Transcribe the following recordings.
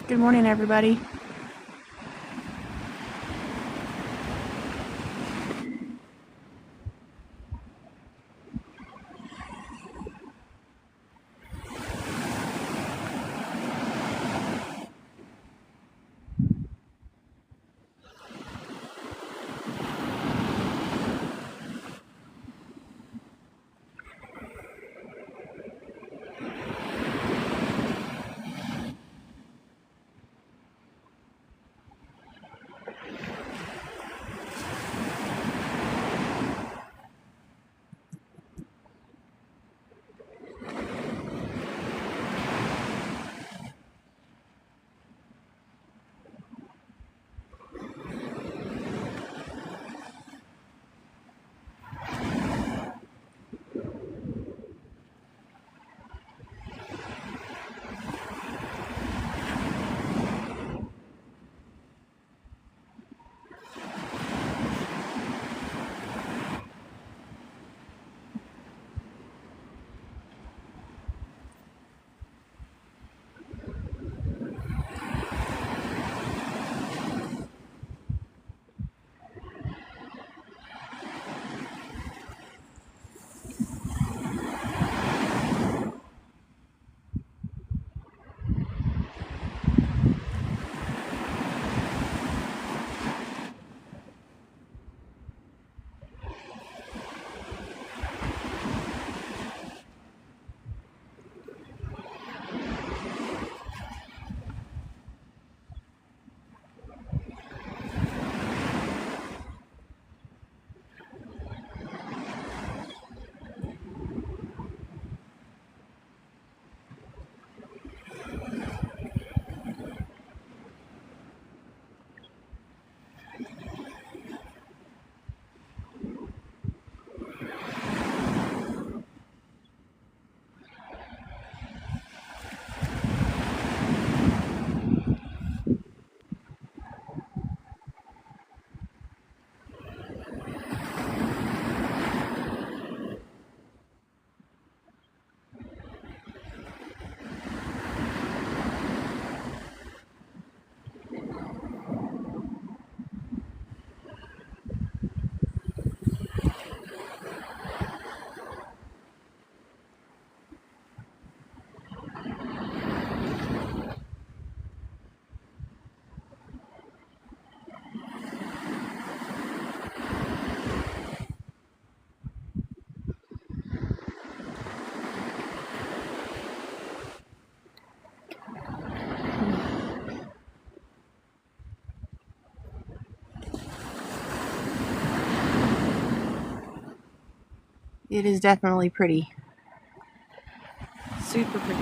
Good morning, everybody. It is definitely pretty. Super pretty.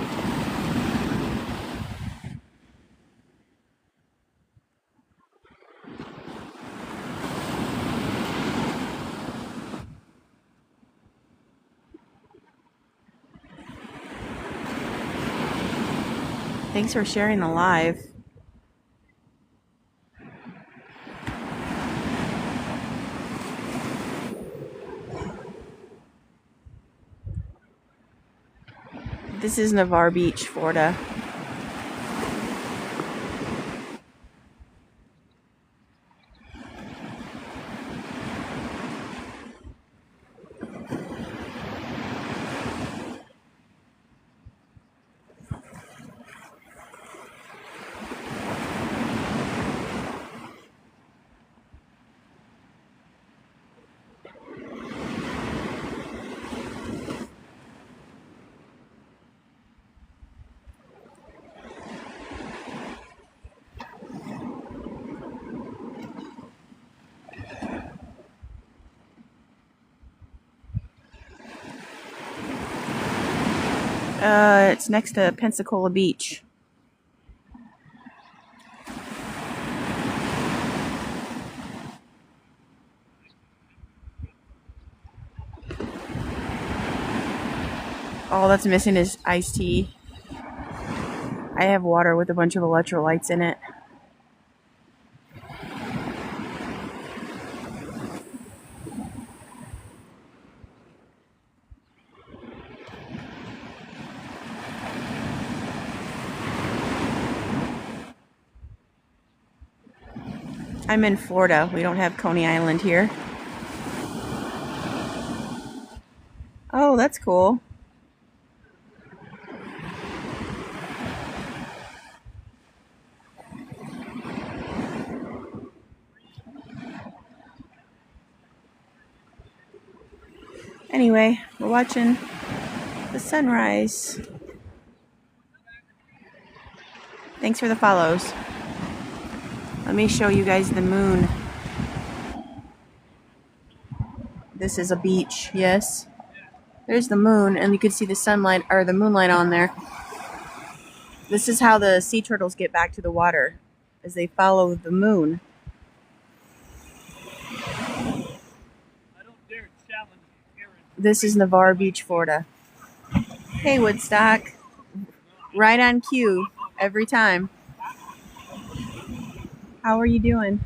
Thanks for sharing the live. This is Navarre Beach, Florida. It's next to Pensacola Beach. All that's missing is iced tea. I have water with a bunch of electrolytes in it. I'm in Florida. We don't have Coney Island here. Oh, that's cool. Anyway, we're watching the sunrise. Thanks for the follows. Let me show you guys the moon. This is a beach, yes. There's the moon, and you can see the sunlight or the moonlight on there. This is how the sea turtles get back to the water, as they follow the moon. This is Navarre Beach, Florida. Hey, Woodstock. Right on cue every time. How are you doing?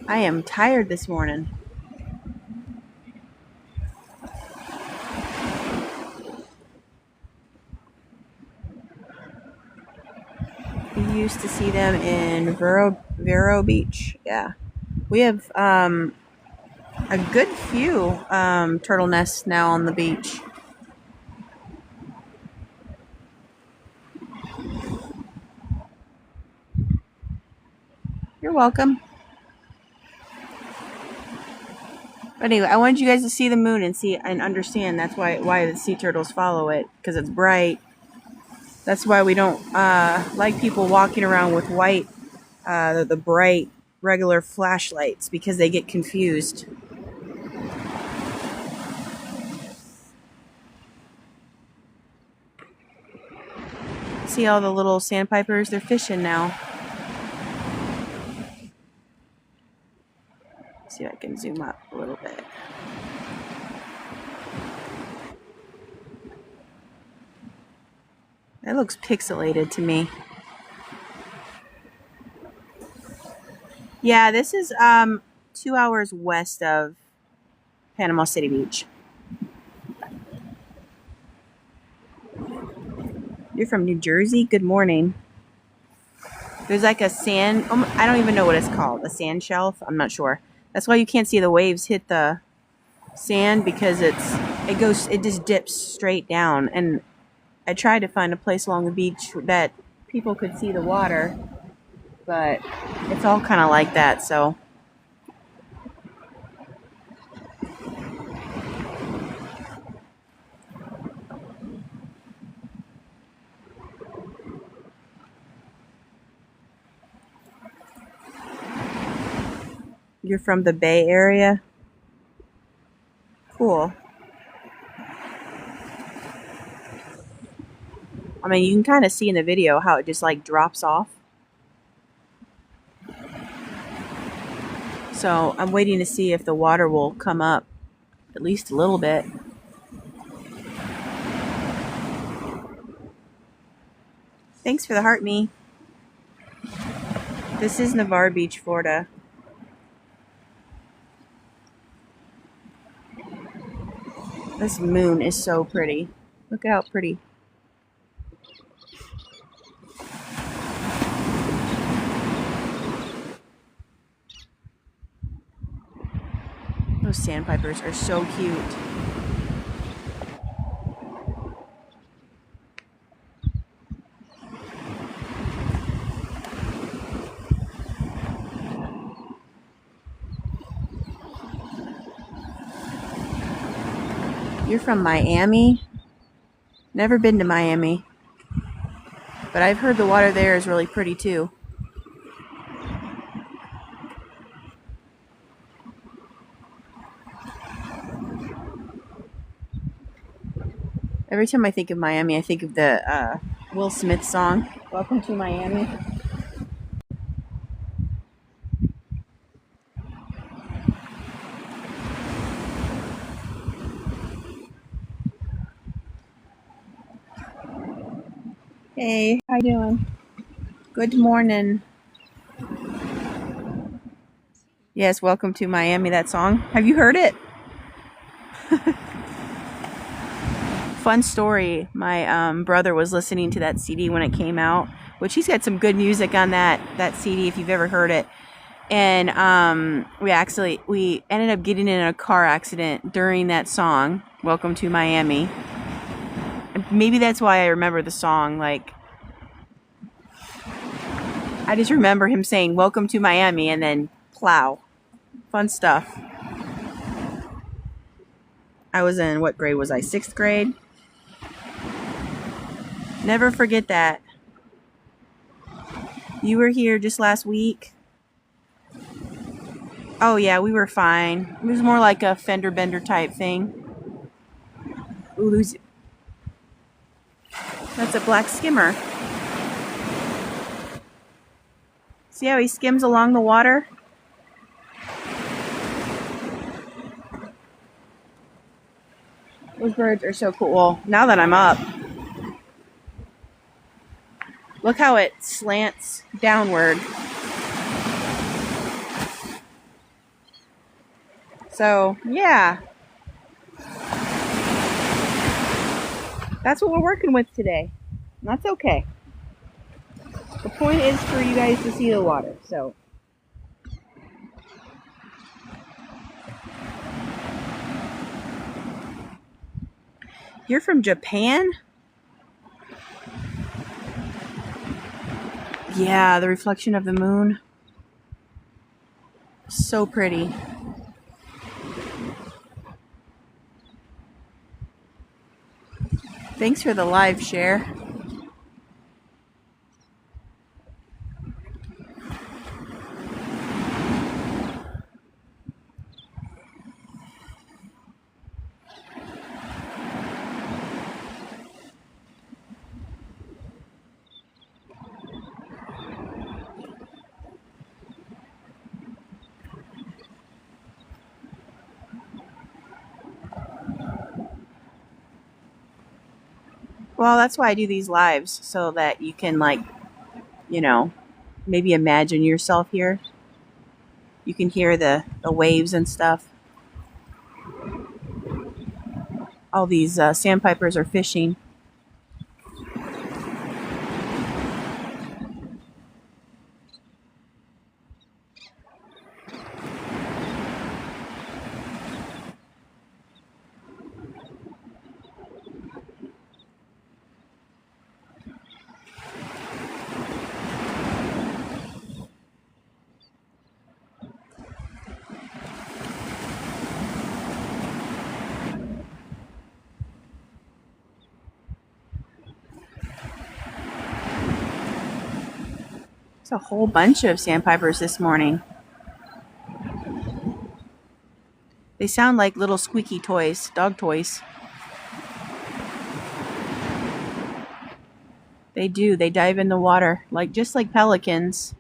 I am tired this morning. We used to see them in Vero Beach. Yeah. We have a good few turtle nests now on the beach. You're welcome. But anyway, I wanted you guys to see the moon and see and understand that's why the sea turtles follow it, because it's bright. That's why we don't like people walking around with white, the bright regular flashlights, because they get confused. See all the little sandpipers? They're fishing now. See if I can zoom up a little bit. That looks pixelated to me. Yeah, this is 2 hours west of Panama City Beach. You're from New Jersey? Good morning. There's like a sand, I don't even know what it's called, a sand shelf? I'm not sure. That's why you can't see the waves hit the sand, because it just dips straight down. And I tried to find a place along the beach that people could see the water, but it's all kind of like that, so. You're from the Bay Area? Cool. I mean, you can kind of see in the video how it just like drops off. So I'm waiting to see if the water will come up at least a little bit. Thanks for the heart, me. This is Navarre Beach, Florida. This moon is so pretty. Look at how pretty. Those sandpipers are so cute. You're from Miami? Never been to Miami. But I've heard the water there is really pretty too. Every time I think of Miami, I think of the Will Smith song, Welcome to Miami. Hey, how you doing? Good morning. Yes, Welcome to Miami, that song. Have you heard it? Fun story. My brother was listening to that CD when it came out, which he's got some good music on that CD if you've ever heard it. And we ended up getting in a car accident during that song, Welcome to Miami. Maybe that's why I remember the song. Like, I just remember him saying Welcome to Miami and then plow. Fun stuff. I was in, what grade was I? 6th grade? Never forget that. You were here just last week. Oh yeah, we were fine. It was more like a fender bender type thing. Ooh, that's a black skimmer. See how he skims along the water? Those birds are so cool. Well, now that I'm up, look how it slants downward. So, yeah. That's what we're working with today. And that's okay. The point is for you guys to see the water, so. You're from Japan? Yeah, the reflection of the moon. So pretty. Thanks for the live share. Well, that's why I do these lives, so that you can, like, maybe imagine yourself here. You can hear the waves and stuff. All these sandpipers are fishing. There's a whole bunch of sandpipers this morning. They sound like little squeaky toys, dog toys. They do. They dive in the water, just like pelicans.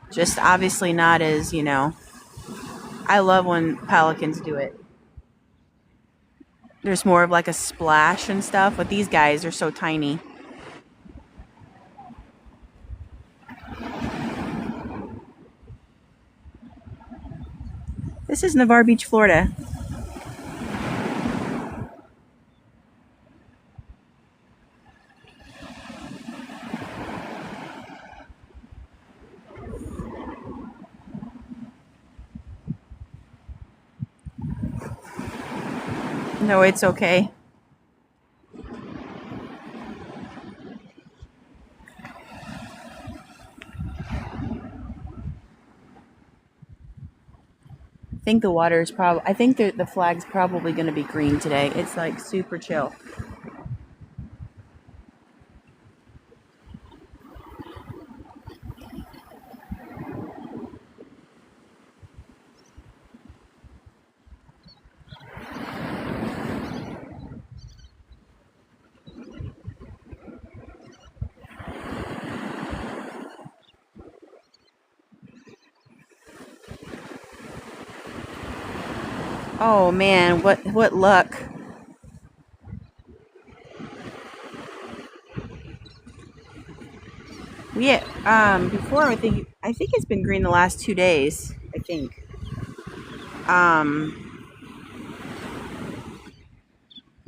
Just obviously not as, I love when pelicans do it. There's more of like a splash and stuff, but these guys are so tiny. This is Navarre Beach, Florida. No, it's okay. I think the water is I think the flag's probably going to be green today. It's like super chill. Oh man, what luck. Before I think it's been green the last 2 days, I think.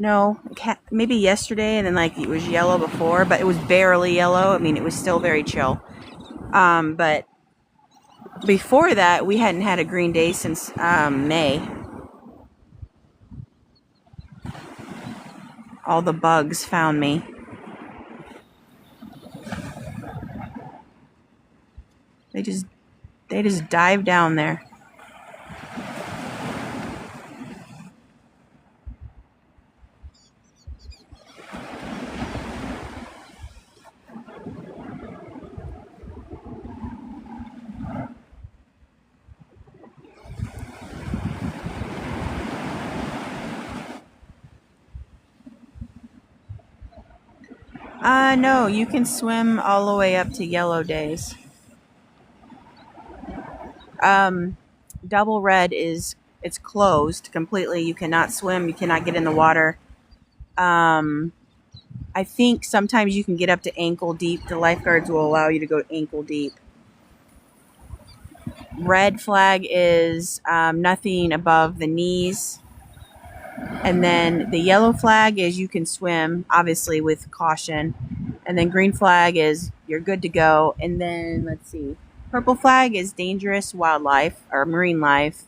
No, maybe yesterday, and then like it was yellow before, but it was barely yellow. I mean, it was still very chill. But before that, we hadn't had a green day since May. All the bugs found me. They just dive down there. No, you can swim all the way up to yellow days. Double red it's closed completely. You cannot swim. You cannot get in the water. I think sometimes you can get up to ankle deep. The lifeguards will allow you to go ankle deep. Red flag is nothing above the knees. And then the yellow flag is you can swim, obviously with caution. And then green flag is you're good to go. And then, let's see, purple flag is dangerous wildlife or marine life.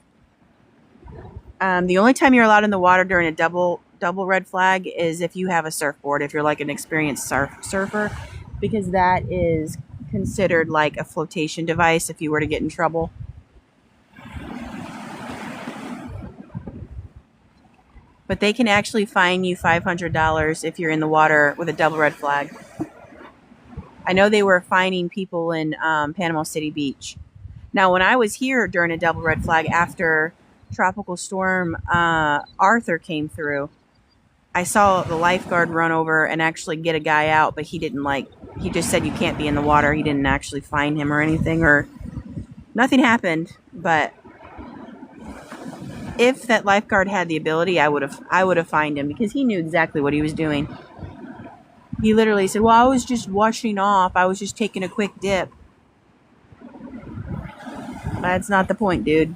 The only time you're allowed in the water during a double red flag is if you have a surfboard, if you're like an experienced surfer, because that is considered like a flotation device if you were to get in trouble. But they can actually fine you $500 if you're in the water with a double red flag. I know they were fining people in Panama City Beach. Now, when I was here during a double red flag after Tropical Storm Arthur came through, I saw the lifeguard run over and actually get a guy out, but he didn't he just said you can't be in the water. He didn't actually fine him or anything, or nothing happened. But if that lifeguard had the ability, I would have fined him because he knew exactly what he was doing. He literally said, well, I was just washing off. I was just taking a quick dip. That's not the point, dude.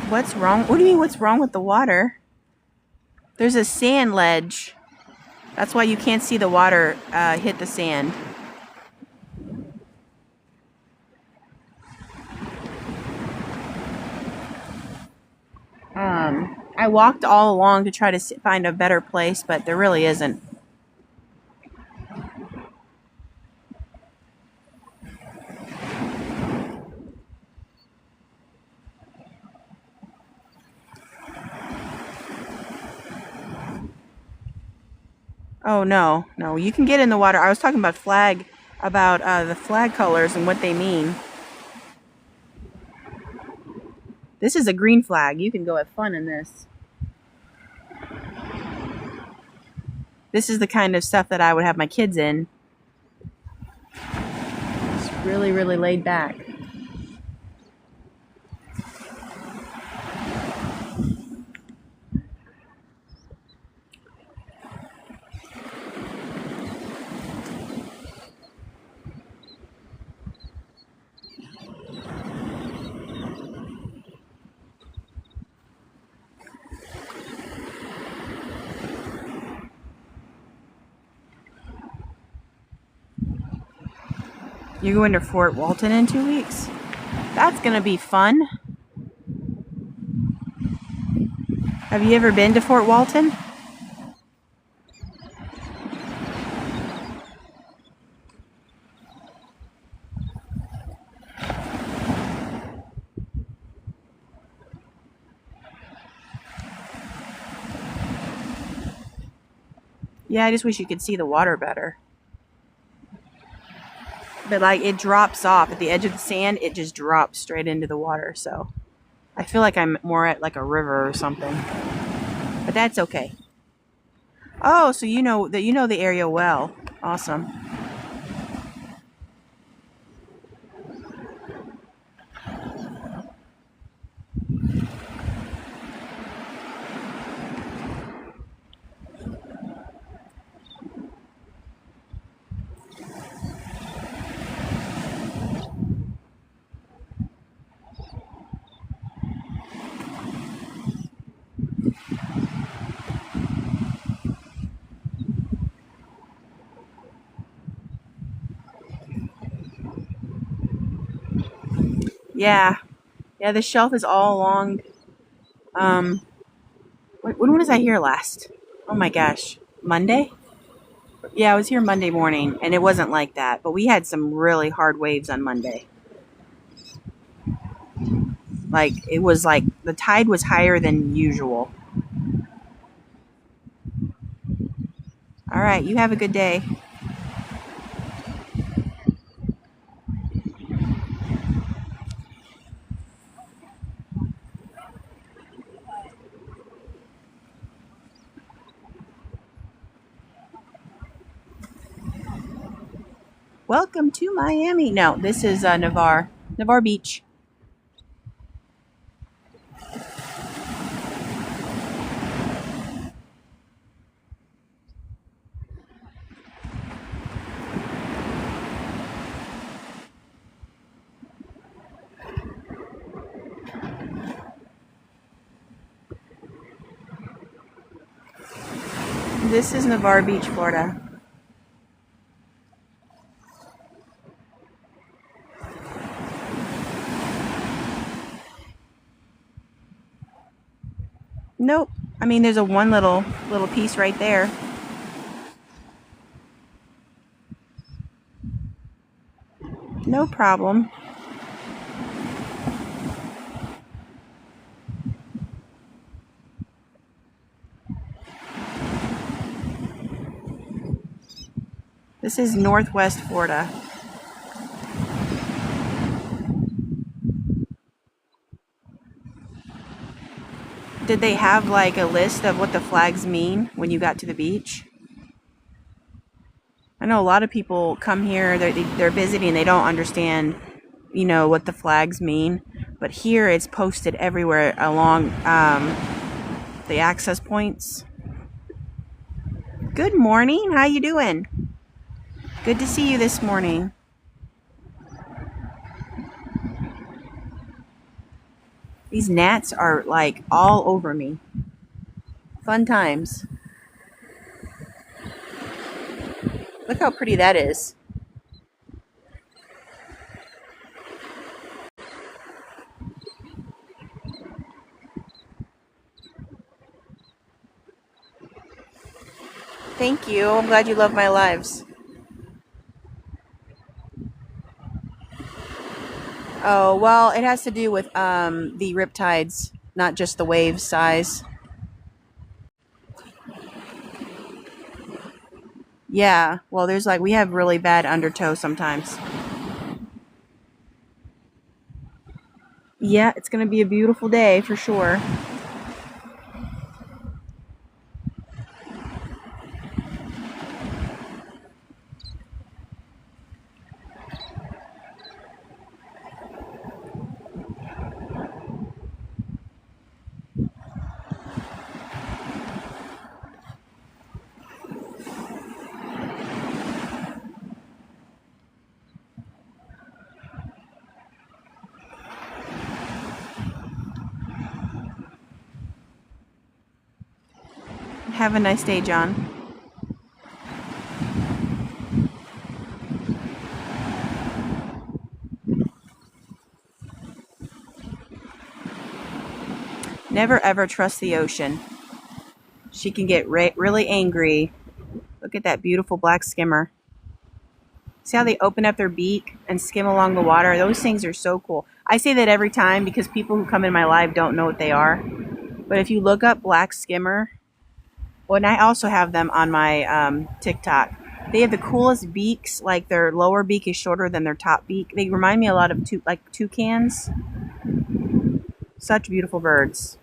What's wrong? What do you mean, what's wrong with the water? There's a sand ledge. That's why you can't see the water hit the sand. I walked all along to try to find a better place, but there really isn't. Oh, no. You can get in the water. I was talking about the flag colors and what they mean. This is a green flag. You can go have fun in this. This is the kind of stuff that I would have my kids in. It's really, really laid back. You're going to Fort Walton in 2 weeks? That's going to be fun. Have you ever been to Fort Walton? Yeah, I just wish you could see the water better. But like it drops off at the edge of the sand, it just drops straight into the water. So I feel like I'm more at like a river or something. But that's okay. Oh, so you know the area well. Awesome. Yeah. Yeah, the shelf is all along. Um, when was I here last? Oh my gosh. Monday? Yeah, I was here Monday morning, and it wasn't like that. But we had some really hard waves on Monday. Like, it was like the tide was higher than usual. All right, you have a good day. Welcome to Miami. No, this is Navarre Beach. This is Navarre Beach, Florida. Nope. I mean, there's a one little piece right there. No problem. This is Northwest Florida. Did they have like a list of what the flags mean when you got to the beach? I know a lot of people come here, they're visiting, they don't understand, what the flags mean. But here it's posted everywhere along the access points. Good morning. How you doing? Good to see you this morning. These gnats are like all over me. Fun times. Look how pretty that is. Thank you. I'm glad you love my lives. Oh, well, it has to do with the riptides, not just the wave size. Yeah, well, we have really bad undertow sometimes. Yeah, it's going to be a beautiful day for sure. Have a nice day, John. Never ever trust the ocean. She can get really angry. Look at that beautiful black skimmer. See how they open up their beak and skim along the water? Those things are so cool. I say that every time because people who come in my live don't know what they are. But if you look up black skimmer, well, and I also have them on my TikTok. They have the coolest beaks. Like their lower beak is shorter than their top beak. They remind me a lot of toucans. Such beautiful birds.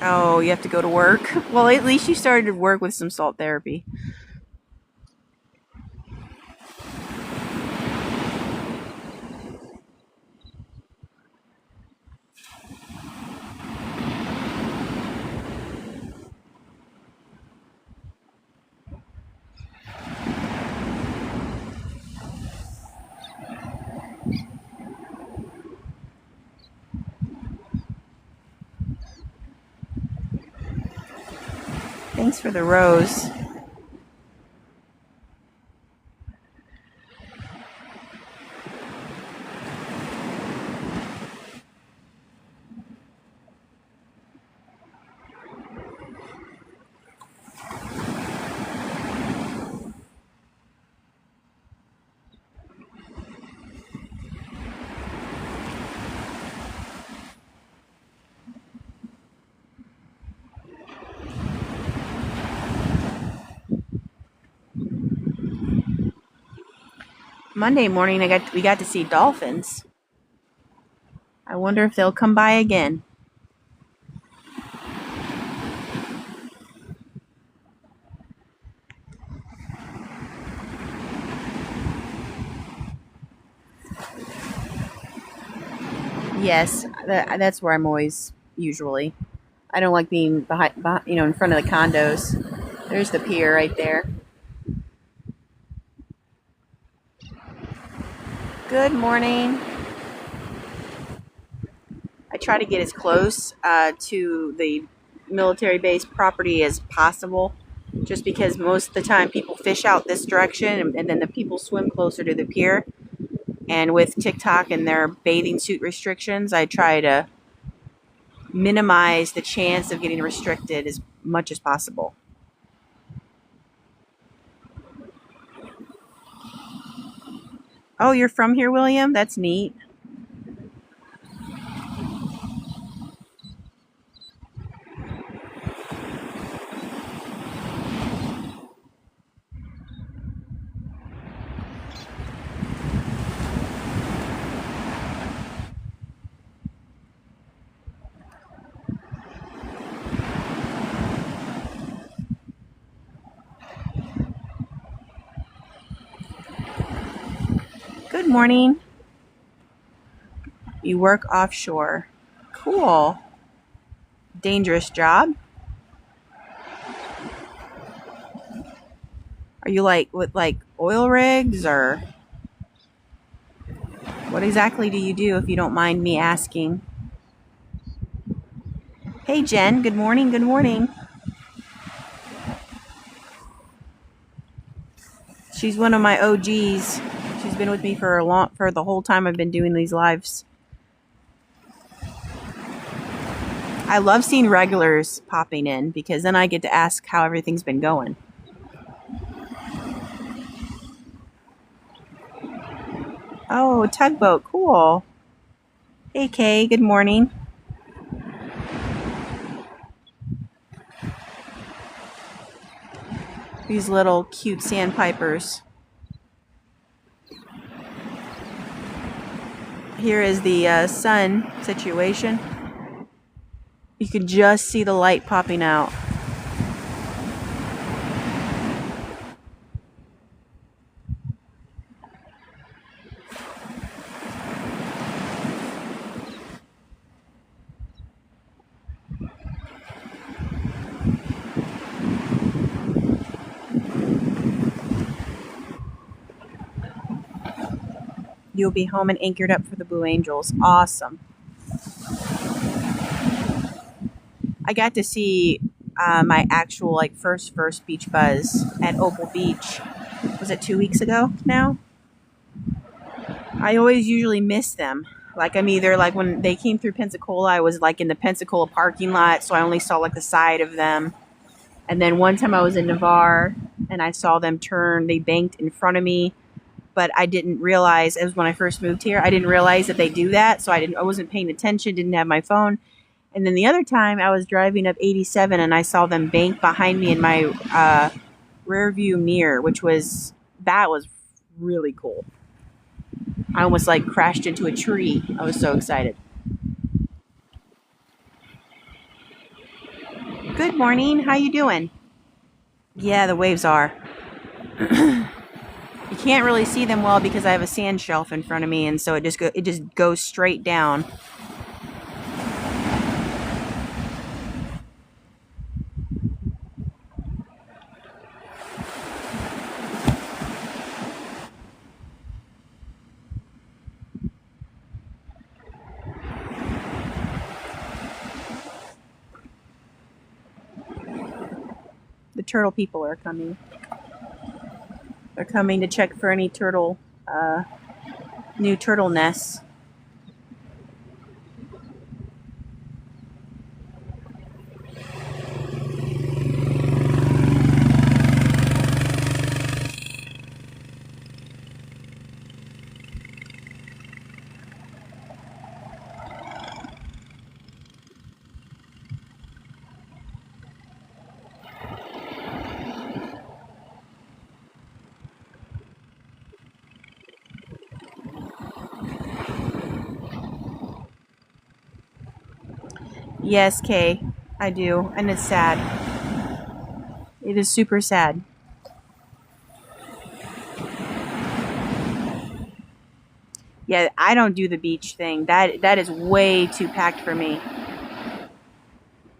Oh, you have to go to work? Well, at least you started work with some salt therapy. Thanks for the rose. Monday morning, we got to see dolphins. I wonder if they'll come by again. Yes, that's where I'm always usually. I don't like being behind, in front of the condos. There's the pier right there. Good morning. I try to get as close to the military base property as possible, just because most of the time people fish out this direction and then the people swim closer to the pier. And with TikTok and their bathing suit restrictions, I try to minimize the chance of getting restricted as much as possible. Oh, you're from here, William? That's neat. Good morning. You work offshore. Cool. Dangerous job. Are you with oil rigs, or what exactly do you do, if you don't mind me asking? Hey Jen, good morning, good morning. She's one of my OGs. She's been with me for the whole time I've been doing these lives. I love seeing regulars popping in because then I get to ask how everything's been going. Oh, tugboat, cool. Hey Kay, good morning. These little cute sandpipers. Here is the sun situation. You can just see the light popping out. You'll be home and anchored up for the Blue Angels. Awesome. I got to see my actual first beach buzz at Opal Beach. Was it 2 weeks ago now? I always usually miss them. I'm either when they came through Pensacola, I was in the Pensacola parking lot, so I only saw the side of them. And then one time I was in Navarre and I saw them turn. They banked in front of me, but I didn't realize, it was when I first moved here, I didn't realize that they do that. So I wasn't paying attention, didn't have my phone. And then the other time I was driving up 87 and I saw them bank behind me in my rear view mirror, that was really cool. I almost like crashed into a tree. I was so excited. Good morning. How you doing? Yeah, the waves are. You can't really see them well because I have a sand shelf in front of me, and so it just goes straight down. The turtle people are coming. They're coming to check for any new turtle nests. Yes, Kay, I do, and it's sad. It is super sad. Yeah, I don't do the beach thing. That is way too packed for me.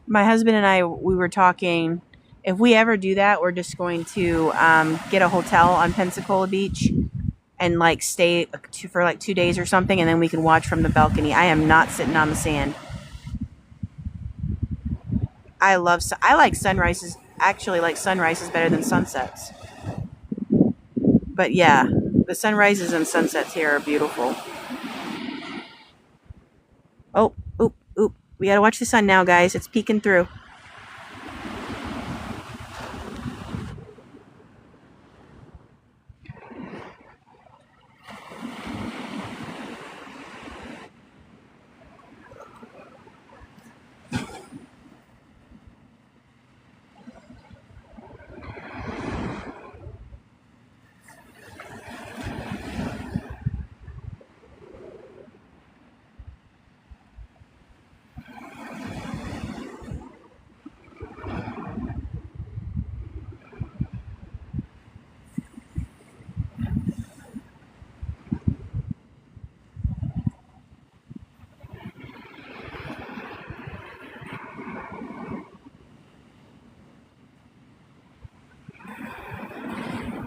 My husband and I, we were talking. If we ever do that, we're just going to get a hotel on Pensacola Beach and like stay for like 2 days or something, and then we can watch from the balcony. I am not sitting on the sand. I like sunrises. Actually, like sunrises better than sunsets. But yeah, the sunrises and sunsets here are beautiful. Oh, oop, oop. We gotta watch the sun now, guys. It's peeking through.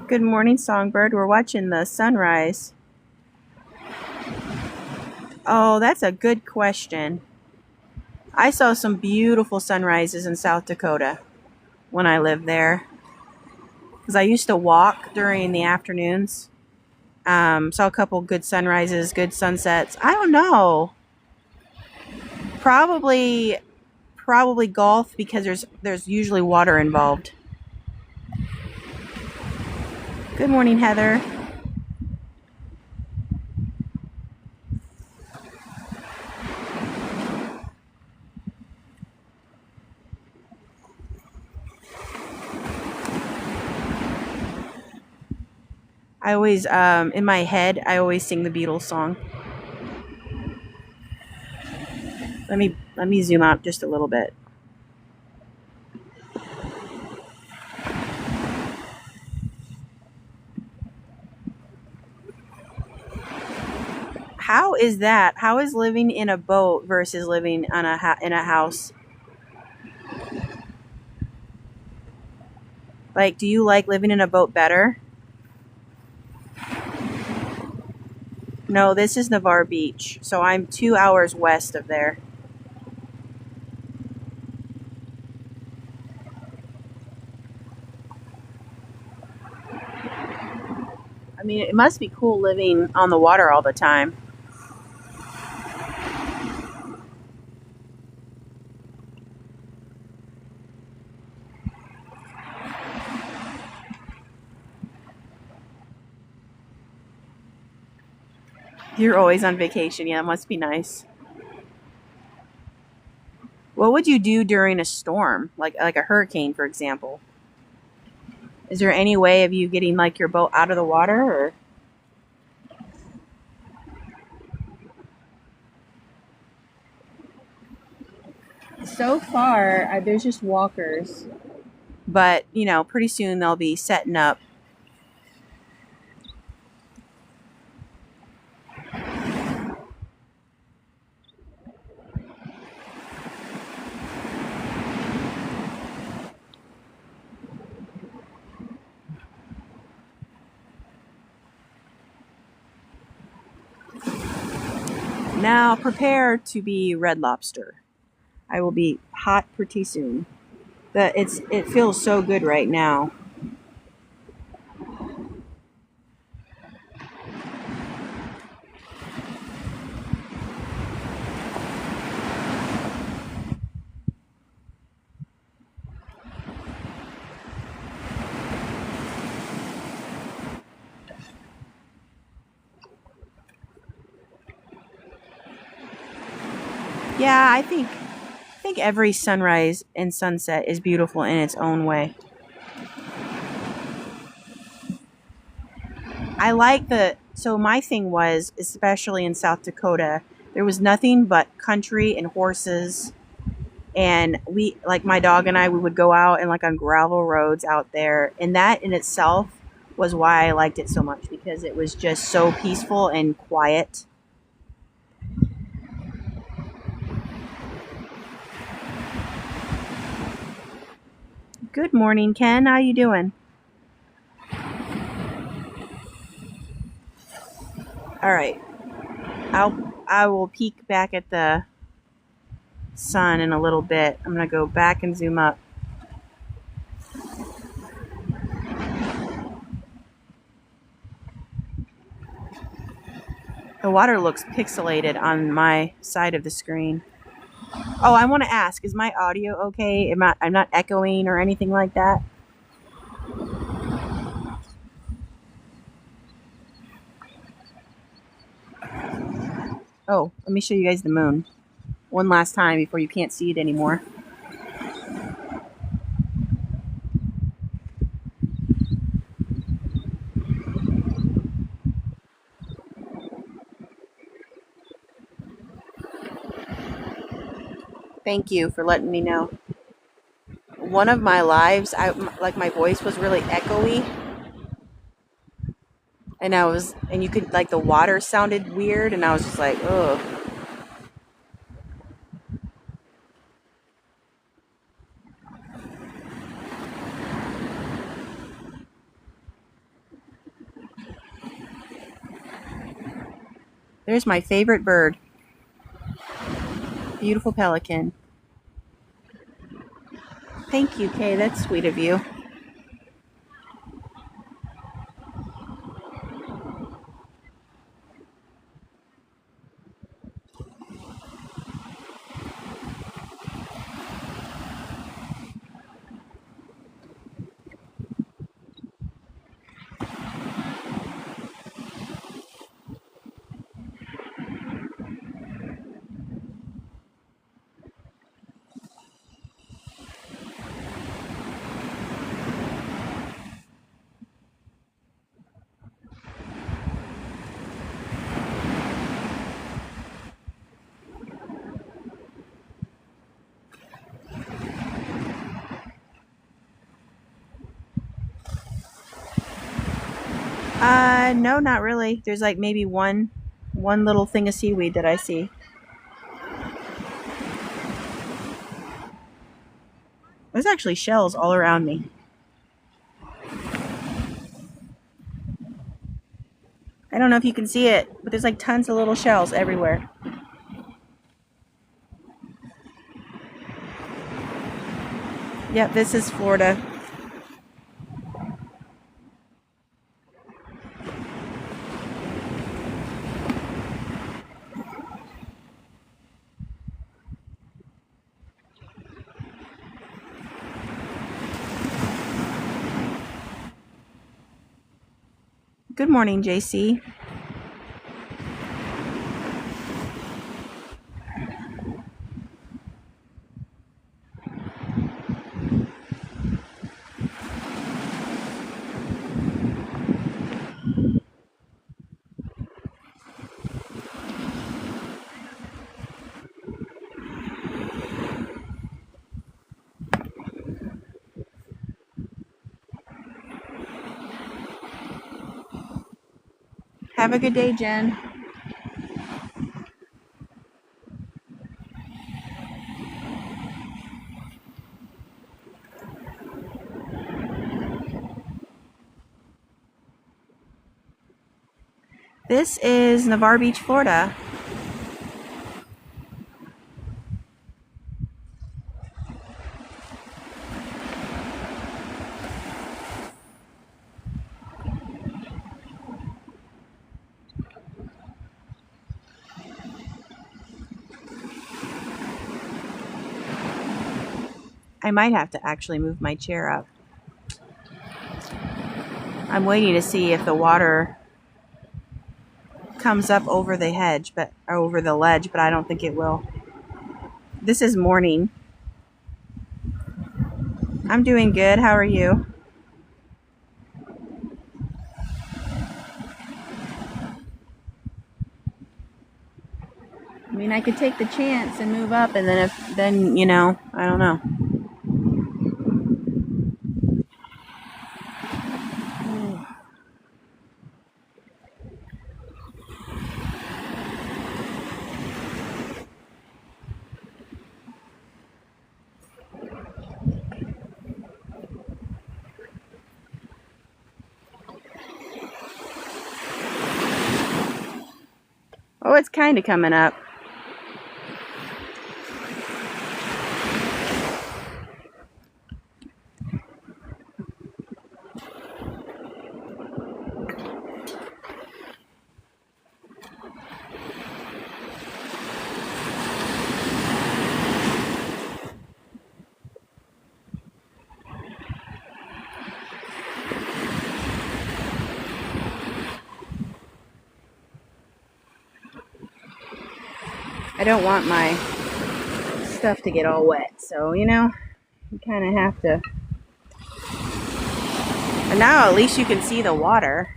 Good morning, Songbird. We're watching the sunrise. Oh, that's a good question. I saw some beautiful sunrises in South Dakota when I lived there. Because I used to walk during the afternoons. Saw a couple good sunrises, good sunsets. I don't know. Probably golf because there's usually water involved. Good morning, Heather. I always, in my head, I always sing the Beatles song. Let me zoom out just a little bit. How is that? How is living in a boat versus living in a house? Like, do you like living in a boat better? No, this is Navarre Beach, so I'm 2 hours west of there. I mean, it must be cool living on the water all the time. You're always on vacation. Yeah, it must be nice. What would you do during a storm, like a hurricane, for example? Is there any way of you getting like your boat out of the water, or? So far, there's just walkers, but pretty soon they'll be setting up. Now prepare to be Red Lobster. I will be hot pretty soon. It feels so good right now. Yeah, I think every sunrise and sunset is beautiful in its own way. I like so my thing was, especially in South Dakota, there was nothing but country and horses. And like my dog and we would go out and like on gravel roads out there. And that in itself was why I liked it so much, because it was just so peaceful and quiet. Good morning, Ken. How you doing? All right. I will peek back at the sun in a little bit. I'm going to go back and zoom up. The water looks pixelated on my side of the screen. Oh, I want to ask, is my audio okay? I'm not echoing or anything like that? Oh, let me show you guys the moon one last time before you can't see it anymore. Thank you for letting me know. One of my lives, my voice was really echoey, and you could like the water sounded weird, and I was just like, ugh. There's my favorite bird. Beautiful pelican. Thank you, Kay. That's sweet of you. No, not really. There's like maybe one little thing of seaweed that I see. There's actually shells all around me. I don't know if you can see it, but there's like tons of little shells everywhere. Yep, this is Florida. Good morning, JC. Have a good day, Jen. This is Navarre Beach, Florida. I might have to actually move my chair up. I'm waiting to see if the water comes up over the hedge, or over the ledge, but I don't think it will. This is morning. I'm doing good. How are you? I mean, I could take the chance and move up, and then you know, I don't know. Oh, it's kind of coming up. I don't want my stuff to get all wet, so you know, you kind of have to. And now at least you can see the water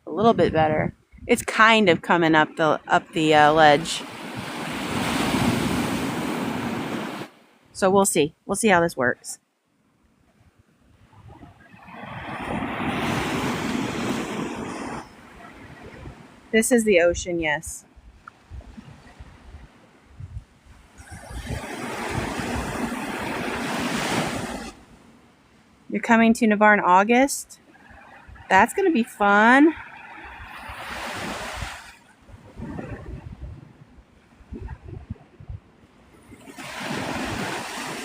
a little bit better. It's kind of coming up the ledge. So we'll see. We'll see how this works. This is the ocean, yes. You're coming to Navarre in August? That's going to be fun.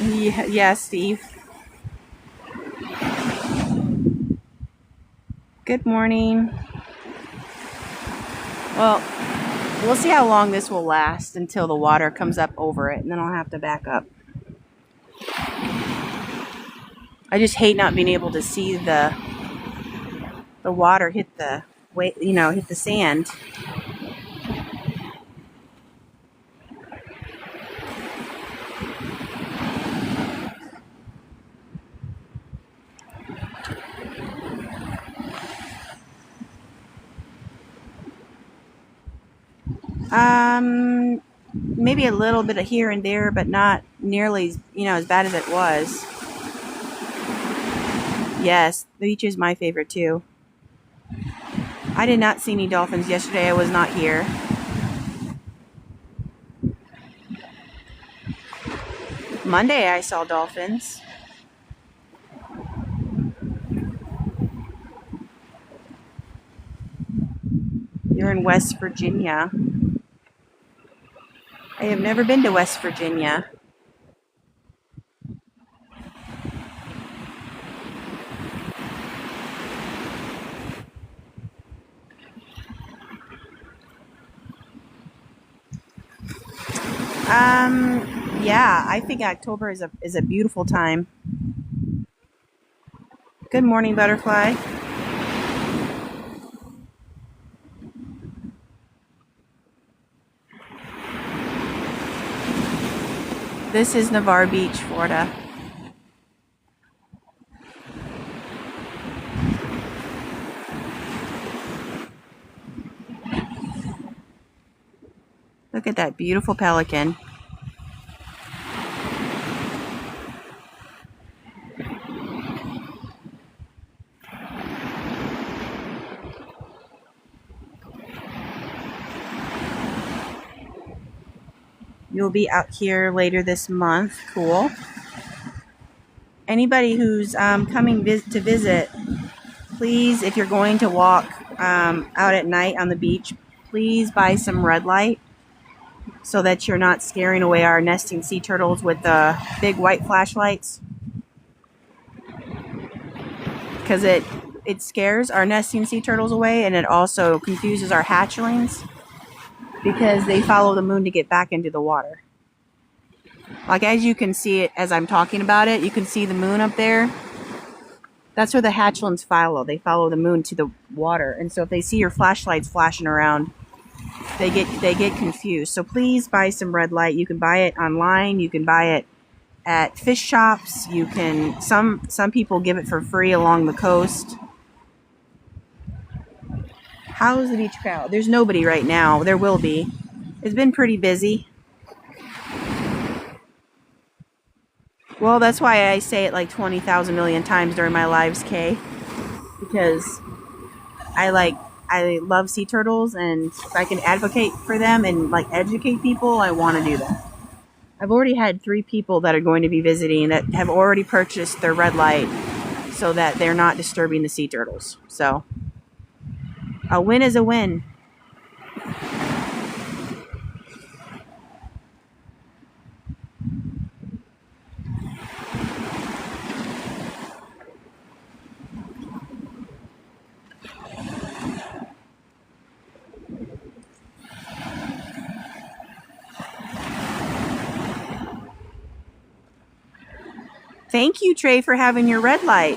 Yeah, Steve. Good morning. Well, we'll see how long this will last until the water comes up over it, and then I'll have to back up. I just hate not being able to see the water hit the hit the sand. Maybe a little bit of here and there, but not nearly, as bad as it was. Yes, the beach is my favorite too. I did not see any dolphins yesterday. I was not here. Monday I saw dolphins. You're in West Virginia. I have never been to West Virginia. Yeah, I think October is a beautiful time. Good morning, butterfly. This is Navarre Beach, Florida. Look at that beautiful pelican. You'll be out here later this month. Cool. Anybody who's coming to visit, please, if you're going to walk out at night on the beach, please buy some red light so that you're not scaring away our nesting sea turtles with the big white flashlights. Because it scares our nesting sea turtles away, and it also confuses our hatchlings because they follow the moon to get back into the water. Like, as you can see it as I'm talking about it, you can see the moon up there. That's where the hatchlings follow. They follow the moon to the water. And so if they see your flashlights flashing around, they get confused. So please buy some red light. You can buy it online. You can buy it at fish shops. You can, some people give it for free along the coast. How's the beach crowd? There's nobody right now. There will be. It's been pretty busy. Well, that's why I say it like 20,000 million times during my lives, Kay. Because I love sea turtles, and if I can advocate for them and like educate people, I want to do that. I've already had 3 people that are going to be visiting that have already purchased their red light so that they're not disturbing the sea turtles. So a win is a win. Thank you, Trey, for having your red light.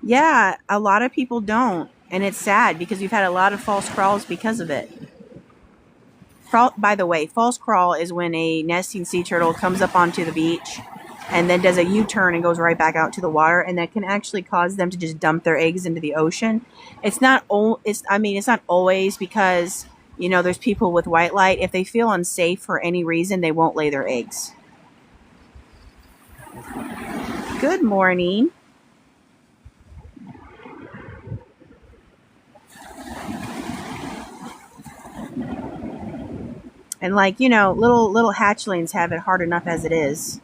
Yeah, a lot of people don't. And it's sad because we've had a lot of false crawls because of it. By the way, false crawl is when a nesting sea turtle comes up onto the beach and then does a U-turn and goes right back out to the water, and that can actually cause them to just dump their eggs into the ocean. It's not always because, there's people with white light. If they feel unsafe for any reason, they won't lay their eggs. Good morning. And little hatchlings have it hard enough as it is.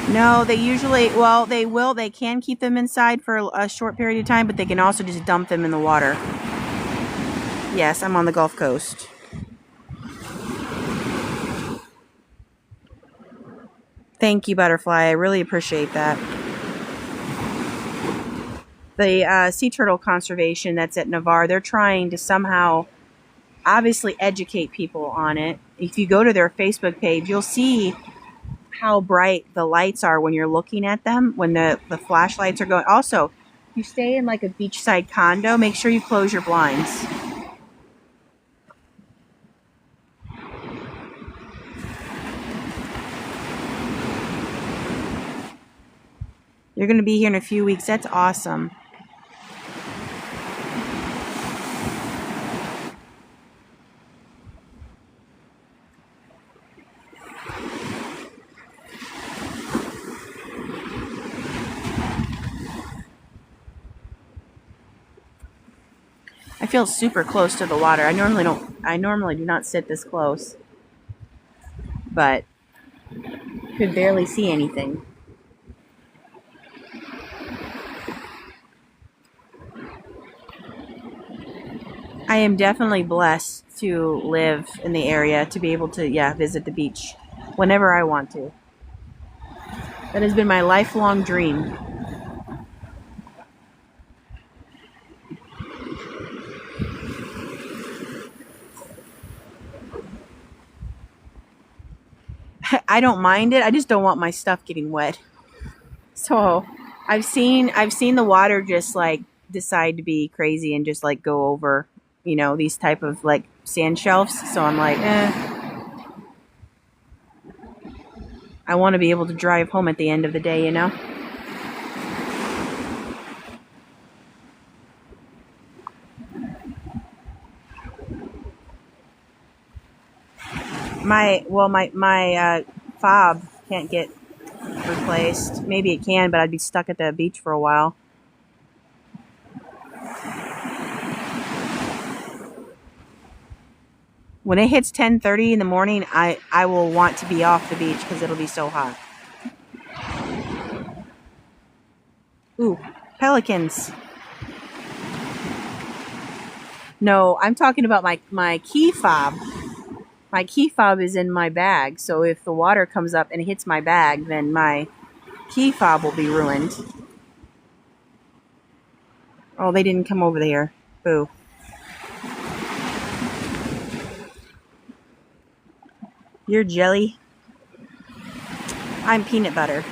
No, they can keep them inside for a short period of time, but they can also just dump them in the water. Yes, I'm on the Gulf Coast. Thank you, Butterfly. I really appreciate that. The sea turtle conservation that's at Navarre, they're trying to somehow obviously educate people on it. If you go to their Facebook page, you'll see how bright the lights are when you're looking at them, when the flashlights are going. Also, if you stay in like a beachside condo, make sure you close your blinds. You're going to be here in a few weeks. That's awesome. I feel super close to the water. I normally do not sit this close, but could barely see anything. I am definitely blessed to live in the area, to be able to, visit the beach whenever I want to. That has been my lifelong dream. I don't mind it. I just don't want my stuff getting wet. So I've seen the water just like decide to be crazy and just like go over, these type of like sand shelves. So I'm like, I want to be able to drive home at the end of the day, you know? My fob can't get replaced. Maybe it can, but I'd be stuck at the beach for a while. When it hits 10:30 in the morning, I will want to be off the beach because it'll be so hot. Ooh, pelicans. No, I'm talking about my key fob. My key fob is in my bag, so if the water comes up and it hits my bag, then my key fob will be ruined. Oh, they didn't come over there. Boo. You're jelly. I'm peanut butter.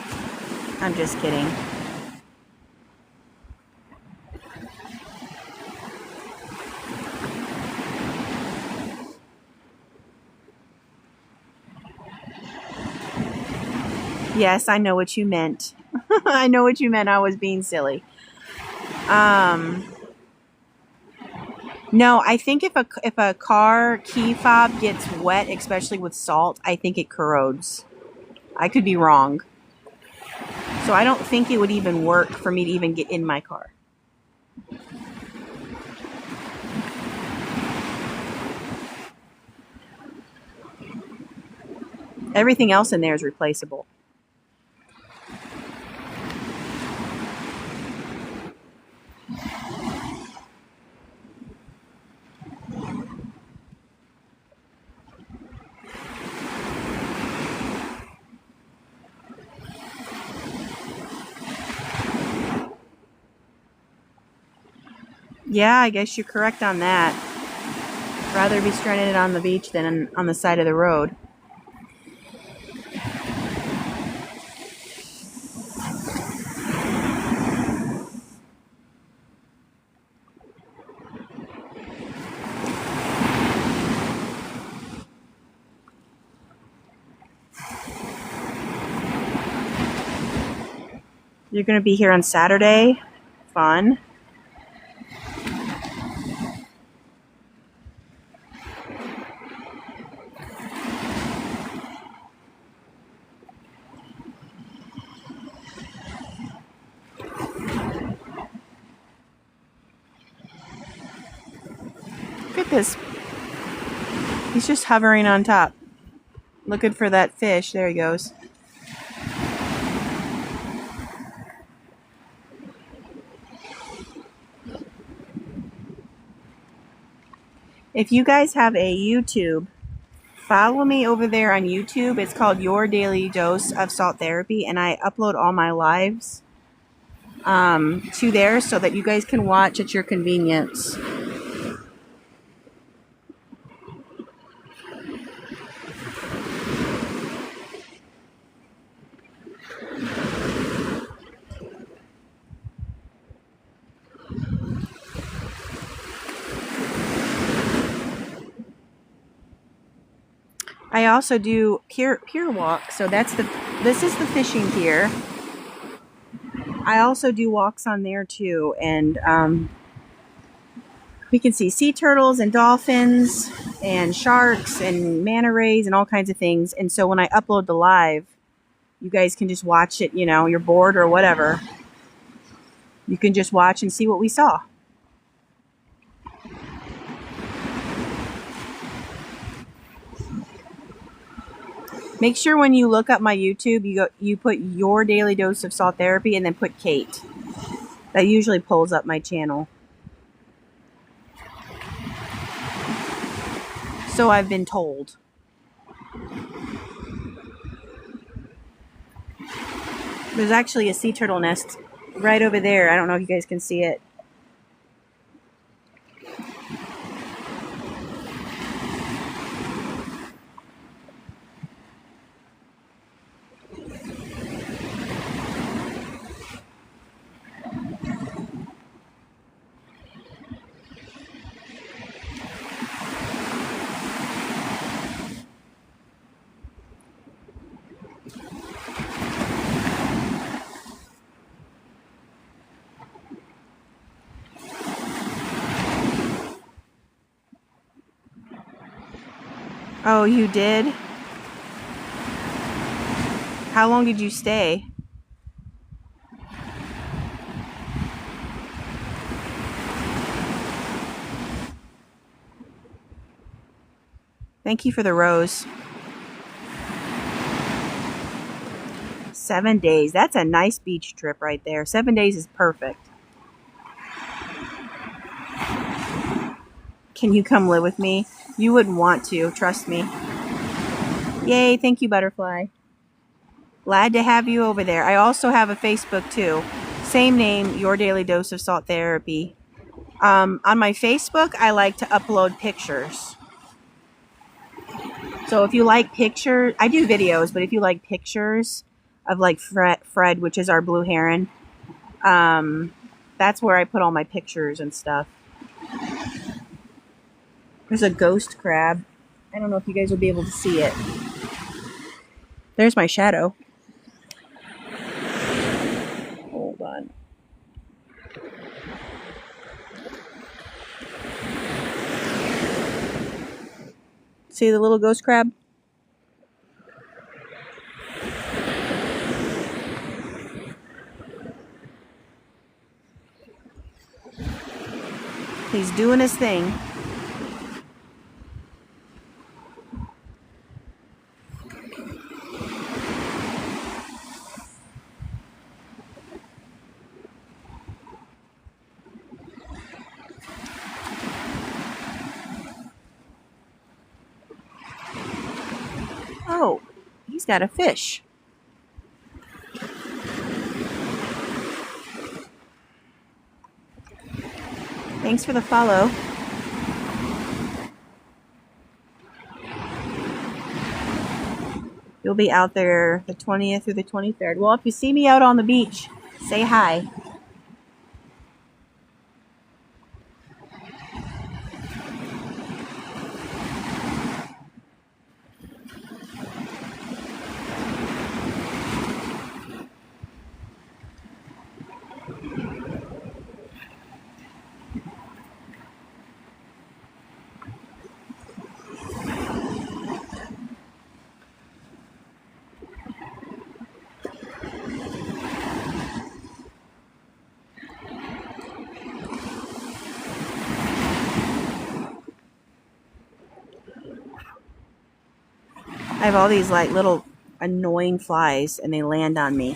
I'm just kidding. Yes, I know what you meant. I know what you meant. I was being silly. No, I think if a car key fob gets wet, especially with salt, I think it corrodes. I could be wrong. So I don't think it would even work for me to even get in my car. Everything else in there is replaceable. Yeah, I guess you're correct on that. Rather be stranded on the beach than on the side of the road. You're going to be here on Saturday. Fun. Look at this. He's just hovering on top, looking for that fish. There he goes. If you guys have a YouTube, follow me over there on YouTube. It's called Your Daily Dose of Salt Therapy, and I upload all my lives to there so that you guys can watch at your convenience. I also do pier walk, so this is the fishing pier. I also do walks on there too, and we can see sea turtles and dolphins and sharks and manta rays and all kinds of things. And so when I upload the live, you guys can just watch it. You know, you're bored or whatever. You can just watch and see what we saw. Make sure when you look up my YouTube, you put Your Daily Dose of Salt Therapy and then put Kate. That usually pulls up my channel. So I've been told. There's actually a sea turtle nest right over there. I don't know if you guys can see it. Oh, you did? How long did you stay? Thank you for the rose. 7 days. That's a nice beach trip right there. 7 days is perfect. Can you come live with me? You wouldn't want to, trust me. Yay, thank you, Butterfly. Glad to have you over there. I also have a Facebook too. Same name, Your Daily Dose of Salt Therapy. On my Facebook, I like to upload pictures. So if you like pictures, I do videos, but if you like pictures of like Fred, which is our blue heron, that's where I put all my pictures and stuff. There's a ghost crab. I don't know if you guys will be able to see it. There's my shadow. Hold on. See the little ghost crab? He's doing his thing. Oh, he's got a fish. Thanks for the follow. You'll be out there the 20th through the 23rd. Well, if you see me out on the beach, say hi. I have all these like little annoying flies and they land on me.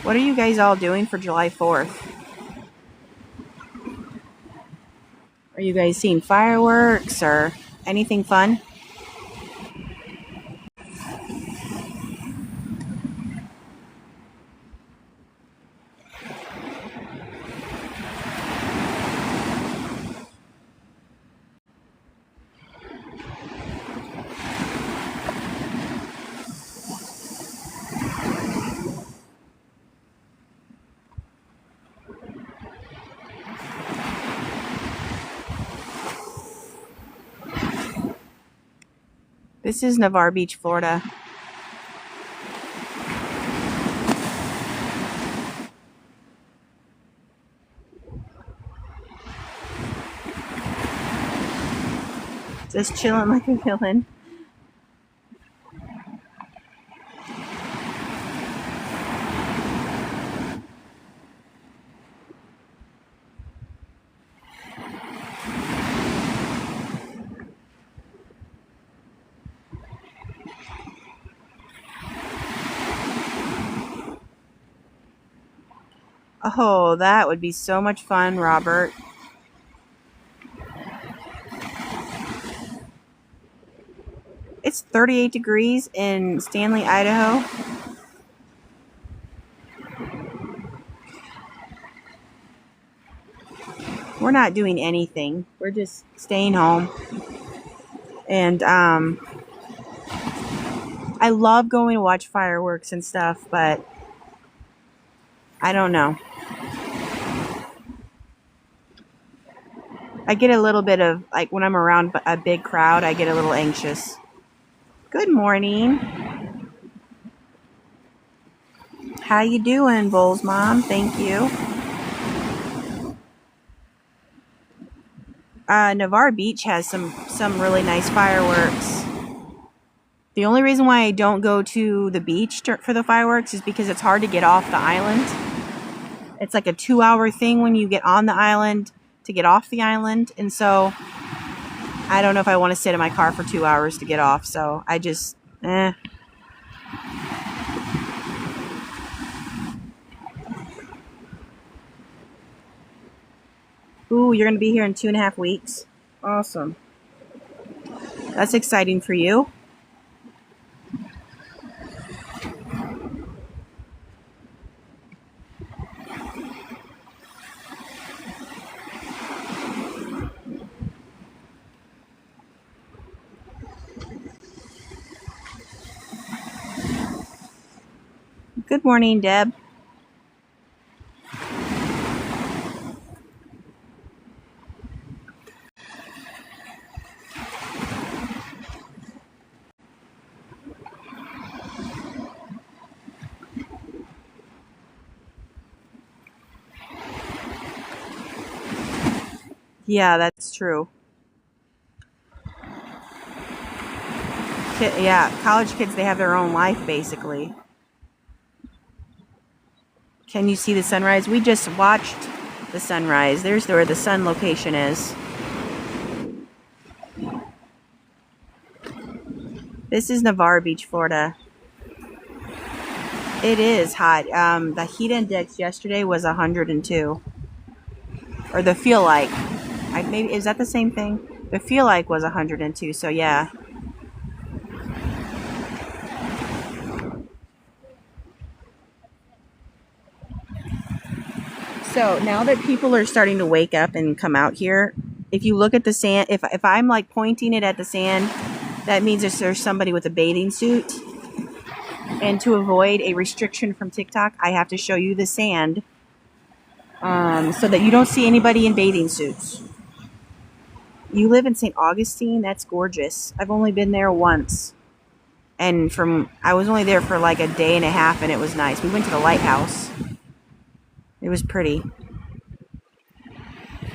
What are you guys all doing for July 4th? Are you guys seeing fireworks or anything fun? This is Navarre Beach, Florida. Just chilling like a villain. Oh, that would be so much fun, Robert. It's 38 degrees in Stanley, Idaho. We're not doing anything. We're just staying home. And I love going to watch fireworks and stuff, but I don't know. I get a little bit of, like, when I'm around a big crowd, I get a little anxious. Good morning. How you doing, Bowles Mom? Thank you. Navarre Beach has some really nice fireworks. The only reason why I don't go to the beach for the fireworks is because it's hard to get off the island. It's like a 2-hour thing when you get on the island to get off the island. And so I don't know if I want to sit in my car for 2 hours to get off. So I just, Ooh, you're going to be here in 2.5 weeks. Awesome. That's exciting for you. Good morning, Deb. Yeah, that's true. Yeah, college kids, they have their own life, basically. Can you see the sunrise? We just watched the sunrise. There's where the sun location is. This is Navarre Beach, Florida. It is hot. The heat index yesterday was 102. Or the feel like. Maybe is that the same thing? The feel like was 102, so yeah. So now that people are starting to wake up and come out here, if you look at the sand, if I'm like pointing it at the sand, that means there's somebody with a bathing suit. And to avoid a restriction from TikTok, I have to show you the sand so that you don't see anybody in bathing suits. You live in St. Augustine? That's gorgeous. I've only been there once. And I was only there for like a day and a half, and it was nice. We went to the lighthouse. It was pretty.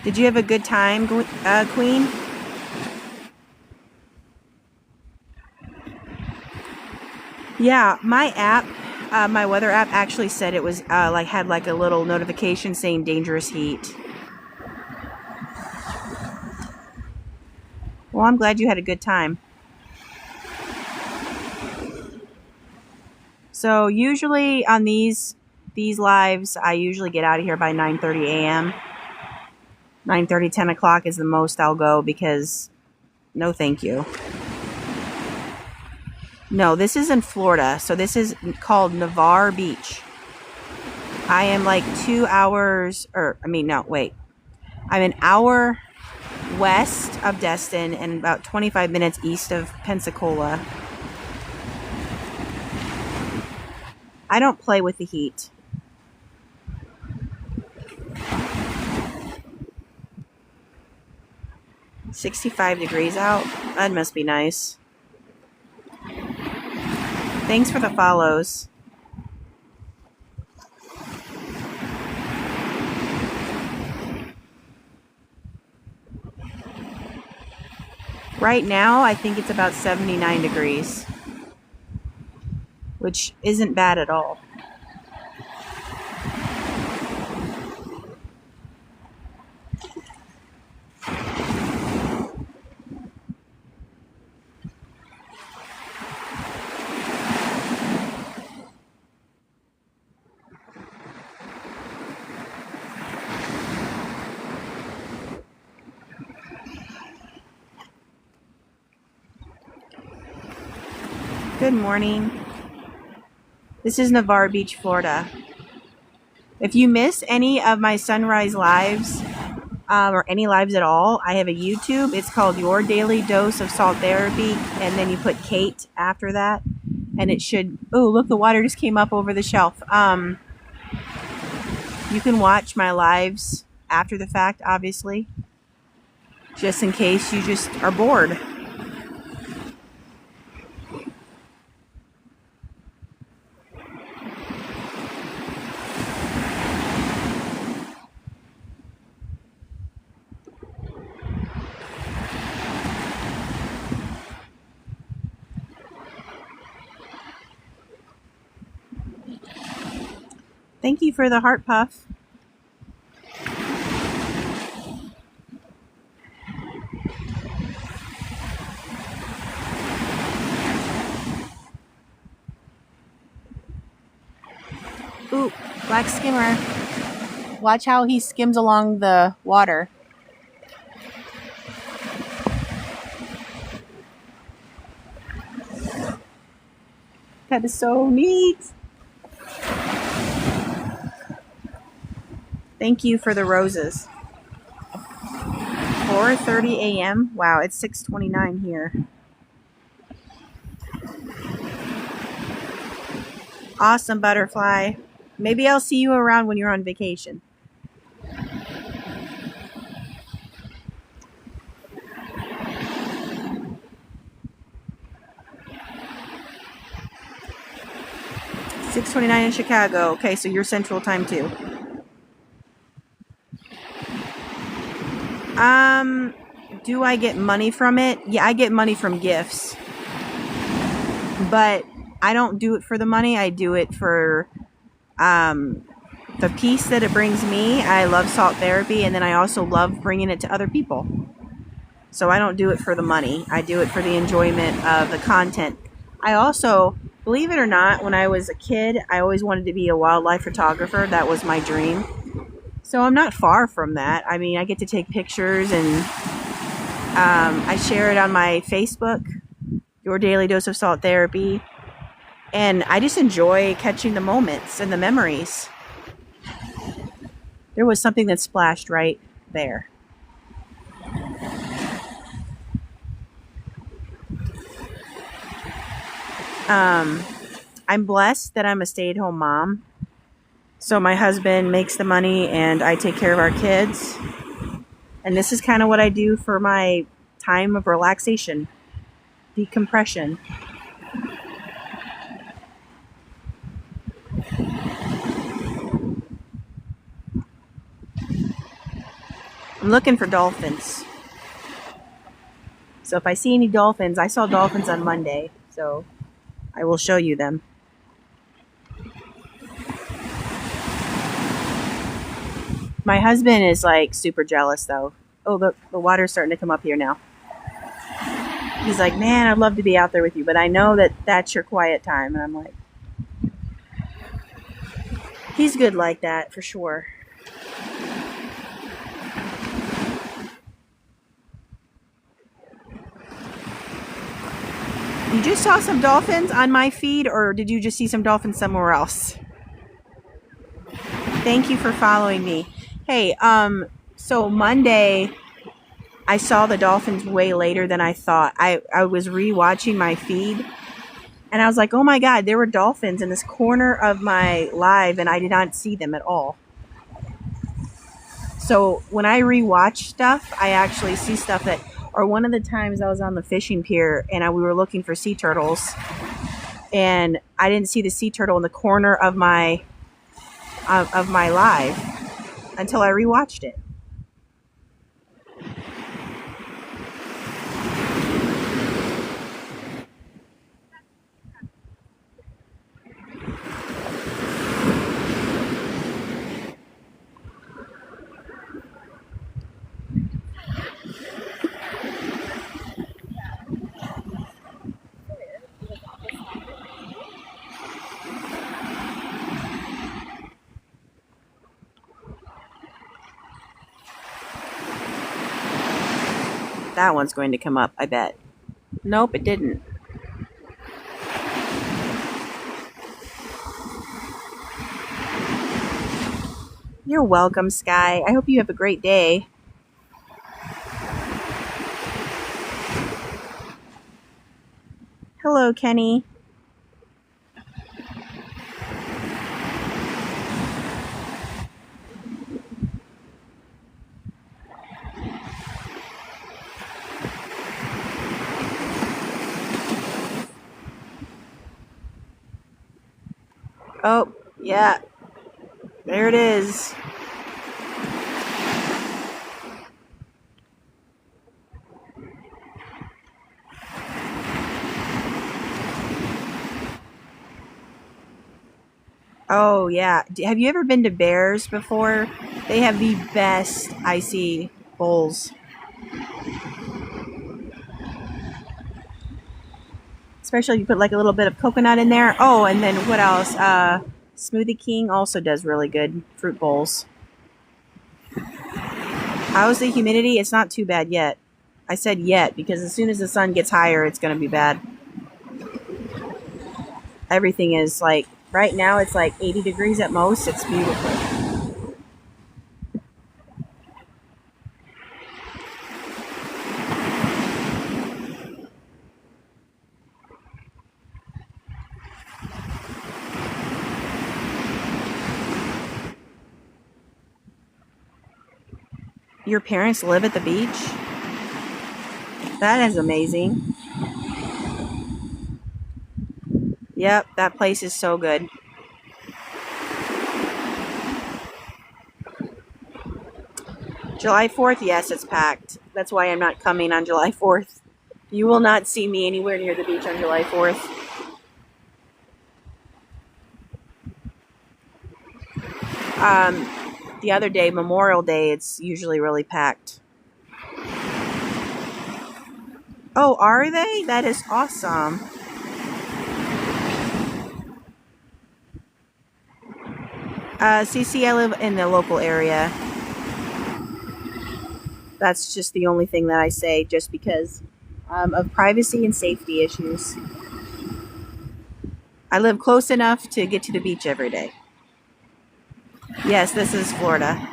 Did you have a good time, Queen? Yeah, my app, my weather app actually said it was had like a little notification saying dangerous heat. Well, I'm glad you had a good time. So usually on these lives, I usually get out of here by 9:30 a.m. 9:30, 10 o'clock is the most I'll go because no thank you. No, this is in Florida. So this is called Navarre Beach. I am like 2 hours, I'm an hour west of Destin and about 25 minutes east of Pensacola. I don't play with the heat. $65 degrees out. That must be nice. Thanks for the follows. Right now, I think it's about 79 degrees, which isn't bad at all. Good morning. This is Navarre Beach, Florida. If you miss any of my sunrise lives, or any lives at all, I have a YouTube. It's called Your Daily Dose of Salt Therapy, and then you put Kate after that, and it should. Oh, look, the water just came up over the shelf. You can watch my lives after the fact, obviously, just in case you just are bored. Thank you for the heart puff. Ooh, black skimmer. Watch how he skims along the water. That is so neat. Thank you for the roses. 4:30 a.m. Wow, it's 6:29 here. Awesome, butterfly. Maybe I'll see you around when you're on vacation. $6:29 in Chicago. Okay, so you're Central Time too. Do I get money from it? Yeah, I get money from gifts. But I don't do it for the money. I do it for the peace that it brings me. I love salt therapy, and then I also love bringing it to other people. So I don't do it for the money. I do it for the enjoyment of the content. I also, believe it or not, when I was a kid, I always wanted to be a wildlife photographer. That was my dream. So I'm not far from that. I mean, I get to take pictures, and I share it on my Facebook, Your Daily Dose of Salt Therapy. And I just enjoy catching the moments and the memories. There was something that splashed right there. I'm blessed that I'm a stay-at-home mom. So my husband makes the money and I take care of our kids. And this is kind of what I do for my time of relaxation, decompression. I'm looking for dolphins. So if I see any dolphins, I saw dolphins on Monday, so I will show you them. My husband is like super jealous though. Oh, the water's starting to come up here now. He's like, man, I'd love to be out there with you, but I know that that's your quiet time. And I'm like, he's good like that for sure. You just saw some dolphins on my feed, or did you just see some dolphins somewhere else? Thank you for following me. Hey, so Monday, I saw the dolphins way later than I thought. I was re-watching my feed, and I was like, oh my God, there were dolphins in this corner of my live, and I did not see them at all. So when I re-watch stuff, I actually see stuff that, or one of the times I was on the fishing pier, and we were looking for sea turtles, and I didn't see the sea turtle in the corner of my live until I rewatched it. That one's going to come up, I bet. Nope, it didn't. You're welcome, Sky. I hope you have a great day. Hello, Kenny. Oh, yeah. There it is. Oh, yeah. Have you ever been to Bears before? They have the best icy bowls. Especially if you put like a little bit of coconut in there. Oh, and then what else? Smoothie King also does really good fruit bowls. How's the humidity? It's not too bad yet. I said yet because as soon as the sun gets higher, it's going to be bad. Everything is like, right now it's like 80 degrees at most. It's beautiful. Your parents live at the beach? That is amazing. Yep, that place is so good. July 4th, yes, it's packed. That's why I'm not coming on July 4th. You will not see me anywhere near the beach on July 4th. Um, the other day, Memorial Day, it's usually really packed. Oh, are they? That is awesome. CC, I live in the local area. That's just the only thing that I say, just because of privacy and safety issues. I live close enough to get to the beach every day. Yes, this is Florida.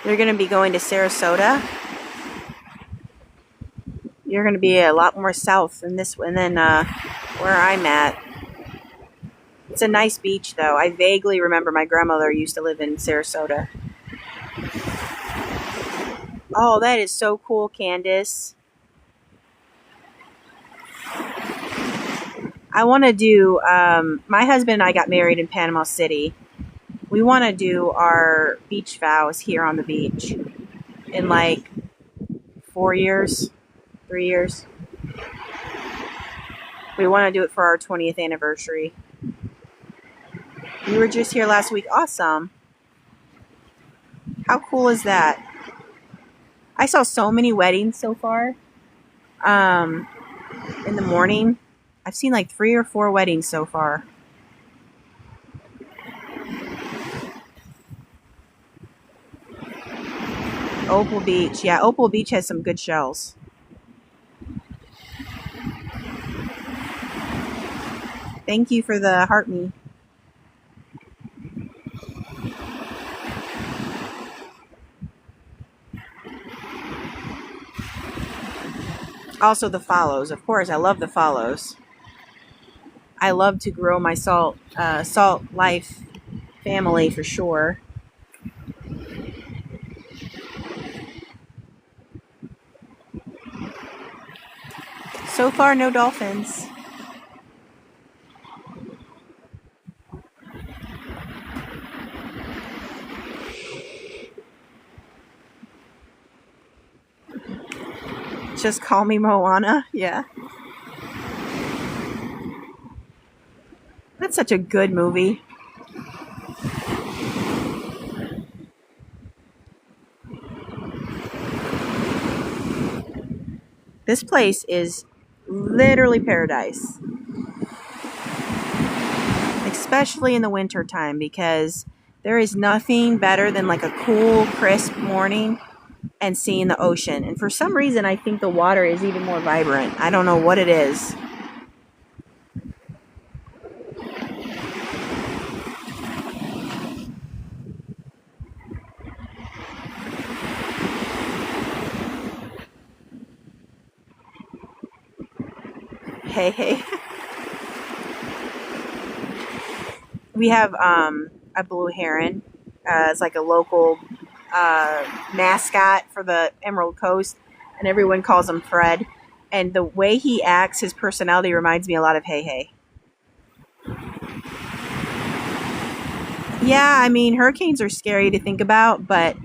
You're going to be going to Sarasota. You're going to be a lot more south than this, and then where I'm at. It's a nice beach, though. I vaguely remember my grandmother used to live in Sarasota. Oh, that is so cool, Candace. I want to do, my husband and I got married in Panama City. We want to do our beach vows here on the beach in like 4 years, 3 years. We want to do it for our 20th anniversary. You were just here last week. Awesome. How cool is that? I saw so many weddings so far. In the morning, I've seen like 3 or 4 weddings so far. Opal Beach. Yeah, Opal Beach has some good shells. Thank you for the heart me. Also the follows. Of course, I love the follows. I love to grow my salt life family for sure. So far, no dolphins. Just call me Moana. Yeah. That's such a good movie. This place is literally paradise. especially in the winter time, because there is nothing better than like a cool, crisp morning and seeing the ocean. And for some reason, I think the water is even more vibrant. I don't know what it is. Hey, hey. We have a blue heron. It's like a local mascot for the Emerald Coast, and everyone calls him Fred. And the way he acts, his personality reminds me a lot of Hey Hey. Yeah, I mean, hurricanes are scary to think about, but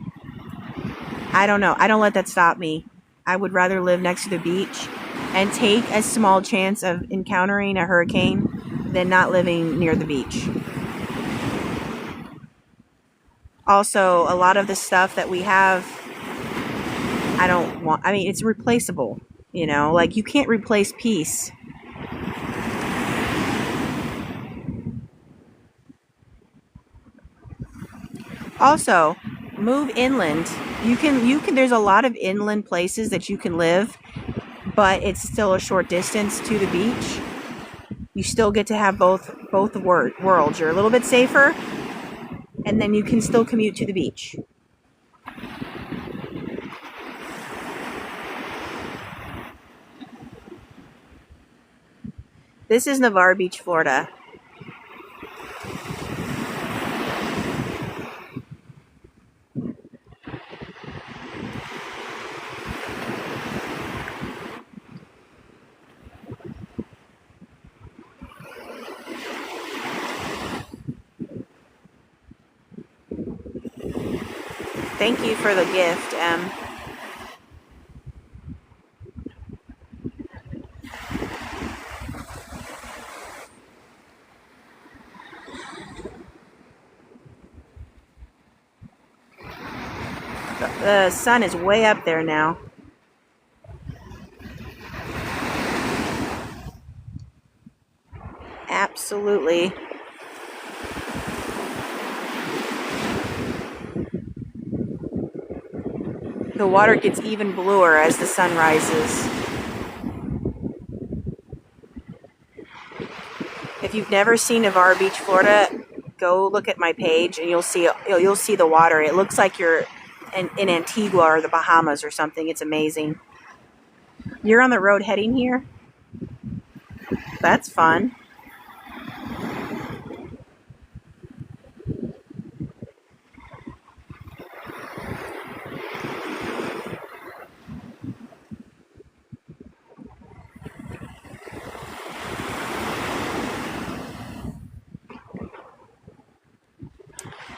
I don't know. I don't let that stop me. I would rather live next to the beach and take a small chance of encountering a hurricane than not living near the beach. Also, a lot of the stuff that we have, I don't want, I mean, it's replaceable, you know, like you can't replace peace. Also, move inland. You can there's a lot of inland places that you can live, but it's still a short distance to the beach. You still get to have both worlds. You're a little bit safer, and then you can still commute to the beach. This is Navarre Beach, Florida. Thank you for the gift, Em. The sun is way up there now. Absolutely. The water gets even bluer as the sun rises. If you've never seen Navarre Beach, Florida, go look at my page and you'll see the water. It looks like you're in Antigua or the Bahamas or something. It's amazing. You're on the road heading here? That's fun.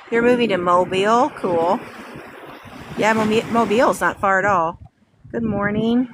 You're moving to Mobile. Cool. Yeah, Mobile's not far at all. Good morning.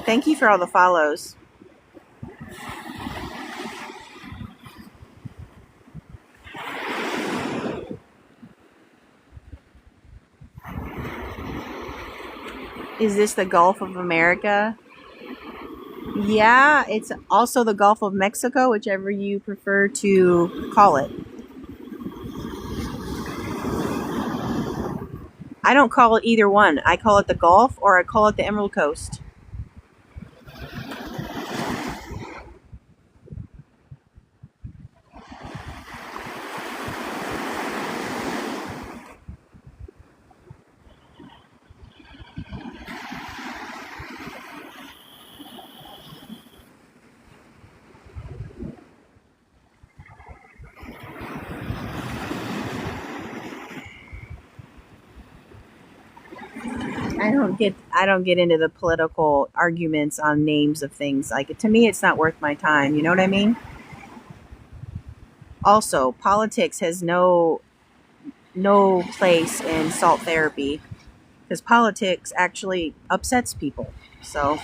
Thank you for all the follows. Is this the Gulf of America? Yeah, it's also the Gulf of Mexico, whichever you prefer to call it. I don't call it either one. I call it the Gulf or I call it the Emerald Coast. I don't get into the political arguments on names of things. Like to me it's not worth my time, you know what I mean? Also, politics has no place in salt therapy, because politics actually upsets people. So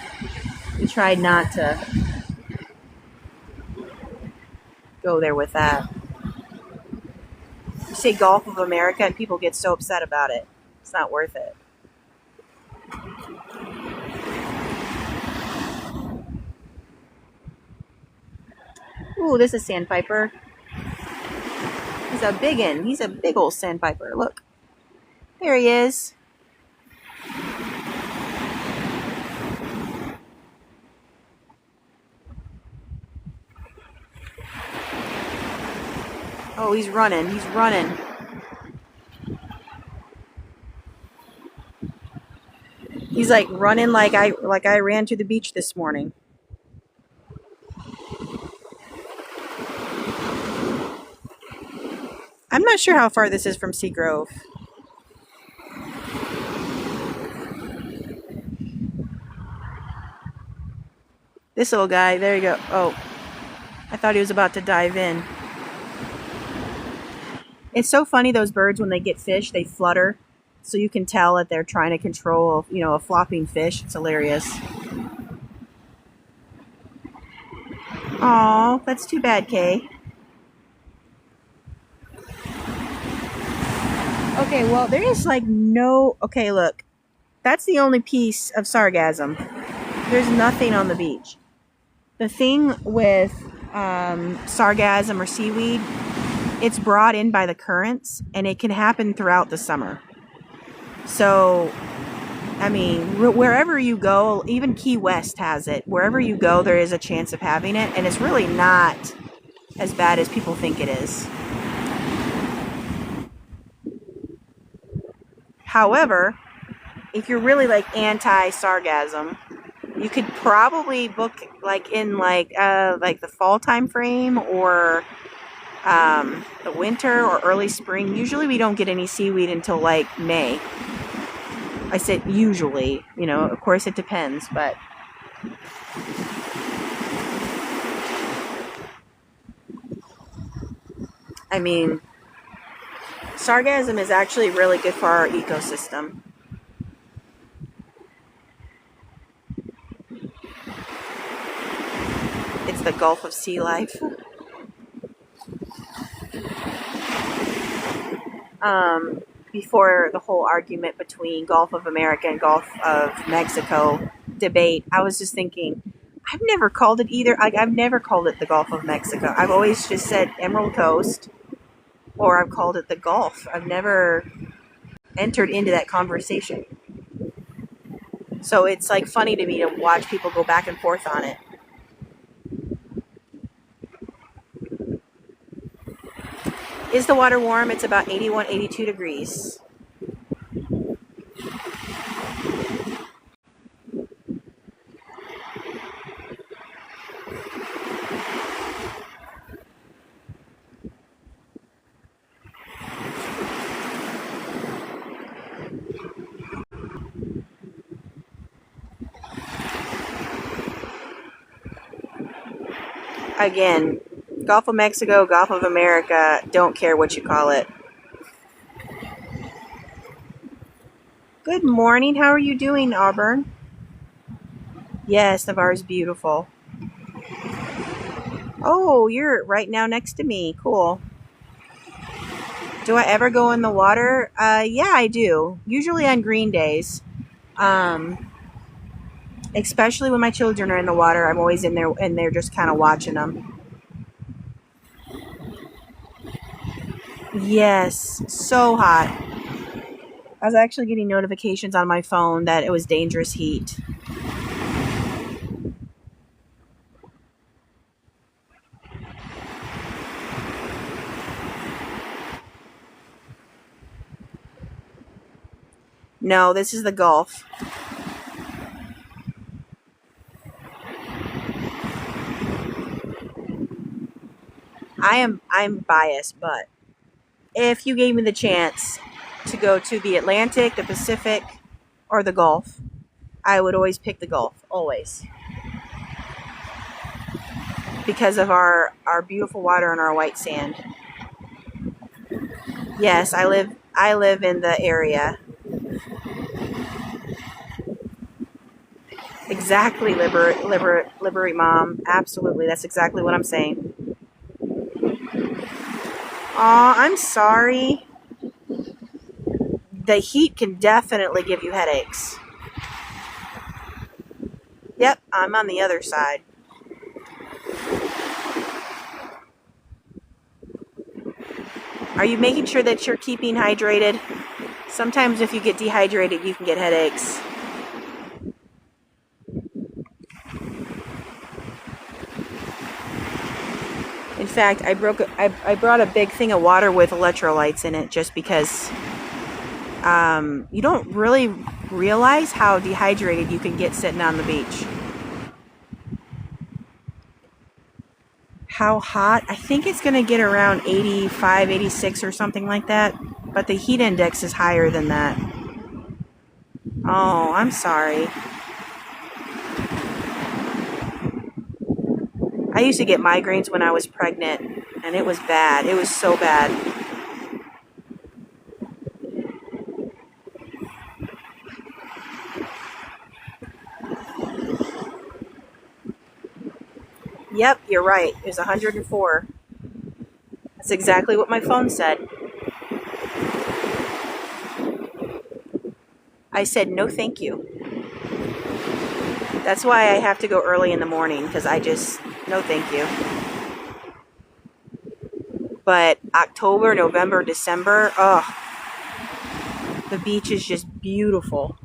we tried not to go there with that. You say Gulf of America and people get so upset about it. It's not worth it. Ooh, this is sandpiper. He's a big one. He's a big old sandpiper. Look. There he is. Oh, he's running. He's running. He's like running like I ran to the beach this morning. I'm not sure how far this is from Seagrove. This little guy, there you go. Oh, I thought he was about to dive in. It's so funny, those birds, when they get fish, they flutter. So you can tell that they're trying to control, a flopping fish. It's hilarious. Aw, that's too bad, Kay. Okay, well, there is like no... Okay, look. That's the only piece of sargassum. There's nothing on the beach. The thing with sargassum or seaweed, it's brought in by the currents, and it can happen throughout the summer. So, I mean, wherever you go, even Key West has it. Wherever you go, there is a chance of having it, and it's really not as bad as people think it is. However, if you're really like anti-sargassum, you could probably book like in like the fall time frame, or the winter or early spring. Usually we don't get any seaweed until like May. I said usually, of course it depends, but I mean, sargassum is actually really good for our ecosystem. It's the Gulf of Sea Life. Before the whole argument between Gulf of America and Gulf of Mexico debate, I was just thinking, I've never called it either. I've never called it the Gulf of Mexico. I've always just said Emerald Coast, or I've called it the Gulf. I've never entered into that conversation. So it's like funny to me to watch people go back and forth on it. Is the water warm? It's about 81, 82 degrees. Again, Gulf of Mexico, Gulf of America, don't care what you call it. Good morning. How are you doing, Auburn? Yes, Navarre is beautiful. Oh, you're right now next to me. Cool. Do I ever go in the water? Yeah, I do. Usually on green days. Especially when my children are in the water. I'm always in there, and they're just kind of watching them. Yes, so hot. I was actually getting notifications on my phone that it was dangerous heat. No, this is the Gulf. I'm biased, but if you gave me the chance to go to the Atlantic, the Pacific, or the Gulf, I would always pick the Gulf. Always. because of our beautiful water and our white sand. Yes, I live in the area. Exactly, Liberate Mom. Absolutely, that's exactly what I'm saying. Aw, I'm sorry. The heat can definitely give you headaches. Yep, I'm on the other side. Are you making sure that you're keeping hydrated? Sometimes if you get dehydrated, you can get headaches. In fact, I brought a big thing of water with electrolytes in it just because you don't really realize how dehydrated you can get sitting on the beach. How hot? I think it's going to get around 85, 86 or something like that. But the heat index is higher than that. Oh, I'm sorry. I used to get migraines when I was pregnant, and it was bad. It was so bad. Yep, you're right. It was 104. That's exactly what my phone said. I said, no, thank you. That's why I have to go early in the morning, because no, thank you. But October, November, December, the beach is just beautiful.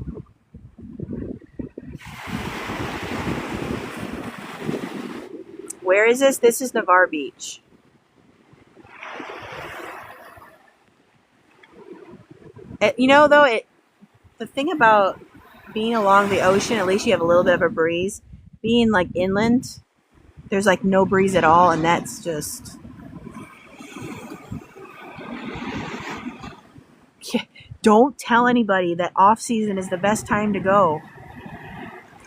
Where is this? This is Navarre Beach. The thing about being along the ocean, at least you have a little bit of a breeze. Being like inland, there's like no breeze at all, and that's just... Don't tell anybody that off season is the best time to go.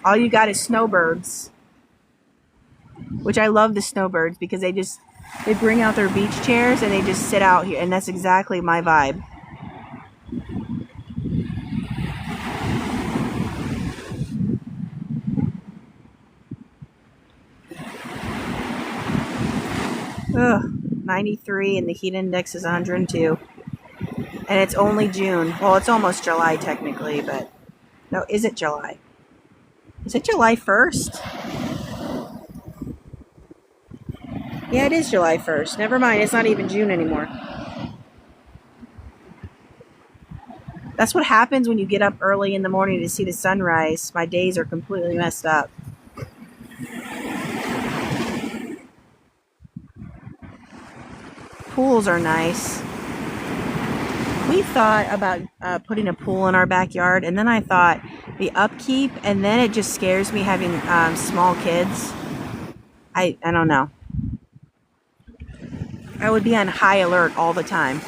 All you got is snowbirds, which I love the snowbirds because they bring out their beach chairs and they just sit out here, and that's exactly my vibe. Ugh, 93 and the heat index is 102. And it's only June. Well, it's almost July technically, but no, is it July? Is it July 1st? Yeah, it is July 1st. Never mind, it's not even June anymore. That's what happens when you get up early in the morning to see the sunrise. My days are completely messed up. Pools are nice. We thought about putting a pool in our backyard, and then I thought the upkeep, and then it just scares me having small kids. I don't know. I would be on high alert all the time.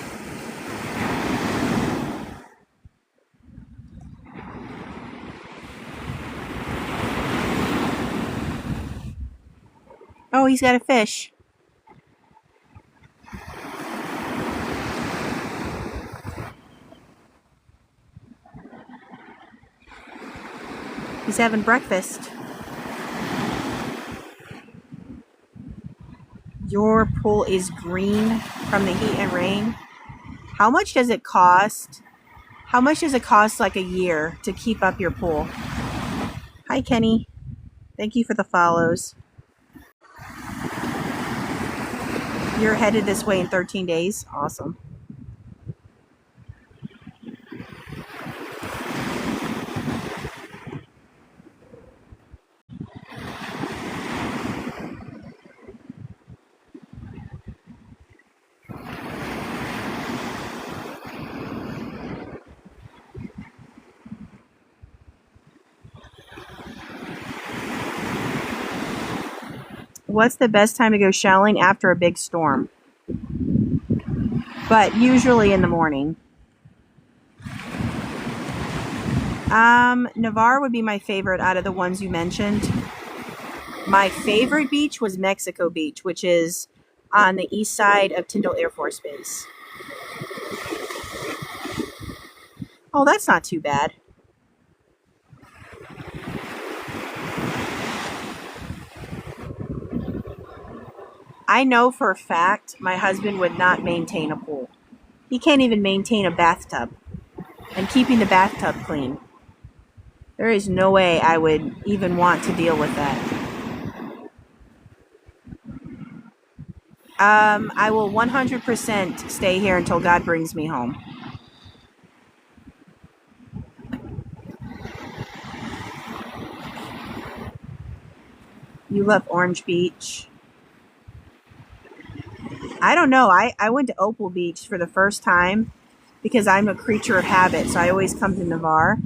Oh, he's got a fish. He's having breakfast. Your pool is green from the heat and rain. How much does it cost? How much does it cost like a year to keep up your pool? Hi, Kenny. Thank you for the follows. You're headed this way in 13 days. Awesome. What's the best time to go shelling? After a big storm, but usually in the morning. Navarre would be my favorite out of the ones you mentioned. My favorite beach was Mexico Beach, which is on the east side of Tyndall Air Force Base. Oh, that's not too bad. I know for a fact my husband would not maintain a pool. He can't even maintain a bathtub and keeping the bathtub clean. There is no way I would even want to deal with that. I will 100% stay here until God brings me home. You love Orange Beach. I don't know. I went to Opal Beach for the first time because I'm a creature of habit, so I always come to Navarre.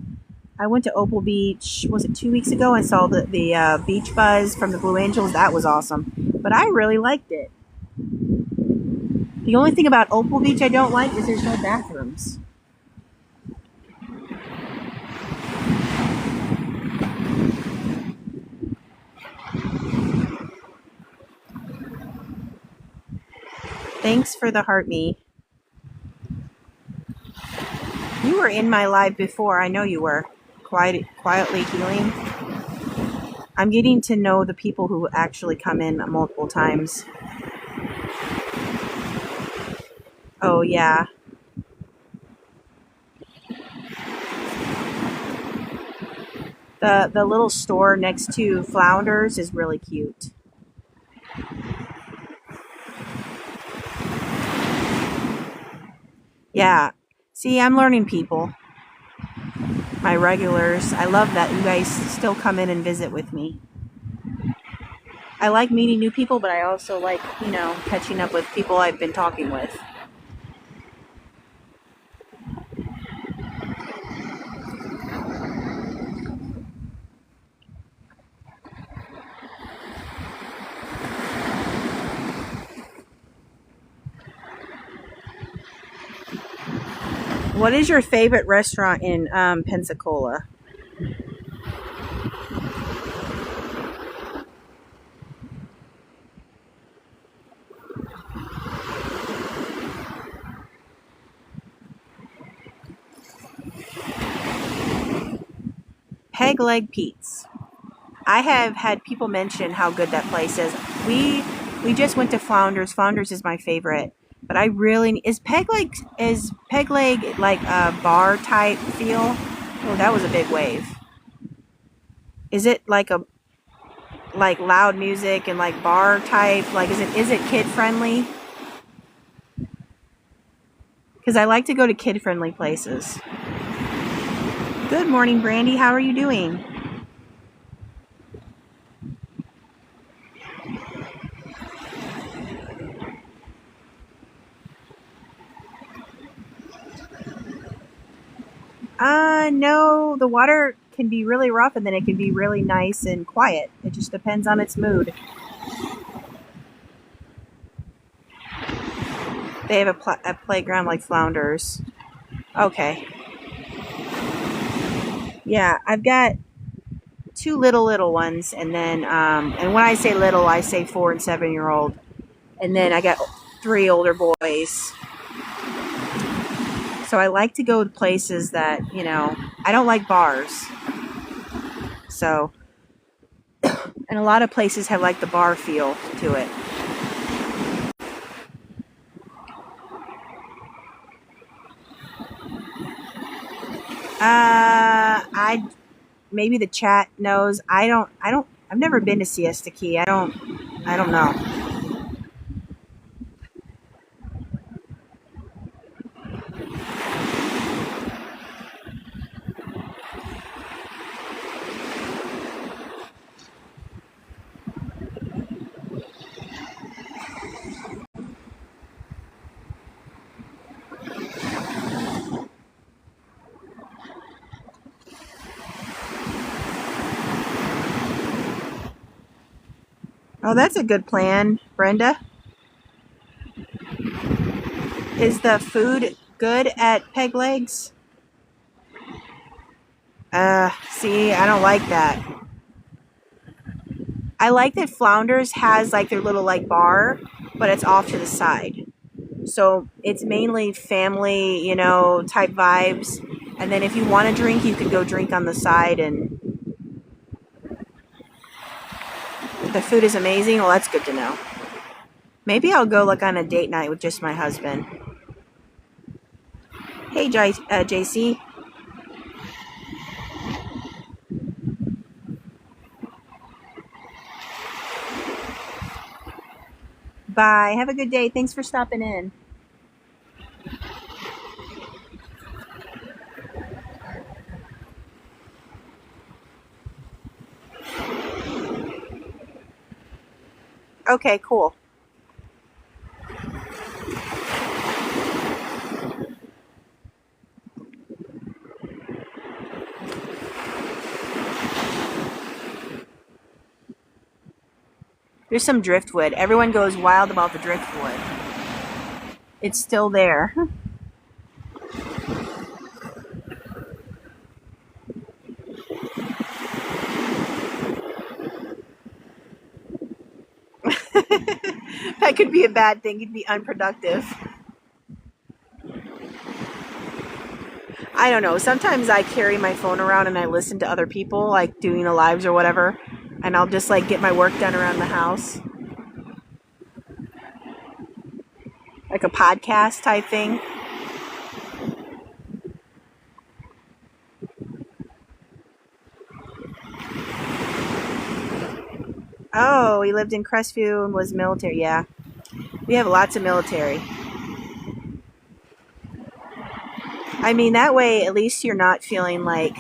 I went to Opal Beach, was it 2 weeks ago, and saw the beach buzz from the Blue Angels. That was awesome. But I really liked it. The only thing about Opal Beach I don't like is there's no bathrooms. Thanks for the heart, me. You were in my live before. I know you were. Quietly healing. I'm getting to know the people who actually come in multiple times. Oh, yeah. The little store next to Flounders is really cute. Yeah. See, I'm learning people. My regulars. I love that you guys still come in and visit with me. I like meeting new people, but I also like, catching up with people I've been talking with. What is your favorite restaurant in Pensacola? Peg Leg Pete's. I have had people mention how good that place is. We just went to Flounders. Flounders is my favorite, but I really is Peg Leg like a bar type feel? Oh, that was a big wave. Is it like loud music and like bar type? Like is it kid friendly? Because I like to go to kid friendly places. Good morning, Brandy. How are you doing? No, the water can be really rough and then it can be really nice and quiet. It just depends on its mood. They have a playground like Flounders. Okay. Yeah, I've got two little ones, and then and when I say little, I say 4 and 7-year-old, and then I got 3 older boys. So I like to go to places that I don't like bars. So, and a lot of places have like the bar feel to it. I maybe the chat knows. I've never been to Siesta Key. I don't know. Oh, that's a good plan, Brenda. Is the food good at Peg Legs? See, I don't like that. I like that Flounders has like their little like bar, but it's off to the side. So it's mainly family, type vibes. And then if you want to drink, you could go drink on the side, and the food is amazing. Well, that's good to know. Maybe I'll go like on a date night with just my husband. Hey, JC. Bye. Have a good day. Thanks for stopping in. Okay, cool. There's some driftwood. Everyone goes wild about the driftwood. It's still there. That could be a bad thing. You'd be unproductive. I don't know. Sometimes I carry my phone around and I listen to other people, like doing the lives or whatever, and I'll just like get my work done around the house. Like a podcast type thing. Oh, he lived in Crestview and was military. Yeah. We have lots of military. I mean, that way at least you're not feeling like,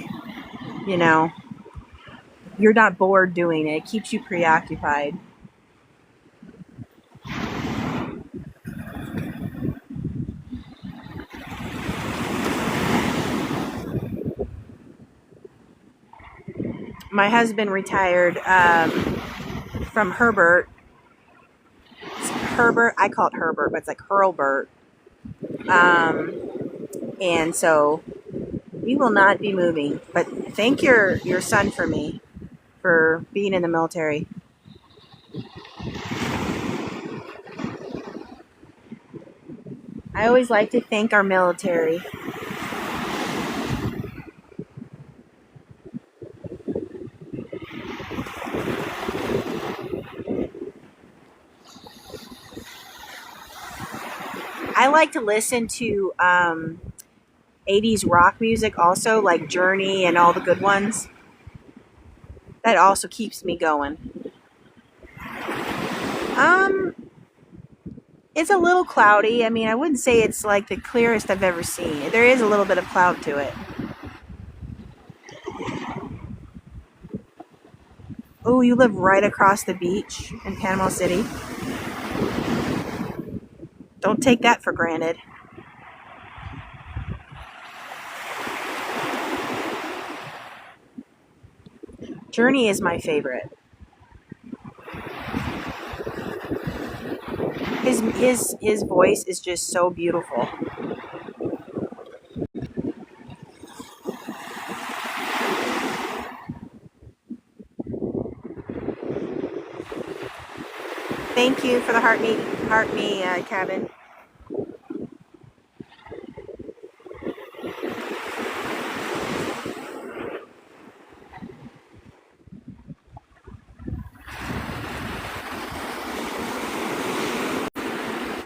you're not bored doing it. It keeps you preoccupied. My husband retired from Herbert. Herbert, I call it Herbert, but it's like Hurlburt. And so we will not be moving. But thank your son for me for being in the military. I always like to thank our military. I like to listen to 80s rock music also, like Journey and all the good ones. That also keeps me going. It's a little cloudy. I mean, I wouldn't say it's like the clearest I've ever seen. There is a little bit of cloud to it. Oh, you live right across the beach in Panama City? Don't take that for granted. Journey is my favorite. His voice is just so beautiful. Thank you for the heart me, Cabin.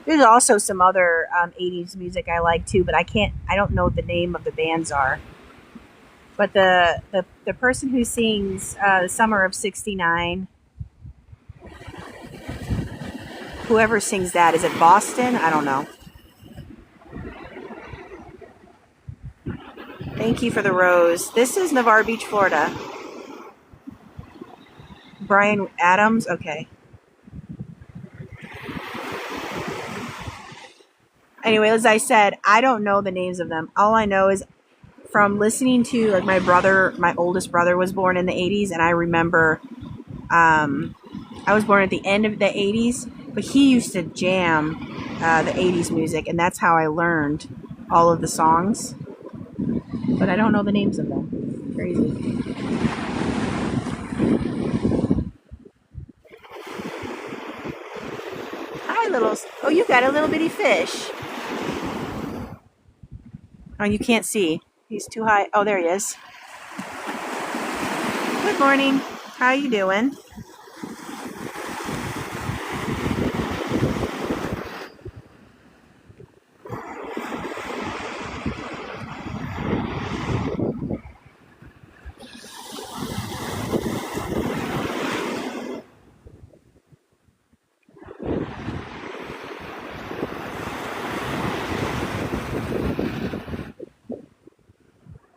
There's also some other 80s music I like too, but I don't know what the name of the bands are. But the person who sings the Summer of '69, whoever sings that, is it Boston? I don't know. Thank you for the rose. This is Navarre Beach, Florida. Brian Adams? Okay. Anyway, as I said, I don't know the names of them. All I know is from listening to, like, my oldest brother was born in the 80s, and I remember I was born at the end of the 80s, but he used to jam the 80s music, and that's how I learned all of the songs. But I don't know the names of them. Crazy. Oh, you got a little bitty fish. Oh, you can't see. He's too high. Oh, there he is. Good morning. How you doing?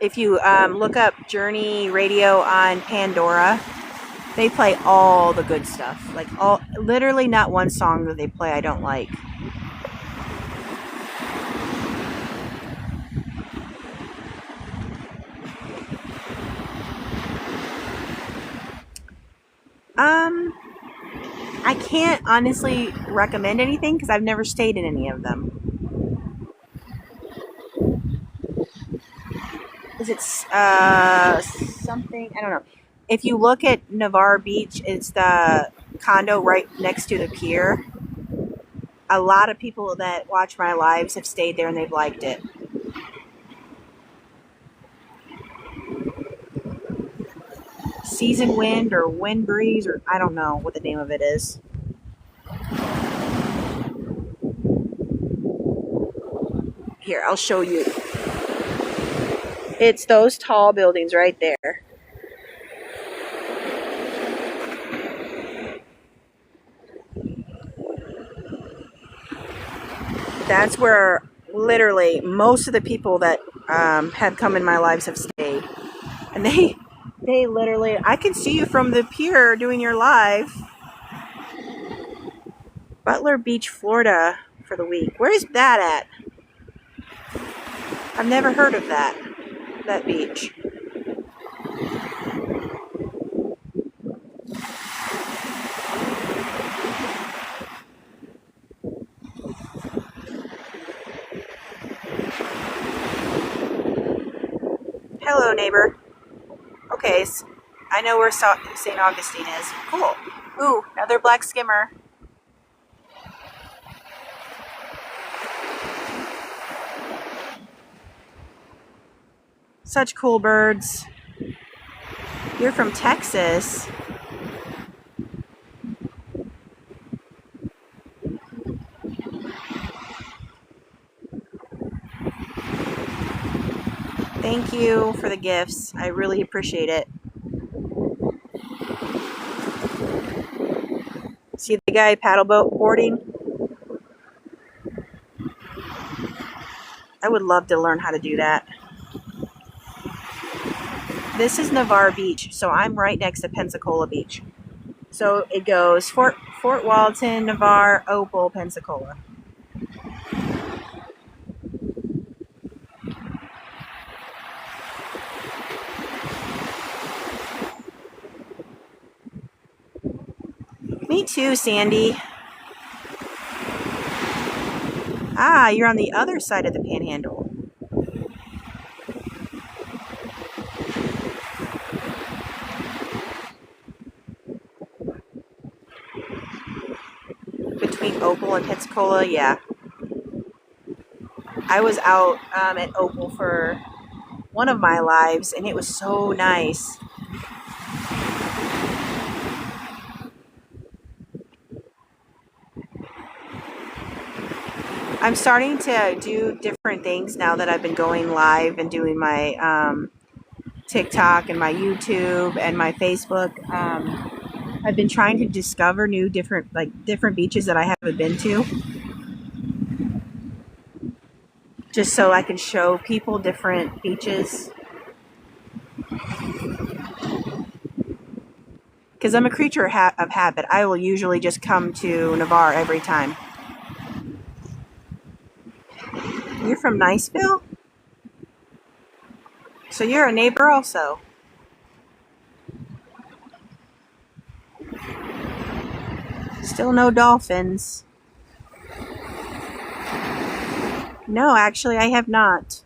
If you look up Journey Radio on Pandora, they play all the good stuff. Like literally not one song that they play I don't like. I can't honestly recommend anything because I've never stayed in any of them. Is it something? I don't know. If you look at Navarre Beach, it's the condo right next to the pier. A lot of people that watch my lives have stayed there and they've liked it. Season Wind or Wind Breeze, or I don't know what the name of it is. Here, I'll show you. It's those tall buildings right there. That's where literally most of the people that have come in my lives have stayed. And they literally, I can see you from the pier doing your live. Navarre Beach, Florida for the week. Where is that at? I've never heard of that beach. Hello, neighbor. Okay, so I know where St. Augustine is. Cool. Ooh, another black skimmer. Such cool birds. You're from Texas. Thank you for the gifts. I really appreciate it. See the guy paddleboat boarding? I would love to learn how to do that. This is Navarre Beach, so I'm right next to Pensacola Beach. So it goes Fort Walton, Navarre, Opal, Pensacola. Me too, Sandy. Ah, you're on the other side of the panhandle. Between Opal and Pensacola, yeah. I was out at Opal for one of my lives, and it was so nice. I'm starting to do different things now that I've been going live and doing my TikTok and my YouTube and my Facebook. I've been trying to discover different beaches that I haven't been to, just so I can show people different beaches. Because I'm a creature of habit. I will usually just come to Navarre every time. You're from Niceville? So you're a neighbor also. Still no dolphins. No, actually I have not.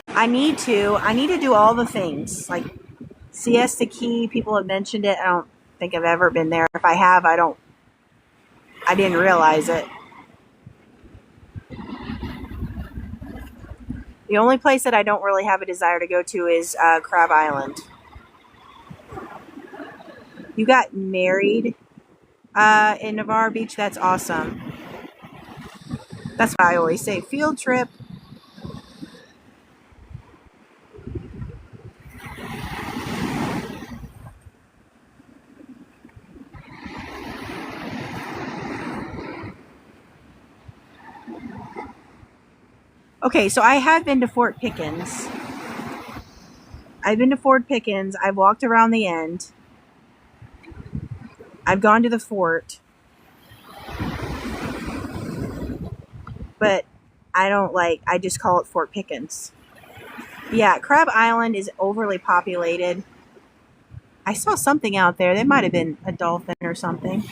I need to do all the things. Like Siesta Key, people have mentioned it. I don't think I've ever been there. If I have, I don't I didn't realize it. The only place that I don't really have a desire to go to is Crab Island. You got married in Navarre Beach? That's awesome. That's what I always say. Field trip. Okay, so I have been to Fort Pickens. I've been to Fort Pickens. I've walked around the end. I've gone to the fort. But I just call it Fort Pickens. Yeah, Crab Island is overly populated. I saw something out there. There might have been a dolphin or something.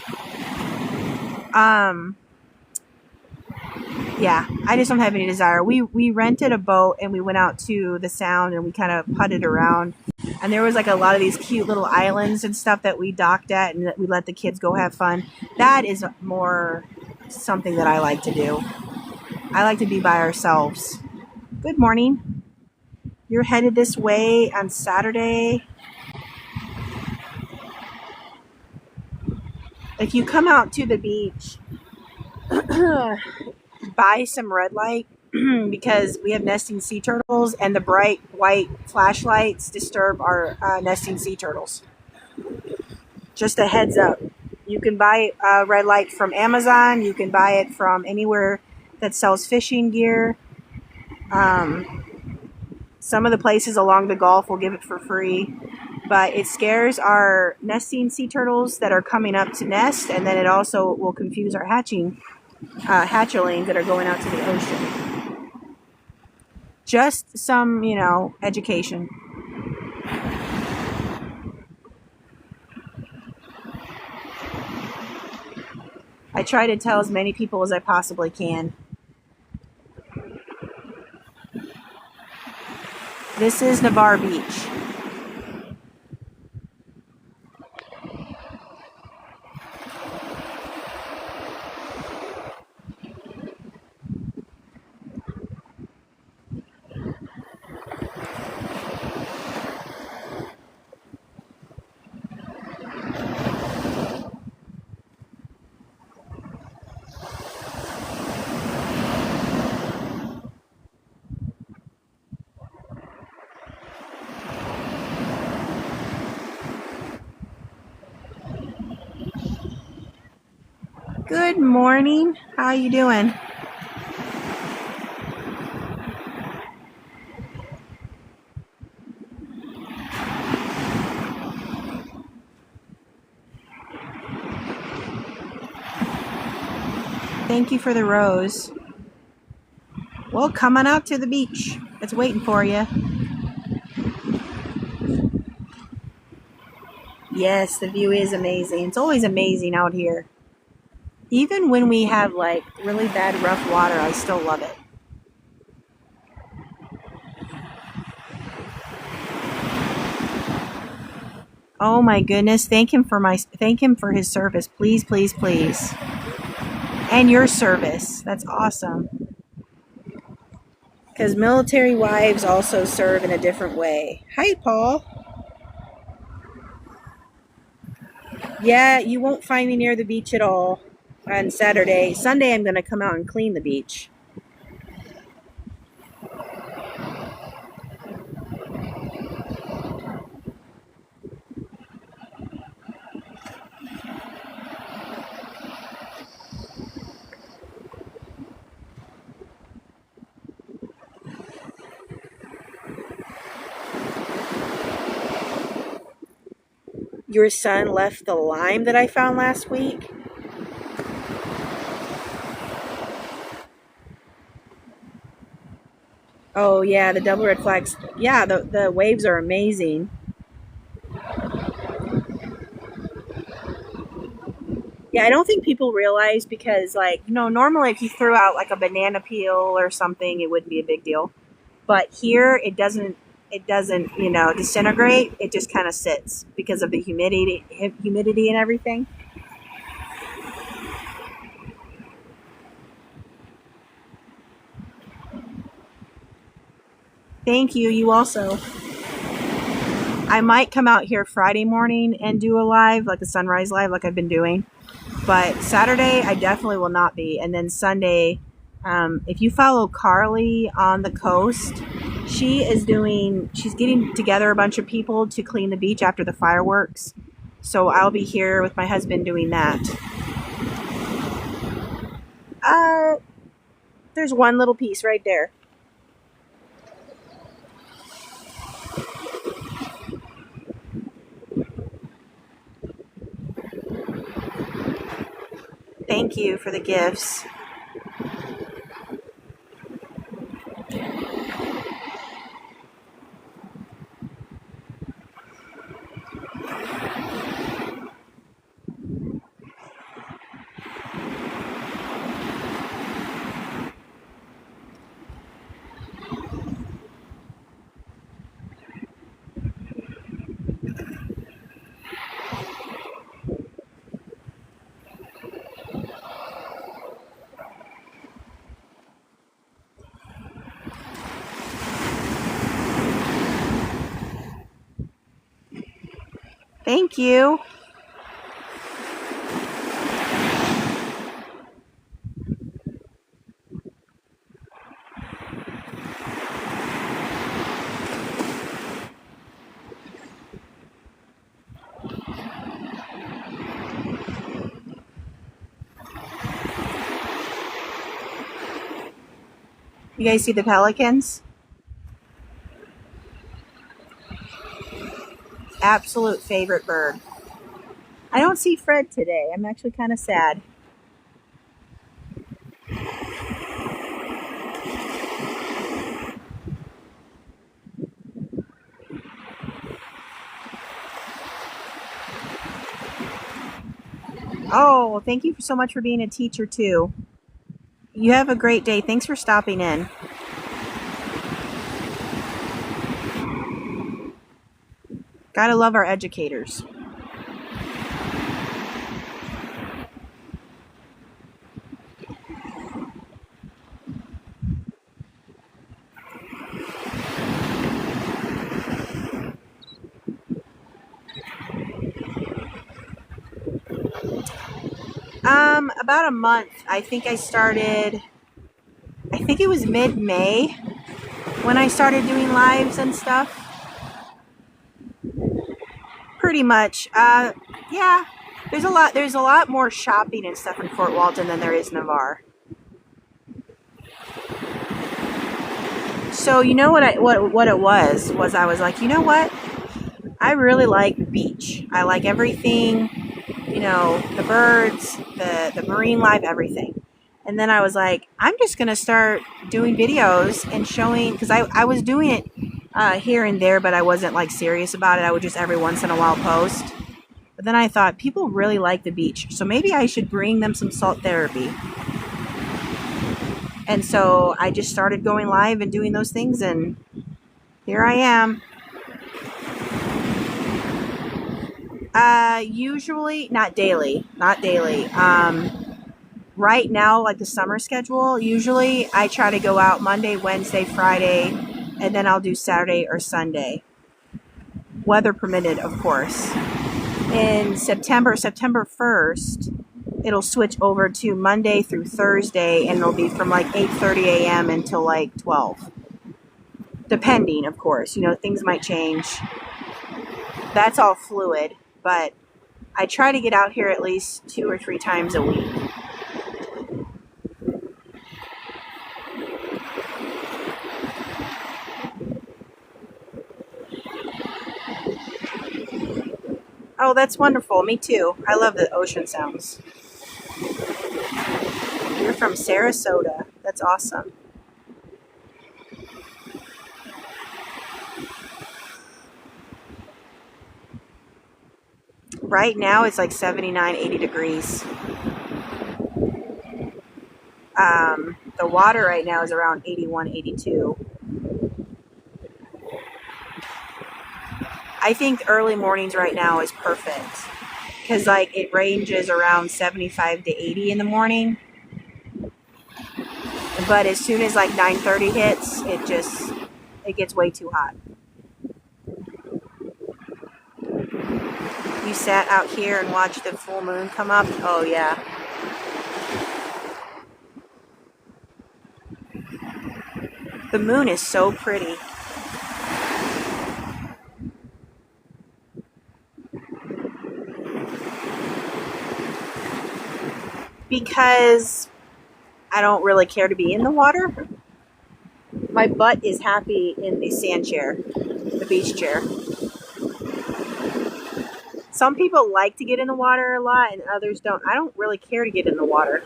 Yeah, I just don't have any desire. We rented a boat and we went out to the sound and we kind of putted around. And there was like a lot of these cute little islands and stuff that we docked at and that we let the kids go have fun. That is more something that I like to do. I like to be by ourselves. Good morning. You're headed this way on Saturday. If you come out to the beach, buy some red light because we have nesting sea turtles and the bright white flashlights disturb our nesting sea turtles. Just a heads up. You can buy red light from Amazon. You can buy it from anywhere that sells fishing gear. Some of the places along the Gulf will give it for free. But it scares our nesting sea turtles that are coming up to nest, and then it also will confuse our hatchlings that are going out to the ocean. Just some, education. I try to tell as many people as I possibly can. This is Navarre Beach. Good morning. How you doing? Thank you for the rose. Well, come on out to the beach. It's waiting for you. Yes, the view is amazing. It's always amazing out here. Even when we have like really bad rough water, I still love it. Oh my goodness, thank him for his service. Please, please, please. And your service. That's awesome. Because military wives also serve in a different way. Hi, Paul. Yeah, you won't find me near the beach at all on Saturday. Sunday, I'm going to come out and clean the beach. Your son left the lime that I found last week? Oh, yeah, the double red flags. Yeah, the waves are amazing. Yeah, I don't think people realize because, normally if you threw out like a banana peel or something, it wouldn't be a big deal. But here, it doesn't, disintegrate. It just kind of sits because of the humidity and everything. Thank you. You also. I might come out here Friday morning and do a live, like a sunrise live, like I've been doing. But Saturday, I definitely will not be. And then Sunday, if you follow Carly on the coast, she's getting together a bunch of people to clean the beach after the fireworks. So I'll be here with my husband doing that. There's one little piece right there. Thank you for the gifts. Thank you. You guys see the pelicans? Absolute favorite bird. I don't see Fred today. I'm actually kind of sad. Oh, thank you so much for being a teacher too. You have a great day. Thanks for stopping in. Gotta love our educators. About a month. I think it was mid-May when I started doing lives and stuff. Pretty much. Yeah. There's a lot more shopping and stuff in Fort Walton than there is Navarre. So you know what it was I was like, you know what? I really like the beach. I like everything, the birds, the marine life, everything. And then I was like, I'm just going to start doing videos and showing, because I was doing it here and there, but I wasn't like serious about it. I would just every once in a while post. But then I thought, people really like the beach, so maybe I should bring them some salt therapy. And so I just started going live and doing those things, and here I am. Usually, not daily. Right now, like the summer schedule, usually I try to go out Monday, Wednesday, Friday, and then I'll do Saturday or Sunday. Weather permitted, of course. In September 1st, it'll switch over to Monday through Thursday, and it'll be from like 8:30 a.m. until like 12. Depending, of course. Things might change. That's all fluid, but I try to get out here at least 2 or 3 times a week. Oh, that's wonderful. Me too. I love the ocean sounds. You're from Sarasota. That's awesome. Right now it's like 79, 80 degrees. The water right now is around 81, 82. I think early mornings right now is perfect, because like it ranges around 75 to 80 in the morning. But as soon as like 9:30 hits, it gets way too hot. You sat out here and watched the full moon come up? Oh, yeah. The moon is so pretty. Because I don't really care to be in the water. My butt is happy in the sand chair, the beach chair. Some people like to get in the water a lot and others don't. I don't really care to get in the water.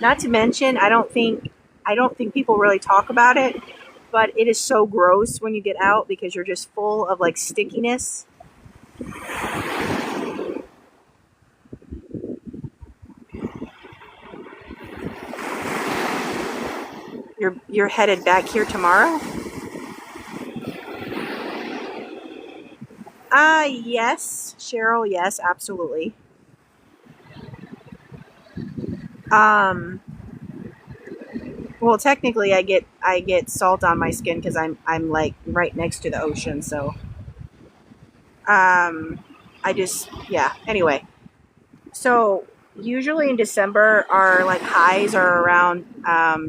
Not to mention, I don't think people really talk about it, but it is so gross when you get out because you're just full of like stickiness. You're headed back here tomorrow? Yes, Cheryl, yes, absolutely. Well, technically I get salt on my skin because I'm like right next to the ocean, so I just, yeah, anyway. So usually in December our like highs are around,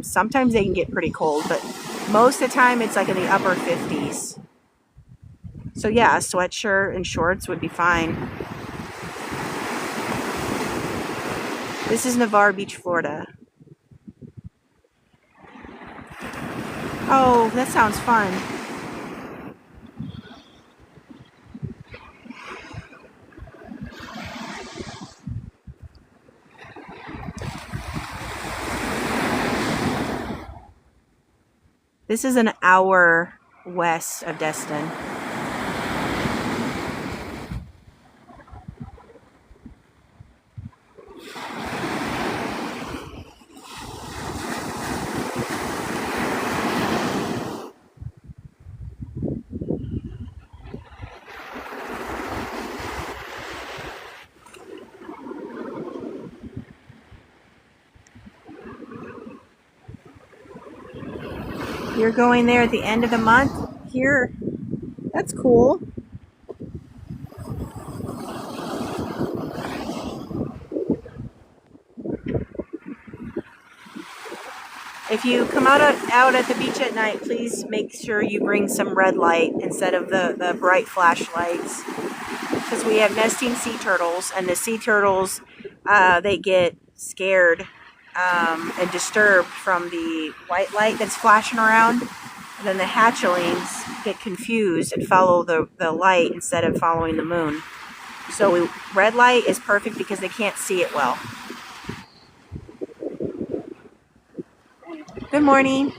sometimes they can get pretty cold, but most of the time it's like in the upper 50s. So yeah, a sweatshirt and shorts would be fine. This is Navarre Beach, Florida. Oh, that sounds fun. This is an hour west of Destin. You're going there at the end of the month? Here? That's cool. If you come out at the beach at night, please make sure you bring some red light instead of the bright flashlights. Because we have nesting sea turtles, and the sea turtles, they get scared and disturbed from the white light that's flashing around. And then the hatchlings get confused and follow the light instead of following the moon. So red light is perfect because they can't see it well. Good morning.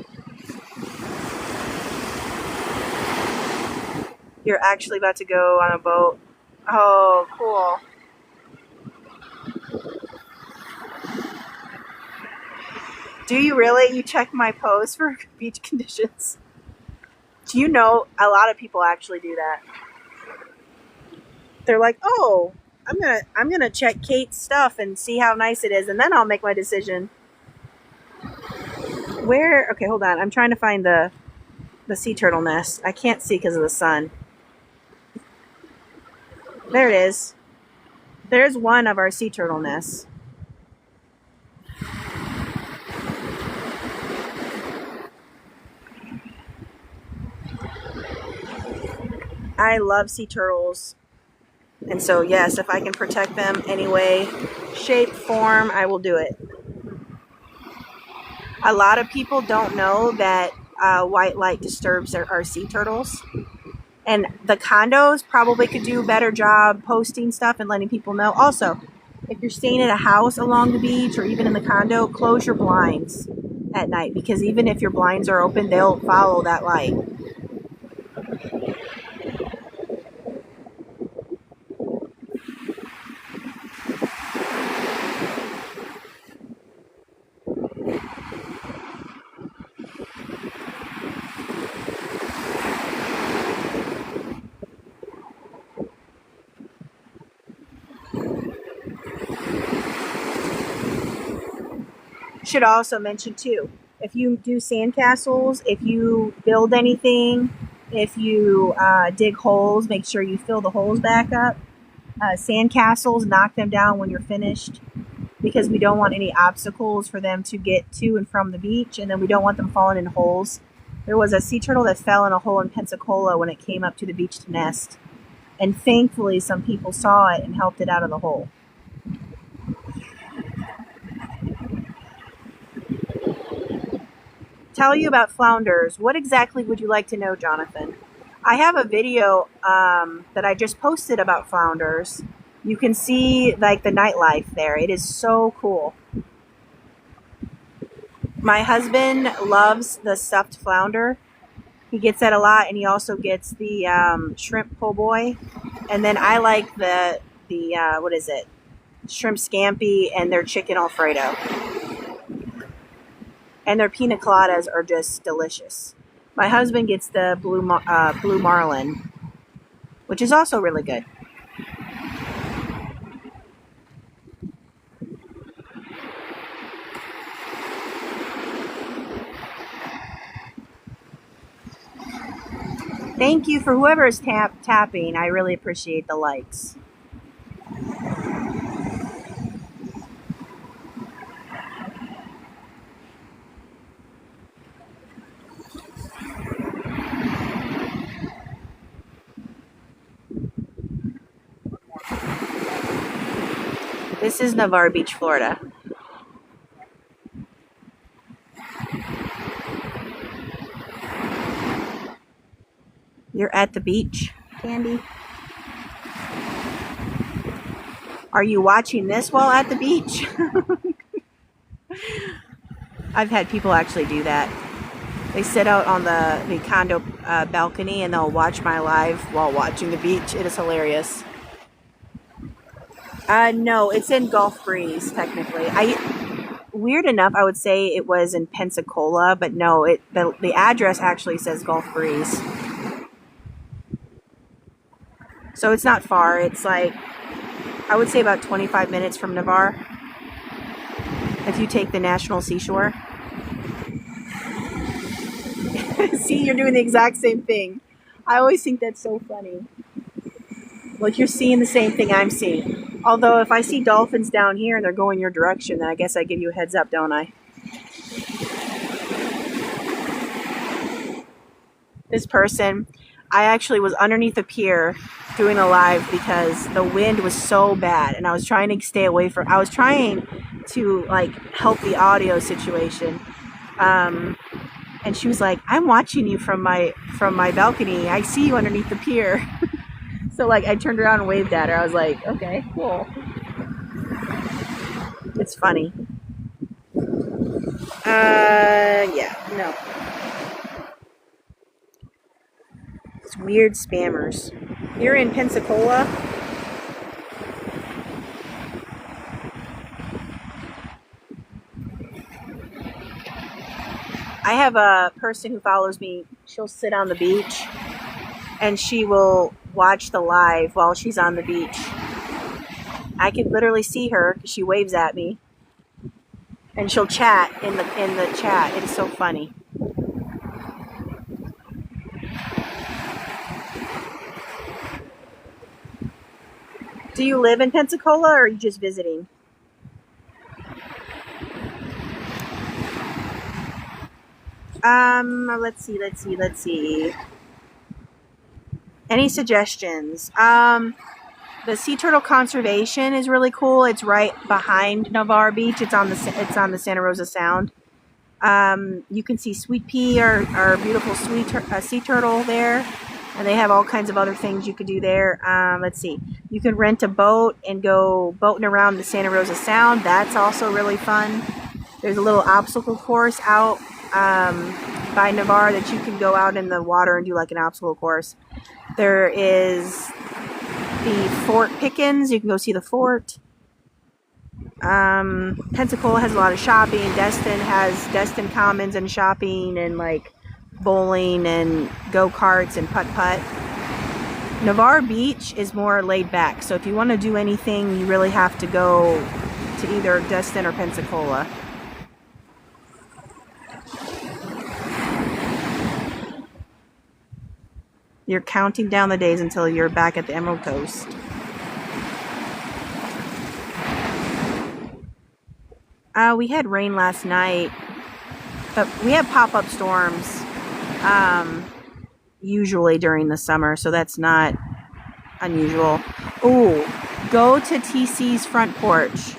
You're actually about to go on a boat. Oh, cool. Do you really? You check my post for beach conditions? Do you know a lot of people actually do that? They're like, "Oh, I'm gonna check Kate's stuff and see how nice it is, and then I'll make my decision." Where? Okay, hold on. I'm trying to find the sea turtle nest. I can't see because of the sun. There it is. There's one of our sea turtle nests. I love sea turtles. And so, yes, if I can protect them any way, shape, form, I will do it. A lot of people don't know that white light disturbs our sea turtles. And the condos probably could do a better job posting stuff and letting people know. Also, if you're staying at a house along the beach or even in the condo, close your blinds at night. Because even if your blinds are open, they'll follow that light. Should also mention too, If you do sandcastles, if you build anything, if you dig holes, make sure you fill the holes back up. Sandcastles, knock them down when you're finished, because we don't want any obstacles for them to get to and from the beach, and then we don't want them falling in holes. There was a sea turtle that fell in a hole in Pensacola when it came up to the beach to nest, and thankfully some people saw it and helped it out of the hole. Tell you about flounders. What exactly would you like to know, Jonathan? I have a video that I just posted about flounders. You can see like the nightlife there. It is so cool. My husband loves the stuffed flounder. He gets that a lot, and he also gets the shrimp po' boy. And then I like the what is it? Shrimp scampi and their chicken Alfredo. And their pina coladas are just delicious. My husband gets the blue marlin, which is also really good. Thank you for whoever is tapping. I really appreciate the likes. This is Navarre Beach, Florida. You're at the beach, Candy? Are you watching this while at the beach? I've had people actually do that. They sit out on the condo balcony and they'll watch my live while watching the beach. It is hilarious. No, it's in Gulf Breeze, technically. Weird enough, I would say it was in Pensacola, but no, the address actually says Gulf Breeze. So it's not far. It's like, I would say about 25 minutes from Navarre, if you take the National Seashore. See, you're doing the exact same thing. I always think that's so funny. Like, you're seeing the same thing I'm seeing. Although if I see dolphins down here and they're going your direction, then I guess I give you a heads up, don't I? This person, I actually was underneath a pier doing a live because the wind was so bad, and I was trying to stay away from. I was trying to like help the audio situation, and she was like, "I'm watching you from my balcony. I see you underneath the pier." So like I turned around and waved at her. I was like, "Okay, cool." It's funny. Yeah, no. It's weird spammers. You're in Pensacola? I have a person who follows me. She'll sit on the beach and she will watch the live while she's on the beach. I can literally see her because she waves at me, and she'll chat in the chat. It is so funny. Do you live in Pensacola, or are you just visiting? Let's see. Any suggestions? The sea turtle conservation is really cool. It's right behind Navarre Beach. It's on the Santa Rosa Sound. You can see Sweet Pea, our beautiful sea turtle there, and they have all kinds of other things you could do there. Let's see. You can rent a boat and go boating around the Santa Rosa Sound. That's also really fun. There's a little obstacle course out by Navarre that you can go out in the water and do like an obstacle course. There is the Fort Pickens. You can go see the fort. Pensacola has a lot of shopping. Destin has Destin Commons and shopping and like bowling and go-karts and putt-putt. Navarre Beach is more laid back. So if you want to do anything, you really have to go to either Destin or Pensacola. You're counting down the days until you're back at the Emerald Coast. We had rain last night, but we have pop-up storms usually during the summer, so that's not unusual. Ooh, go to TC's front porch,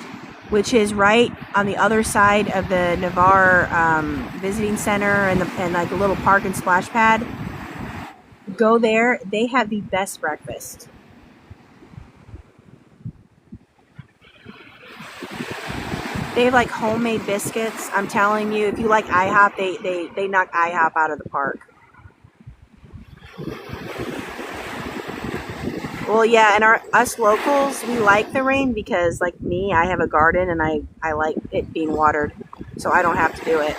which is right on the other side of the Navarre Visiting Center and like a little park and splash pad. Go there. They have the best breakfast. They have like homemade biscuits. I'm telling you, if you like IHOP, they knock IHOP out of the park. Well, yeah, and us locals, we like the rain because, like me, I have a garden and I like it being watered, so I don't have to do it.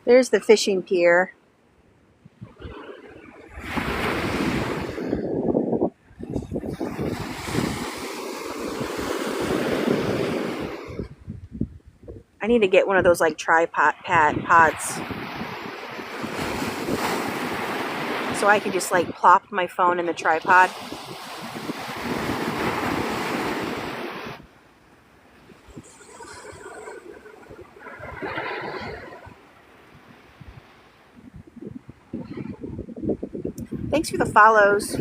There's the fishing pier. I need to get one of those like tripod pods so I can just like plop my phone in the tripod. Thanks for the follows.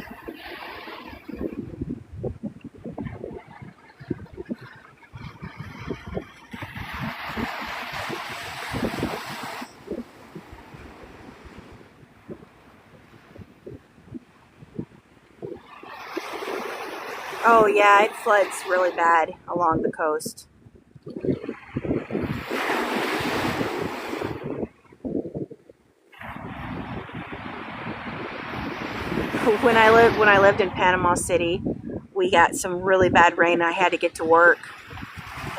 Oh yeah, it floods really bad along the coast. When I lived in Panama City, we got some really bad rain and I had to get to work.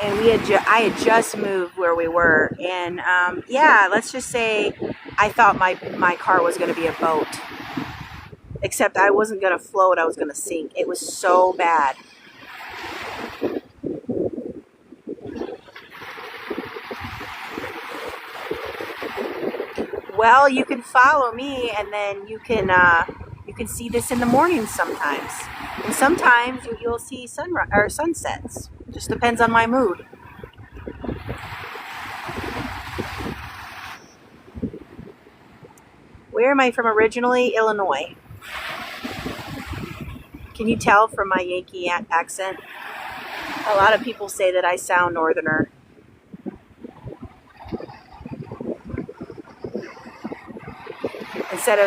And I had just moved where we were, and yeah, let's just say I thought my car was going to be a boat. Except I wasn't going to float, I was going to sink. It was so bad. Well, you can follow me, and then you can see this in the morning sometimes. And sometimes you'll see sunrise or sunsets. Just depends on my mood. Where am I from originally? Illinois. Can you tell from my Yankee accent? A lot of people say that I sound northerner. Instead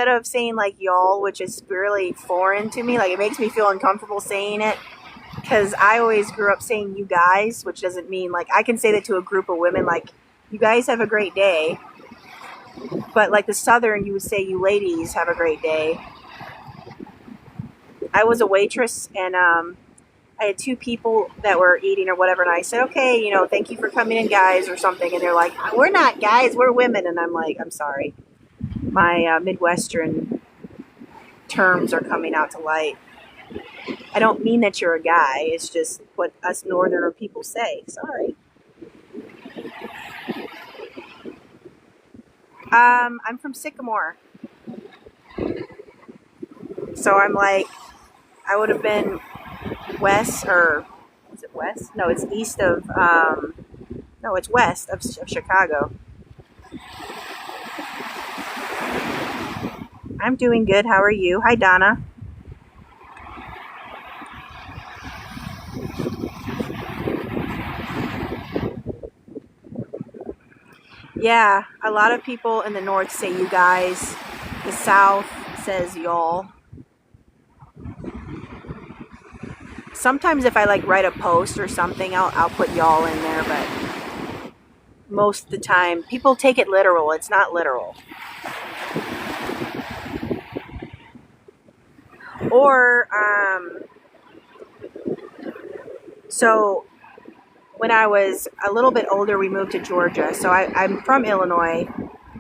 of saying like y'all, which is really foreign to me, like it makes me feel uncomfortable saying it because I always grew up saying you guys, which doesn't mean like I can say that to a group of women, like you guys have a great day. But like the Southern, you would say you ladies have a great day. I was a waitress and I had two people that were eating or whatever, and I said, okay, thank you for coming in, guys, or something. And they're like, we're not guys, we're women. And I'm like, I'm sorry. My Midwestern terms are coming out to light. I don't mean that you're a guy. It's just what us northerner people say. Sorry. I'm from Sycamore. So I'm like, I would have been west, or is it west? No, it's east of, no, it's west of Chicago. I'm doing good. How are you? Hi, Donna. Yeah, a lot of people in the north say you guys. The south says y'all. Sometimes if I like write a post or something, I'll put y'all in there, but most of the time people take it literal. It's not literal. Or so when I was a little bit older, we moved to Georgia. So I'm from Illinois.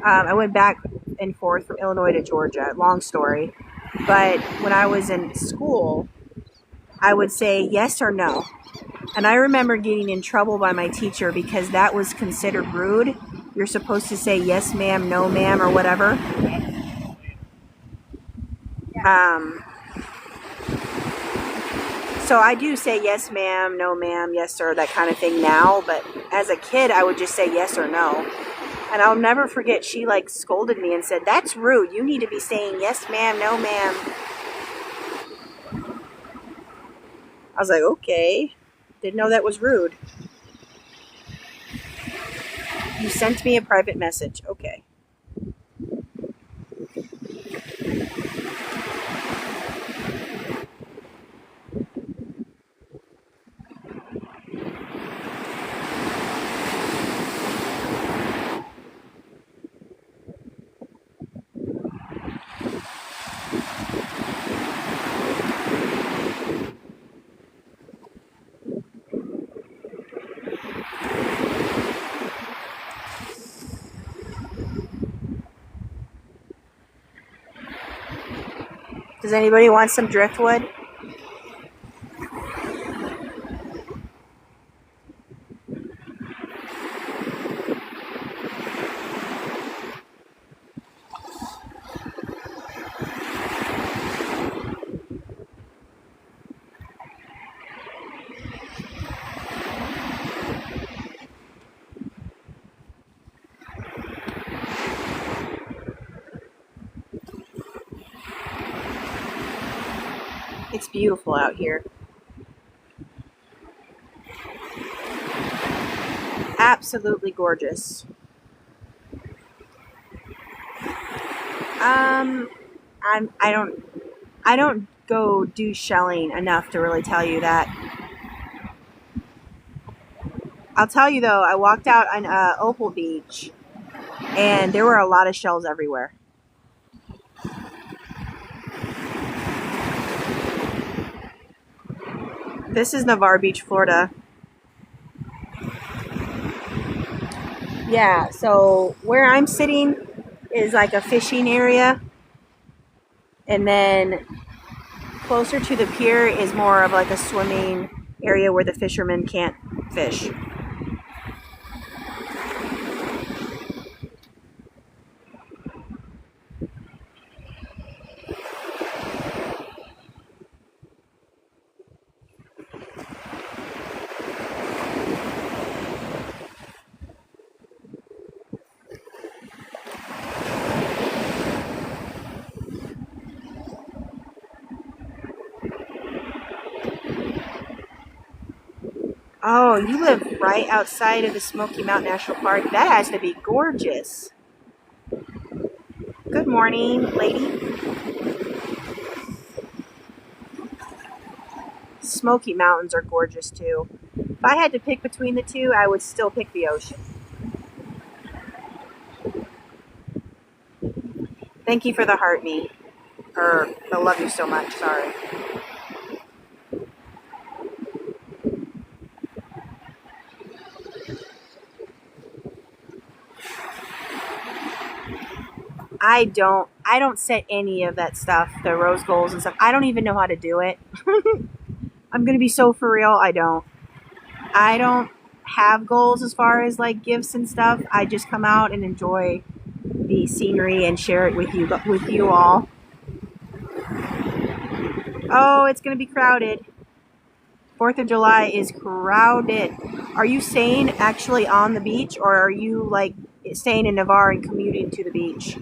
I went back and forth from Illinois to Georgia. Long story. But when I was in school, I would say yes or no. And I remember getting in trouble by my teacher because that was considered rude. You're supposed to say yes, ma'am, no, ma'am, or whatever. So I do say yes, ma'am, no, ma'am, yes, sir, that kind of thing now. But as a kid, I would just say yes or no. And I'll never forget, she like scolded me and said, "That's rude. You need to be saying yes, ma'am, no, ma'am." I was like, okay. Didn't know that was rude. You sent me a private message. Okay. Does anybody want some driftwood? It's beautiful out here. Absolutely gorgeous. I don't go do shelling enough to really tell you that. I'll tell you though, I walked out on Opal Beach and there were a lot of shells everywhere. This is Navarre Beach, Florida. Yeah, so where I'm sitting is like a fishing area. And then closer to the pier is more of like a swimming area where the fishermen can't fish. Oh, you live right outside of the Smoky Mountain National Park. That has to be gorgeous. Good morning, lady. Smoky Mountains are gorgeous too. If I had to pick between the two, I would still pick the ocean. Thank you for the heart me. Or I love you so much, sorry. I don't set any of that stuff, the rose goals and stuff. I don't even know how to do it. I'm gonna be so for real, I don't have goals as far as like gifts and stuff. I just come out and enjoy the scenery and share it with you all. Oh, it's gonna be crowded. 4th of July is crowded. Are you staying actually on the beach, or are you like staying in Navarre and commuting to the beach?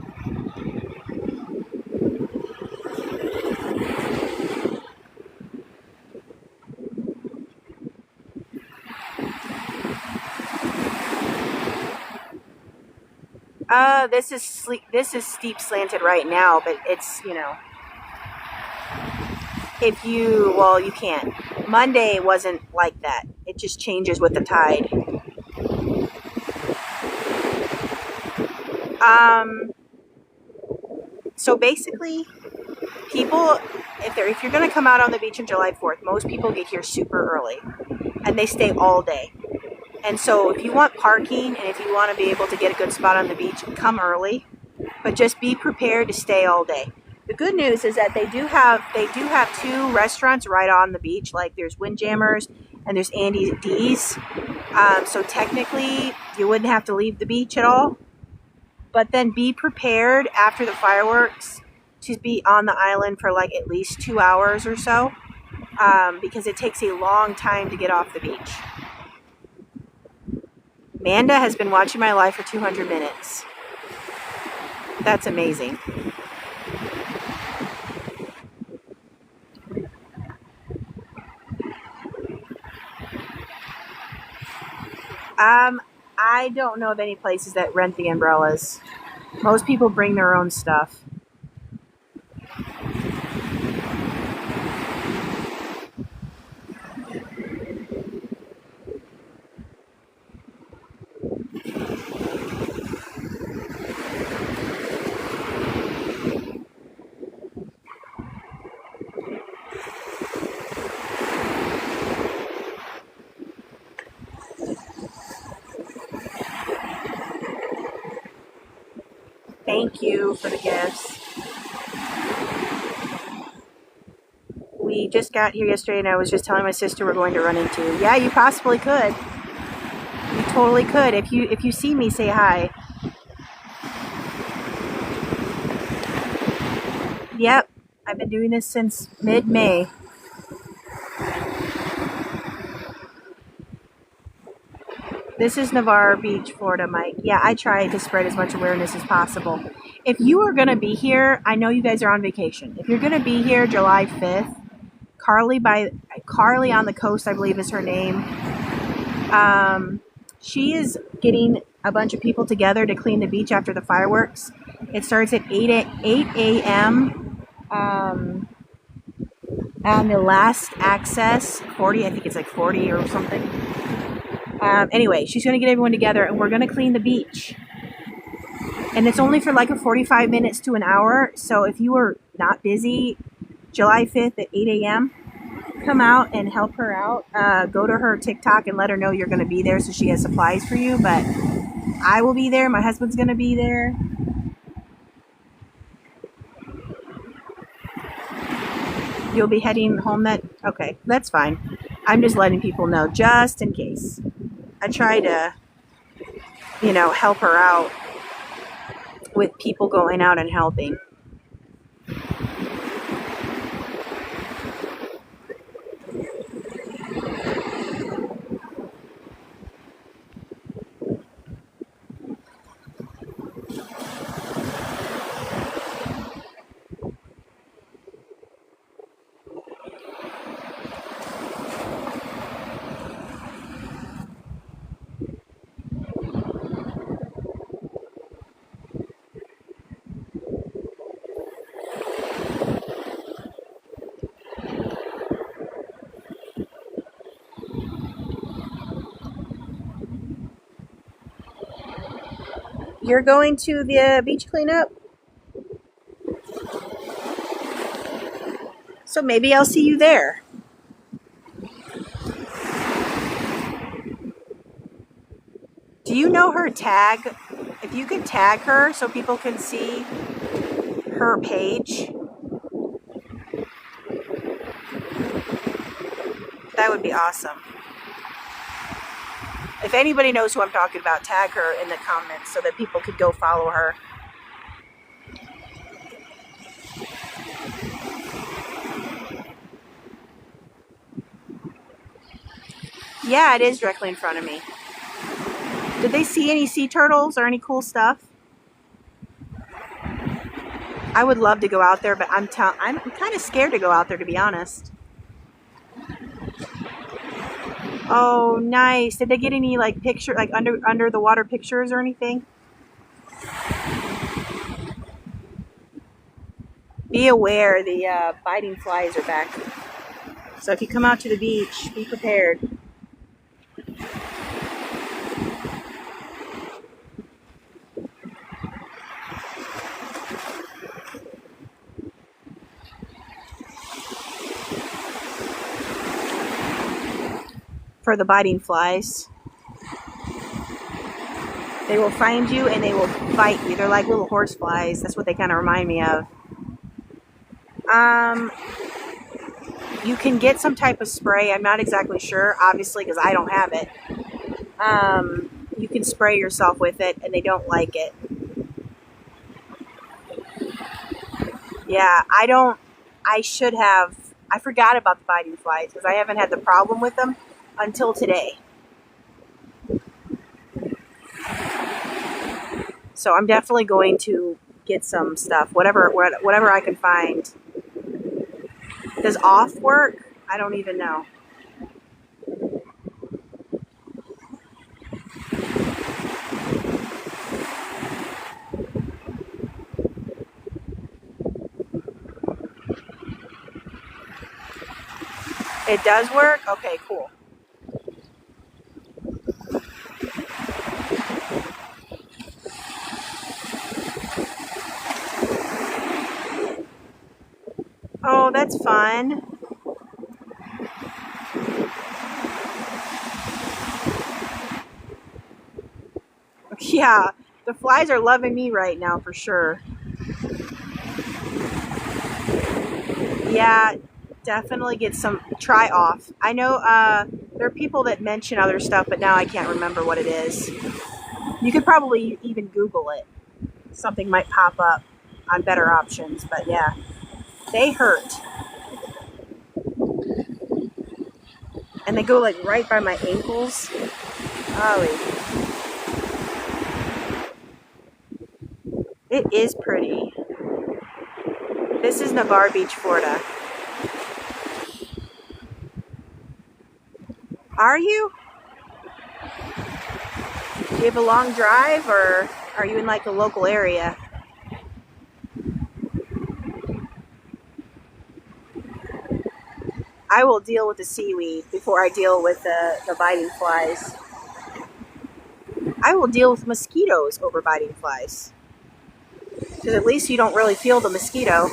This is steep slanted right now, but it's, you know. Well, you can't. Monday wasn't like that. It just changes with the tide. Um, so basically, people, if you're going to come out on the beach on July 4th, most people get here super early, and they stay all day. And so if you want parking and if you want to be able to get a good spot on the beach, come early, but just be prepared to stay all day. The good news is that they do have 2 restaurants right on the beach. Like there's Windjammers and there's Andy D's. So technically you wouldn't have to leave the beach at all. But then be prepared after the fireworks to be on the island for like at least 2 hours or so, because it takes a long time to get off the beach. Amanda has been watching my live for 200 minutes. That's amazing. I don't know of any places that rent the umbrellas. Most people bring their own stuff. Thank you for the gifts. We just got here yesterday and I was just telling my sister we're going to run into. Yeah, you possibly could. You totally could. If you see me, say hi. Yep. I've been doing this since mid-May. This is Navarre Beach, Florida, Mike. Yeah, I try to spread as much awareness as possible. If you are going to be here, I know you guys are on vacation. If you're going to be here July 5th, Carly on the Coast, I believe is her name. She is getting a bunch of people together to clean the beach after the fireworks. It starts at 8 a.m. On the last access, 40, I think it's like 40 or something. Anyway, she's going to get everyone together and we're going to clean the beach. And it's only for like a 45 minutes to an hour. So if you are not busy, July 5th at 8 a.m., come out and help her out. Go to her TikTok and let her know you're going to be there so she has supplies for you. But I will be there. My husband's going to be there. You'll be heading home okay, that's fine. I'm just letting people know just in case. I try to, help her out with people going out and helping. You're going to the beach cleanup? So maybe I'll see you there. Do you know her tag? If you could tag her so people can see her page, that would be awesome. If anybody knows who I'm talking about, tag her in the comments so that people could go follow her. Yeah, it is directly in front of me. Did they see any sea turtles or any cool stuff? I would love to go out there, but I'm kind of scared to go out there, to be honest. Oh, nice. Did they get any picture, under the water pictures or anything? Be aware, the biting flies are back. So if you come out to the beach, be prepared. For the biting flies, they will find you and they will bite you. They're like little horse flies. That's what they kind of remind me of. You can get some type of spray. I'm not exactly sure, obviously, because I don't have it. You can spray yourself with it, and they don't like it. Yeah, I should have. I forgot about the biting flies because I haven't had the problem with them until today. So I'm definitely going to get some stuff, whatever I can find. Does off work? I don't even know. It does work? Okay, cool. Oh, that's fun. Yeah, the flies are loving me right now for sure. Yeah, definitely get some try off. I know there are people that mention other stuff, but now I can't remember what it is. You could probably even Google it. Something might pop up on better options, but yeah, they hurt. And they go like right by my ankles. Golly. It is pretty. This is Navarre Beach, Florida. Are you? Do you have a long drive or are you in like a local area? I will deal with the seaweed before I deal with the biting flies. I will deal with mosquitoes over biting flies. Because at least you don't really feel the mosquito.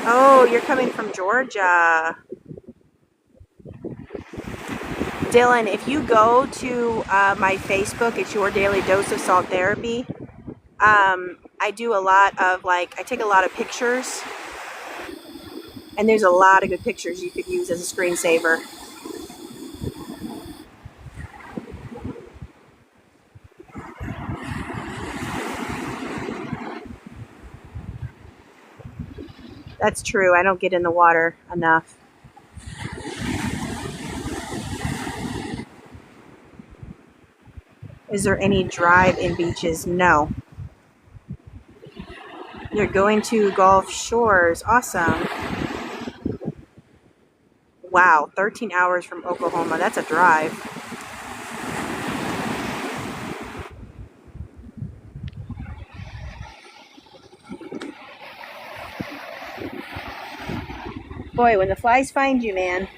Oh, you're coming from Georgia. Dylan, if you go to my Facebook, it's Your Daily Dose of Salt Therapy. I do a lot of I take a lot of pictures. And there's a lot of good pictures you could use as a screensaver. That's true. I don't get in the water enough. Is there any drive-in beaches? No. You're going to Gulf Shores. Awesome. Wow, 13 hours from Oklahoma. That's a drive. Boy, when the flies find you, man.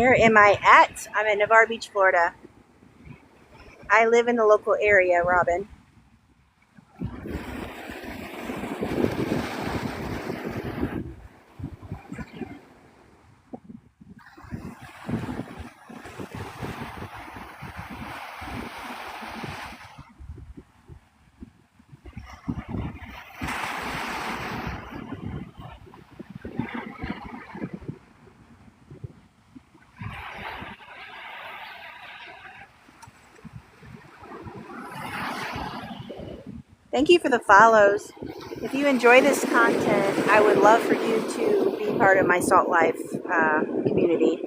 Where am I at? I'm at Navarre Beach, Florida. I live in the local area, Robin. Thank you for the follows. If you enjoy this content, I would love for you to be part of my Salt Life community.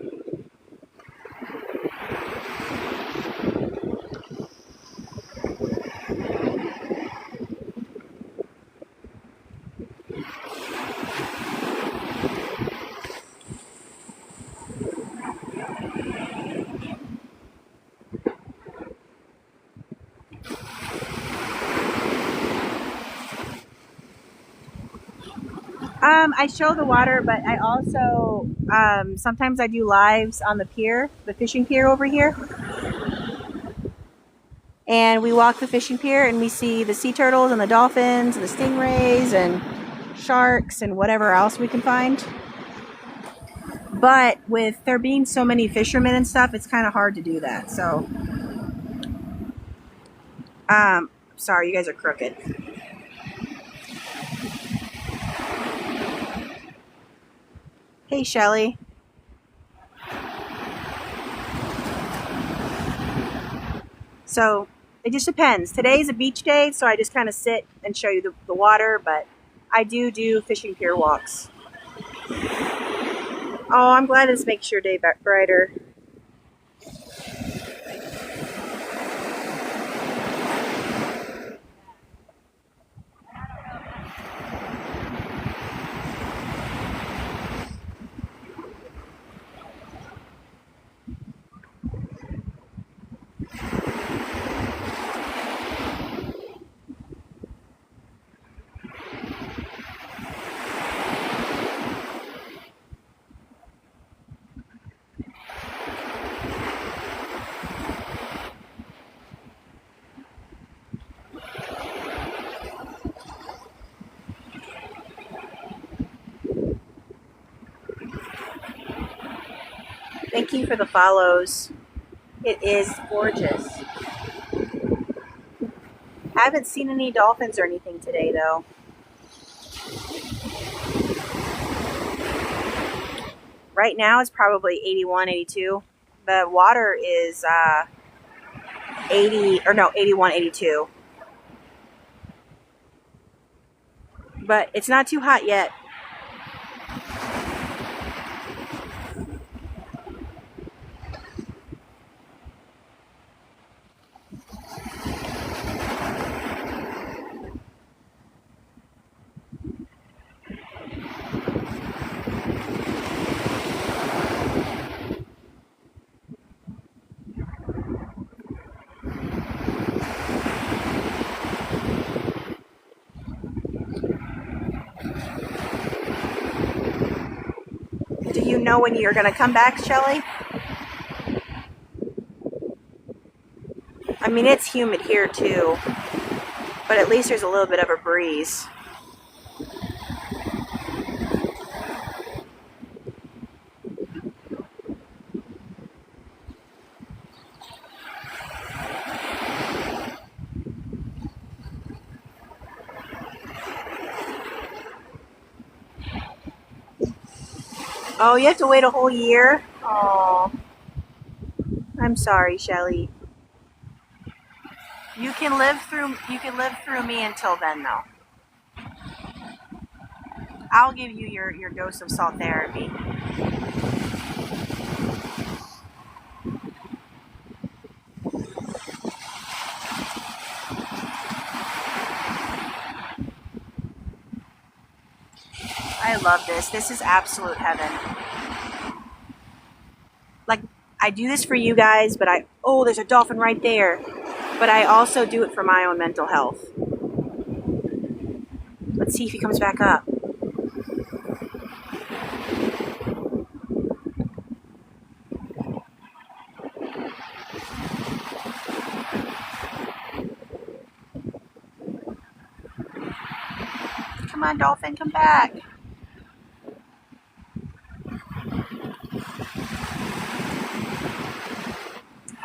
I show the water, but I also sometimes I do lives on the pier, the fishing pier over here. And we walk the fishing pier and we see the sea turtles and the dolphins and the stingrays and sharks and whatever else we can find. But with there being so many fishermen and stuff, it's kind of hard to do that. So, sorry, you guys are crooked. Hey, Shelly. So it just depends. Today's a beach day, so I just kind of sit and show you the water, but I do fishing pier walks. Oh, I'm glad this makes your day brighter. Thank you for the follows. It is gorgeous. I haven't seen any dolphins or anything today, though. Right now it's probably 81, 82. The water is 81, 82. But it's not too hot yet. Do you know when you're going to come back, Shelly? I mean, it's humid here too, but at least there's a little bit of a breeze. Oh, you have to wait a whole year? Oh, I'm sorry, Shelly. You can live through me until then, though. I'll give you your dose of salt therapy. I love this. This is absolute heaven. Like, I do this for you guys, but there's a dolphin right there. But I also do it for my own mental health. Let's see if he comes back up. on, dolphin, come back.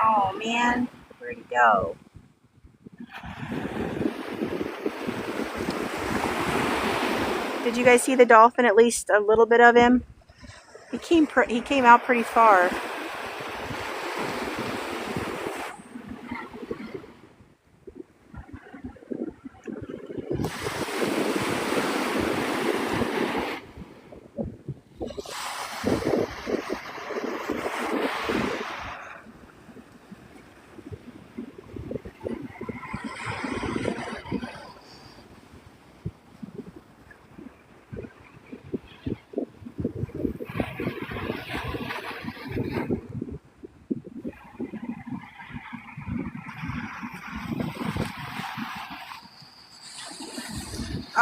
Oh man, where'd he go? Did you guys see the dolphin? At least a little bit of him. He came out pretty far.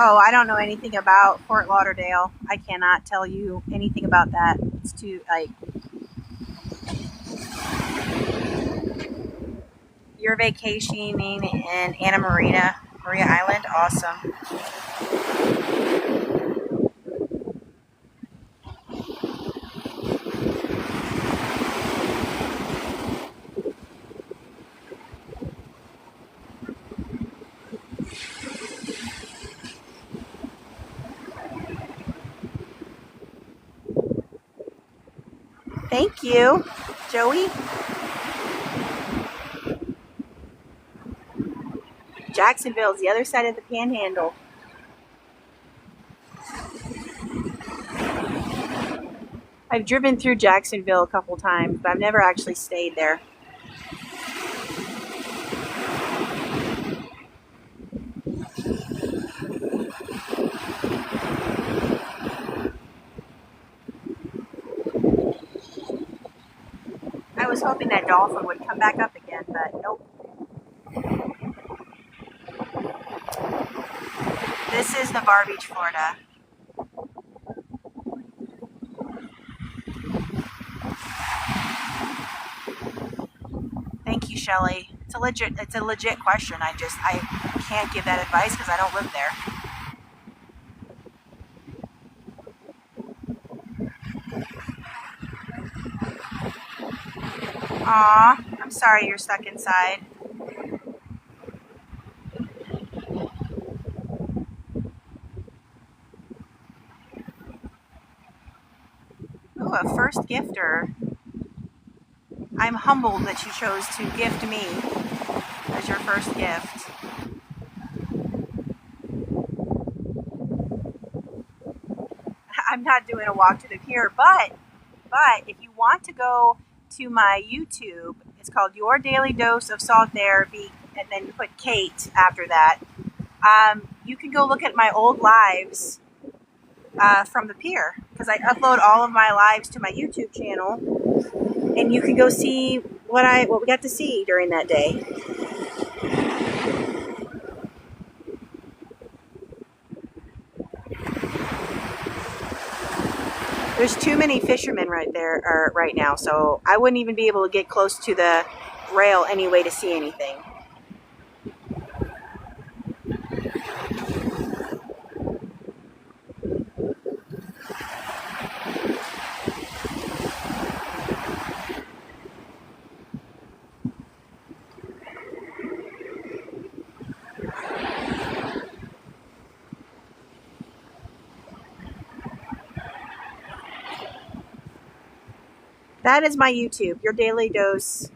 Oh, I don't know anything about Fort Lauderdale. I cannot tell you anything about that. It's too, like, you're vacationing in Maria Island. Awesome. Thank you, Joey. Jacksonville's the other side of the Panhandle. I've driven through Jacksonville a couple times, but I've never actually stayed there. I was hoping that dolphin would come back up again, but nope. This is Navarre Beach, Florida. Thank you, Shelly. It's a legit question. I can't give that advice because I don't live there. Aw, I'm sorry you're stuck inside. Ooh, a first gifter. I'm humbled that you chose to gift me as your first gift. I'm not doing a walk to the pier, but if you want to go to my YouTube, it's called Your Daily Dose of Salt Therapy, and then you put Kate after that. You can go look at my old lives from the pier, because I upload all of my lives to my YouTube channel, and you can go see what we got to see during that day. There's too many fishermen right there right now, so I wouldn't even be able to get close to the rail anyway to see anything. That is my YouTube, Your Daily Dose.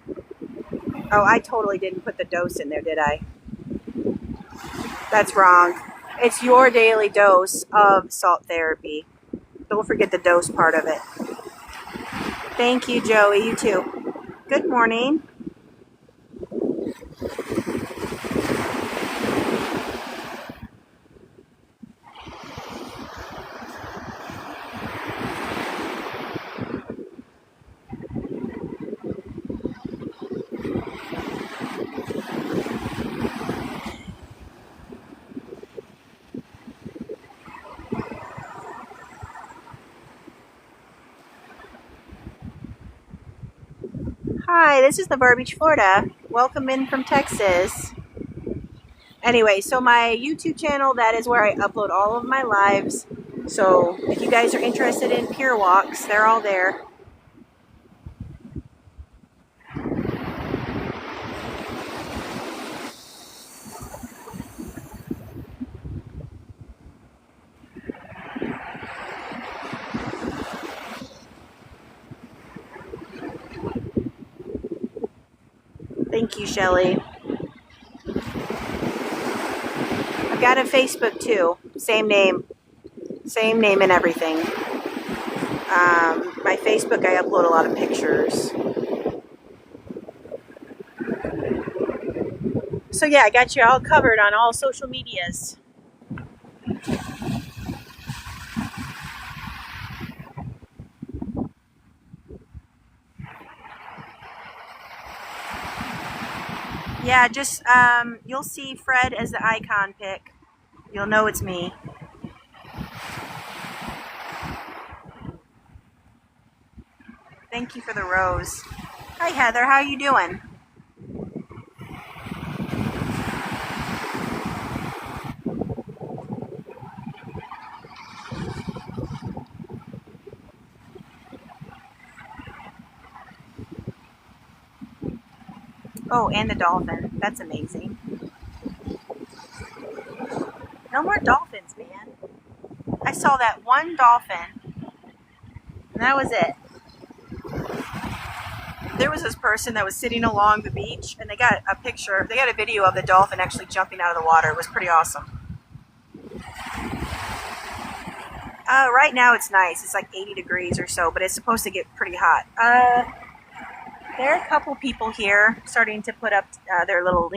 Oh, I totally didn't put the dose in there, did I? That's wrong. It's Your Daily Dose of Salt Therapy. Don't forget the dose part of it. Thank you, Joey. You too. Good morning. Hi, this is Navarre Beach, Florida. Welcome in from Texas. Anyway, so my YouTube channel, that is where I upload all of my lives. So if you guys are interested in pier walks, they're all there. Thank you, Shelly. I've got a Facebook too. Same name and everything. My Facebook, I upload a lot of pictures. So yeah, I got you all covered on all social medias. Yeah, just you'll see Fred as the icon pic. You'll know it's me. Thank you for the rose. Hi Heather, how you doing? Oh, and the dolphin. That's amazing. No more dolphins, man. I saw that one dolphin, and that was it. There was this person that was sitting along the beach, and they got a video of the dolphin actually jumping out of the water. It was pretty awesome. Right now it's nice. It's like 80 degrees or so, but it's supposed to get pretty hot. There are a couple people here starting to put up their little,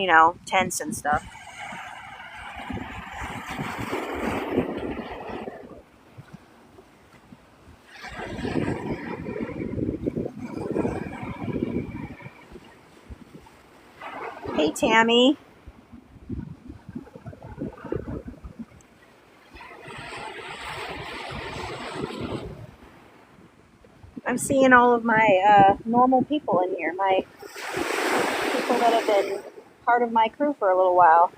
tents and stuff. Hey, Tammy. I'm seeing all of my normal people in here, my people that have been part of my crew for a little while.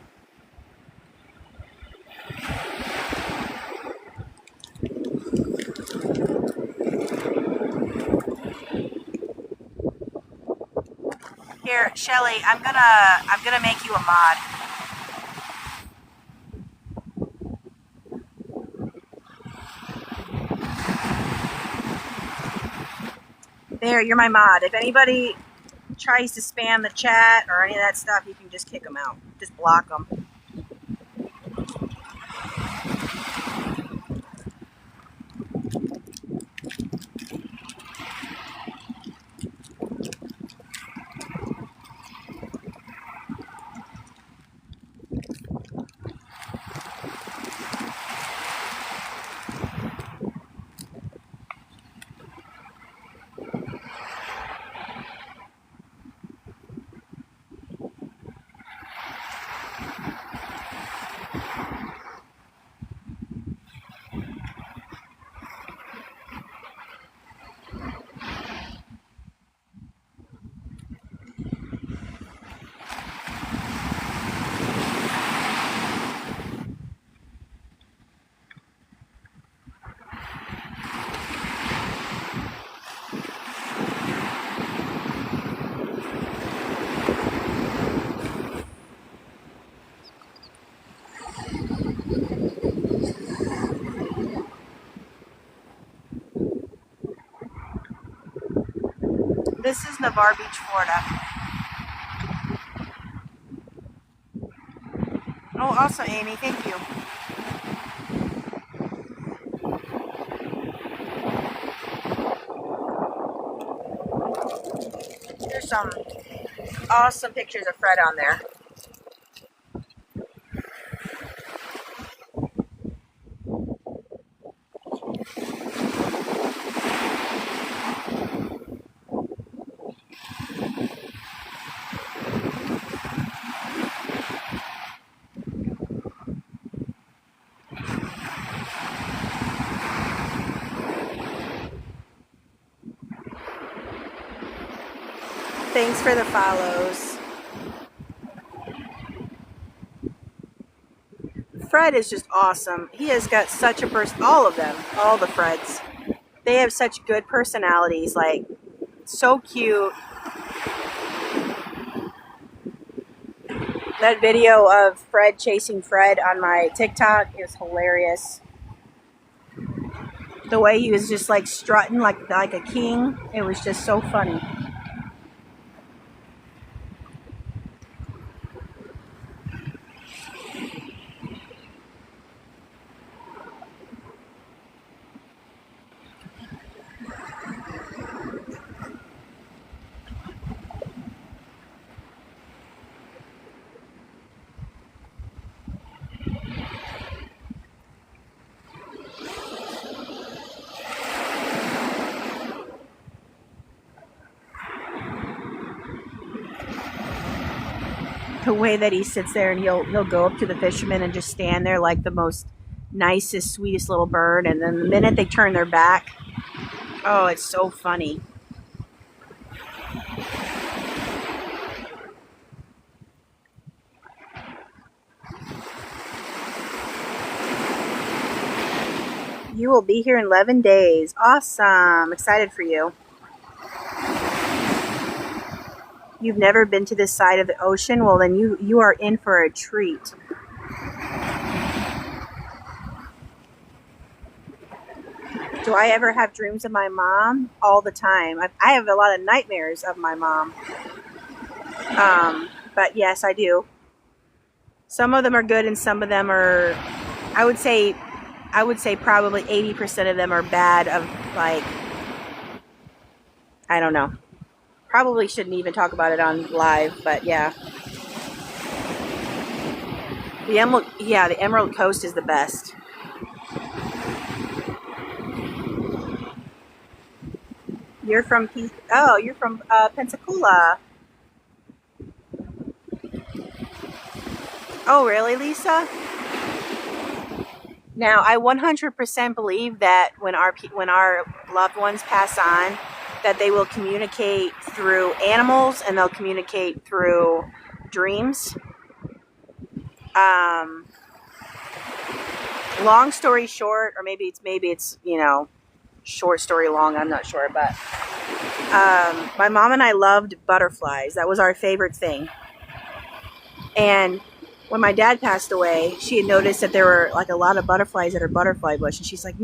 Here, Shelly, I'm gonna make you a mod. There, you're my mod. If anybody tries to spam the chat or any of that stuff, you can just kick them out. Just block them. This is Navarre Beach, Florida. Oh, also, Amy, thank you. There's some awesome pictures of Fred on there. Thanks for the follows. Fred is just awesome. He has got such a all of them, all the Freds. They have such good personalities, like, so cute. That video of Fred chasing Fred on my TikTok is hilarious. The way he was just like strutting like a king, it was just so funny. The way that he sits there and he'll go up to the fishermen and just stand there like the most nicest, sweetest little bird, and then the minute they turn their back, oh, it's so funny. You will be here in 11 days. Awesome. Excited for you. You've never been to this side of the ocean? Well, then you are in for a treat. Do I ever have dreams of my mom? All the time. I have a lot of nightmares of my mom. But yes, I do. Some of them are good and some of them are, I would say probably 80% of them are bad, of like, I don't know. Probably shouldn't even talk about it on live, but yeah. The Emerald Coast is the best. You're from Pensacola. Oh, really, Lisa? Now, I 100% believe that when our loved ones pass on, that they will communicate through animals and they'll communicate through dreams. Long story short, or maybe it's short story long, I'm not sure, but my mom and I loved butterflies. That was our favorite thing. And when my dad passed away, she had noticed that there were like a lot of butterflies at her butterfly bush, and she's like,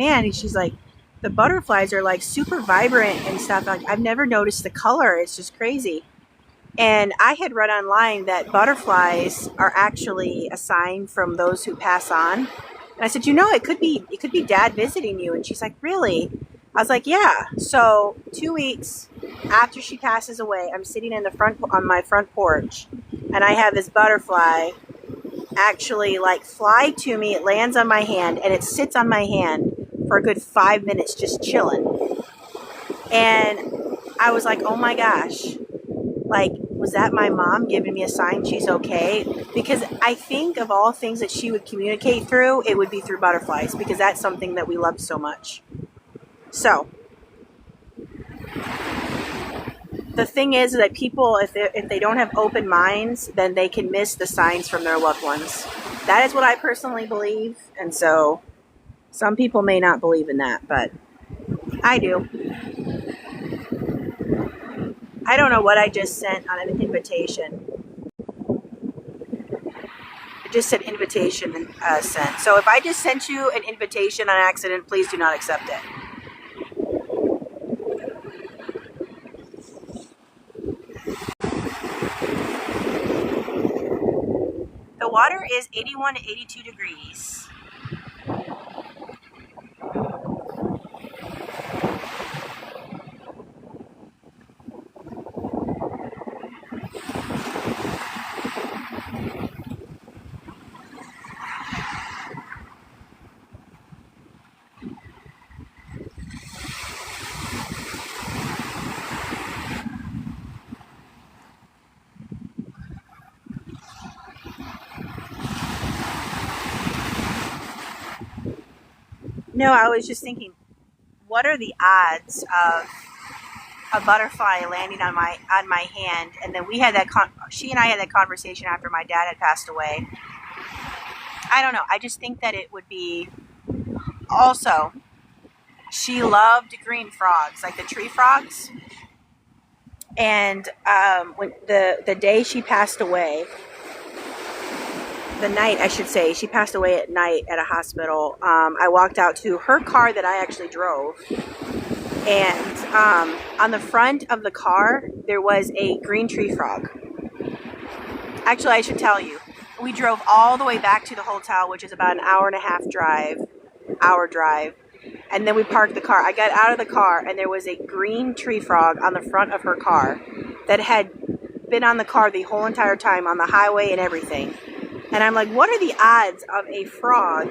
the butterflies are like super vibrant and stuff. Like, I've never noticed the color. It's just crazy. And I had read online that butterflies are actually a sign from those who pass on. And I said, it could be Dad visiting you. And she's like, really? I was like, yeah. So 2 weeks after she passes away, I'm sitting on my front porch, and I have this butterfly actually like fly to me. It lands on my hand, and it sits on my hand for a good 5 minutes, just chilling. And I was like, oh my gosh, like, was that my mom giving me a sign she's okay? Because I think of all things that she would communicate through, it would be through butterflies, because that's something that we love so much. So the thing is that people, if they don't have open minds, then they can miss the signs from their loved ones. That is what I personally believe. And so some people may not believe in that, but I do. I don't know what I just sent on an invitation. It just said invitation and sent. So if I just sent you an invitation on accident, please do not accept it. The water is 81 to 82 degrees. No, I was just thinking, what are the odds of a butterfly landing on my hand? And then she and I had that conversation after my dad had passed away. I don't know. I just think that it would be. Also, she loved green frogs, like the tree frogs. And when the day she passed away, the night I should say, she passed away at night at a hospital. I walked out to her car that I actually drove, and on the front of the car there was a green tree frog. Actually, I should tell you, we drove all the way back to the hotel, which is about an hour and a half drive, and then we parked the car. I got out of the car, and there was a green tree frog on the front of her car that had been on the car the whole entire time, on the highway and everything. And I'm like, what are the odds of a frog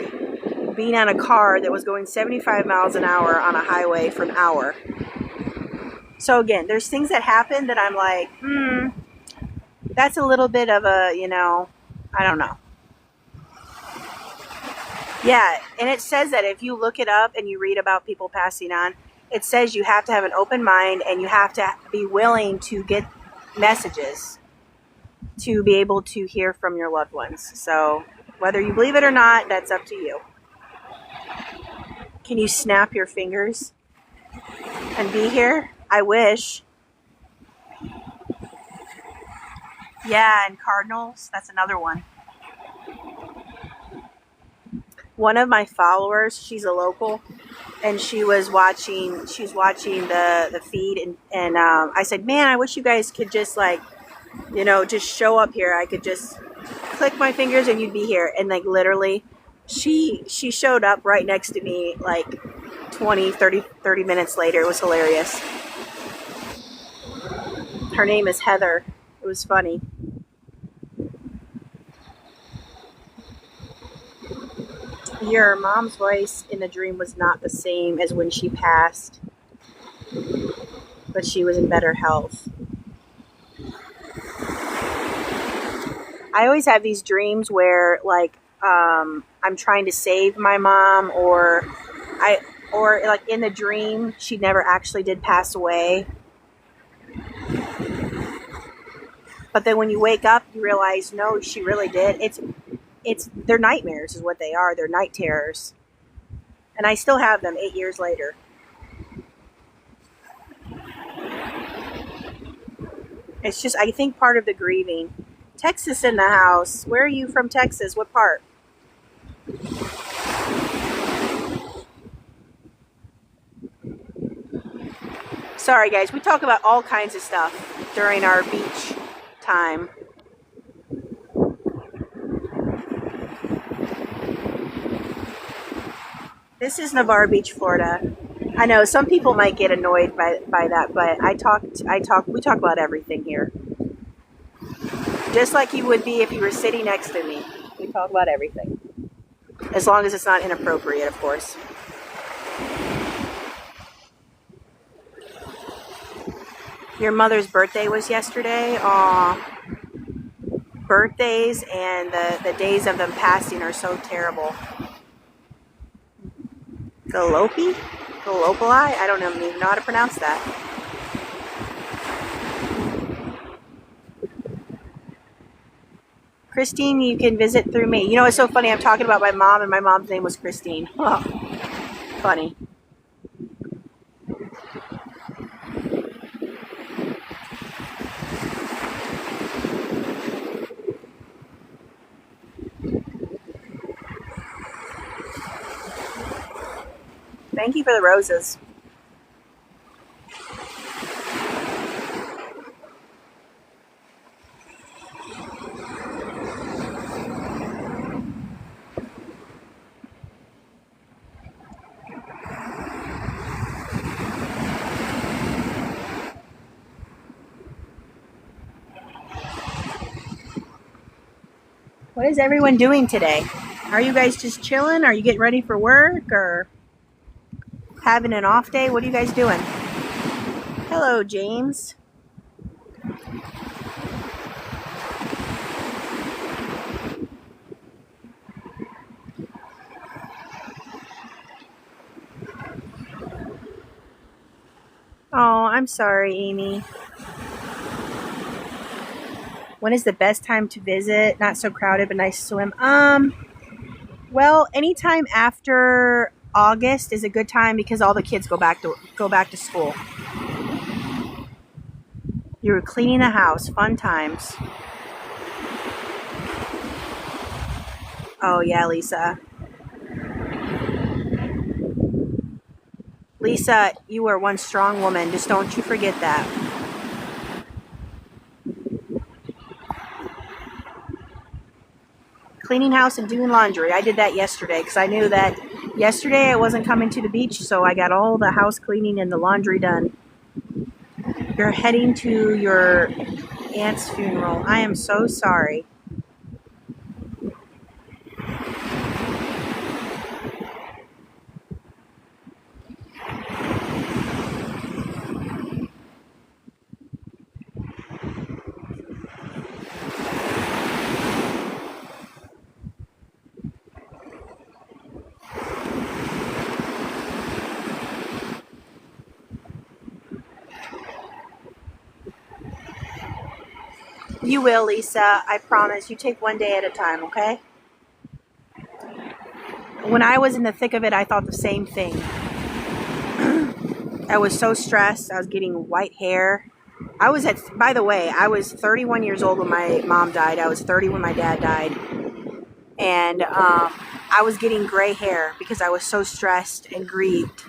being on a car that was going 75 miles an hour on a highway for an hour? So again, there's things that happen that I'm like, that's a little bit of a, I don't know. Yeah, and it says that if you look it up and you read about people passing on, it says you have to have an open mind and you have to be willing to get messages to be able to hear from your loved ones. So whether you believe it or not, that's up to you. Can you snap your fingers and be here? I wish. Yeah, and Cardinals, that's another one. One of my followers, she's a local, and she's watching the feed, and I said, man, I wish you guys could just just show up here. I could just click my fingers and you'd be here. And literally she showed up right next to me 30 minutes later. It was hilarious. Her name is Heather. It was funny. Your mom's voice in the dream was not the same as when she passed, but she was in better health. I always have these dreams where I'm trying to save my mom, or in the dream she never actually did pass away. But then when you wake up, you realize, no, she really did. They're nightmares is what they are. They're night terrors. And I still have them 8 years later. It's just, I think, part of the grieving. Texas in the house. Where are you from, Texas? What part? Sorry, guys. We talk about all kinds of stuff during our beach time. This is Navarre Beach, Florida. I know some people might get annoyed by that, but we talk about everything here. Just like you would be if you were sitting next to me. We talk about everything. As long as it's not inappropriate, of course. Your mother's birthday was yesterday. Aw. Birthdays and the days of them passing are so terrible. Galopy? Galopoli? I don't even know how to pronounce that. Christine, you can visit through me. You know, it's so funny. I'm talking about my mom, and my mom's name was Christine. Oh, funny. Thank you for the roses. What is everyone doing today? Are you guys just chilling? Are you getting ready for work or having an off day? What are you guys doing? Hello, James. Oh, I'm sorry, Amy. When is the best time to visit? Not so crowded, but nice to swim. Well, anytime after August is a good time because all the kids go back to school. You're cleaning the house, fun times. Oh yeah, Lisa. Lisa, you are one strong woman. Just don't you forget that. Cleaning house and doing laundry. I did that yesterday because I knew that yesterday I wasn't coming to the beach, so I got all the house cleaning and the laundry done. You're heading to your aunt's funeral. I am so sorry. You will, Lisa. I promise. You take one day at a time, okay? When I was in the thick of it, I thought the same thing. I was so stressed. I was getting white hair. By the way, I was 31 years old when my mom died. I was 30 when my dad died. And I was getting gray hair because I was so stressed and grieved.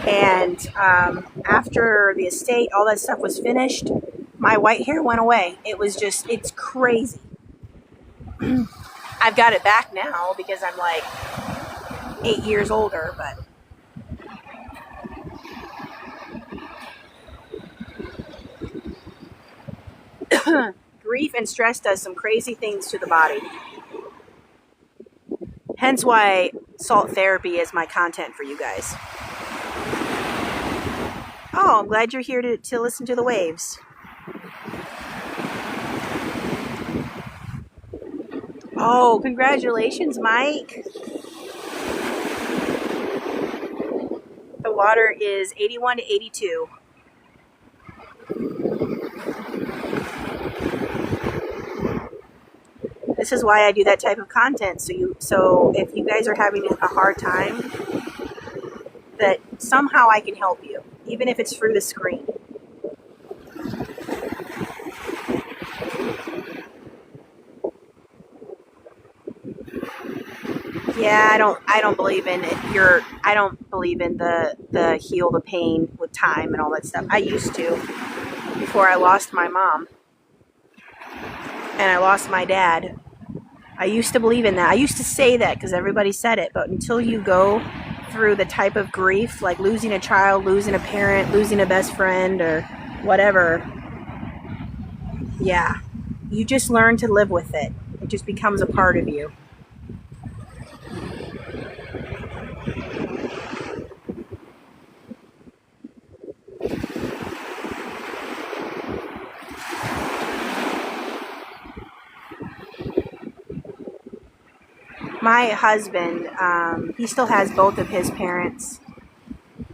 And after the estate, all that stuff was finished, my white hair went away. It's crazy. I've got it back now because I'm like 8 years older, but grief and stress does some crazy things to the body. Hence why salt therapy is my content for you guys. Oh, I'm glad you're here to listen to the waves. Oh, congratulations, Mike. The water is 81 to 82. This is why I do that type of content. So if you guys are having a hard time, that somehow I can help you, even if it's through the screen. Yeah, I don't believe in it. I don't believe in the heal the pain with time and all that stuff. I used to before I lost my mom and I lost my dad. I used to believe in that. I used to say that because everybody said it, but until you go through the type of grief, like losing a child, losing a parent, losing a best friend, or whatever, yeah, you just learn to live with it. It just becomes a part of you. My husband, he still has both of his parents,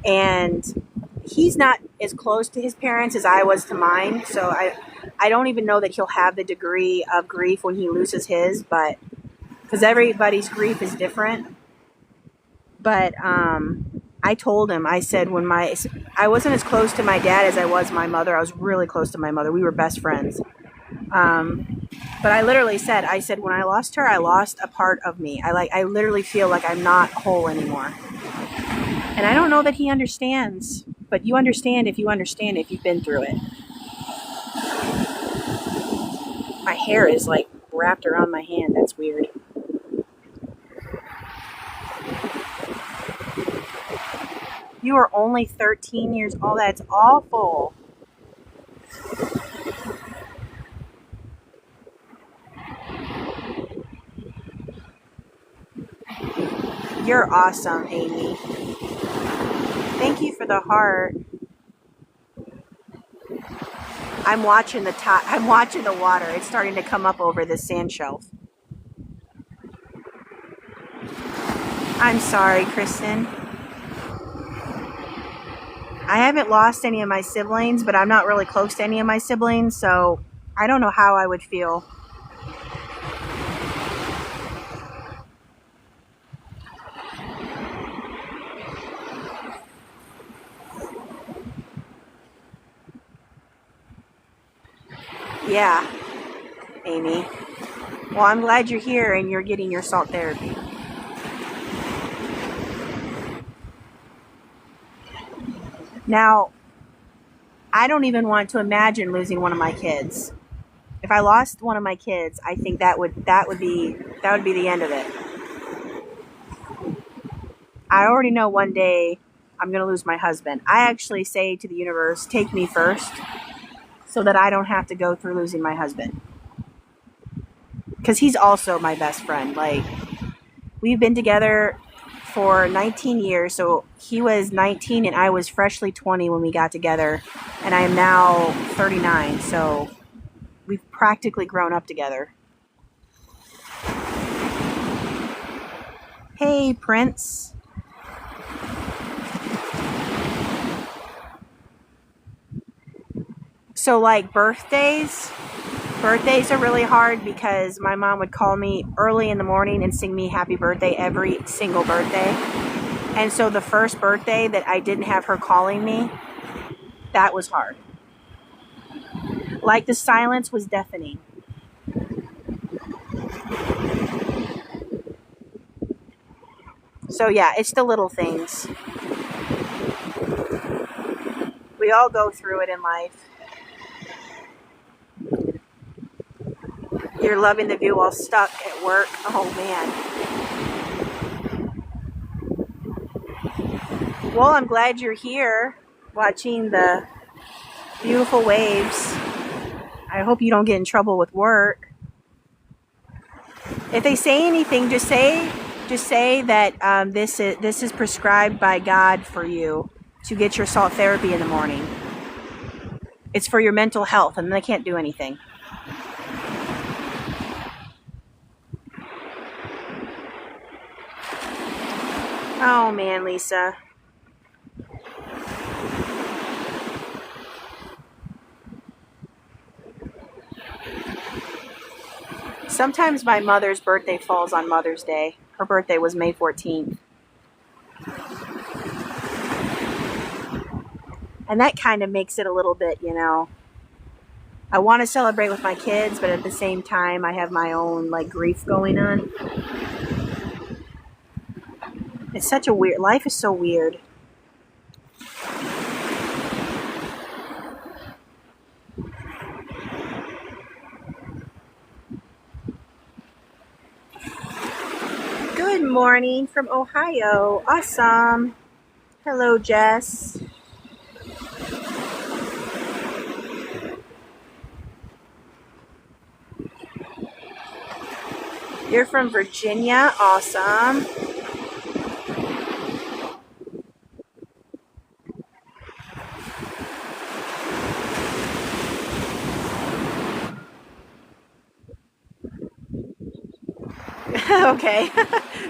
and he's not as close to his parents as I was to mine, so I don't even know that he'll have the degree of grief when he loses his, but because everybody's grief is different. But I told him, I said I wasn't as close to my dad as I was my mother. I was really close to my mother. We were best friends. But I literally said, when I lost her, I lost a part of me. I literally feel like I'm not whole anymore. And I don't know that he understands, but you understand if you've been through it. My hair is like wrapped around my hand. That's weird. You are only 13 years old. That's awful. You're awesome, Amy. Thank you for the heart. I'm watching the water. It's starting to come up over the sand shelf. I'm sorry, Kristen. I haven't lost any of my siblings, but I'm not really close to any of my siblings, so I don't know how I would feel. Yeah, Amy. Well, I'm glad you're here and you're getting your salt therapy. Now, I don't even want to imagine losing one of my kids. If I lost one of my kids, I think that would be the end of it. I already know one day I'm going to lose my husband. I actually say to the universe, take me first so that I don't have to go through losing my husband. Because he's also my best friend. Like, we've been together for 19 years. So he was 19 and I was freshly 20 when we got together. And I am now 39. So we've practically grown up together. Hey, Prince. So, like, birthdays are really hard because my mom would call me early in the morning and sing me happy birthday every single birthday. And so the first birthday that I didn't have her calling me, that was hard. Like, the silence was deafening. So yeah, it's the little things. We all go through it in life. You're loving the view while stuck at work. Oh man. Well, I'm glad you're here watching the beautiful waves. I hope you don't get in trouble with work. If they say anything, just say that this is prescribed by God for you to get your salt therapy in the morning. It's for your mental health, and they can't do anything. Oh man, Lisa. Sometimes my mother's birthday falls on Mother's Day. Her birthday was May 14th. And that kind of makes it a little bit, I want to celebrate with my kids, but at the same time, I have my own, like, grief going on. It's such a weird, life is so weird. Good morning from Ohio. Awesome. Hello, Jess. You're from Virginia. Awesome. Okay.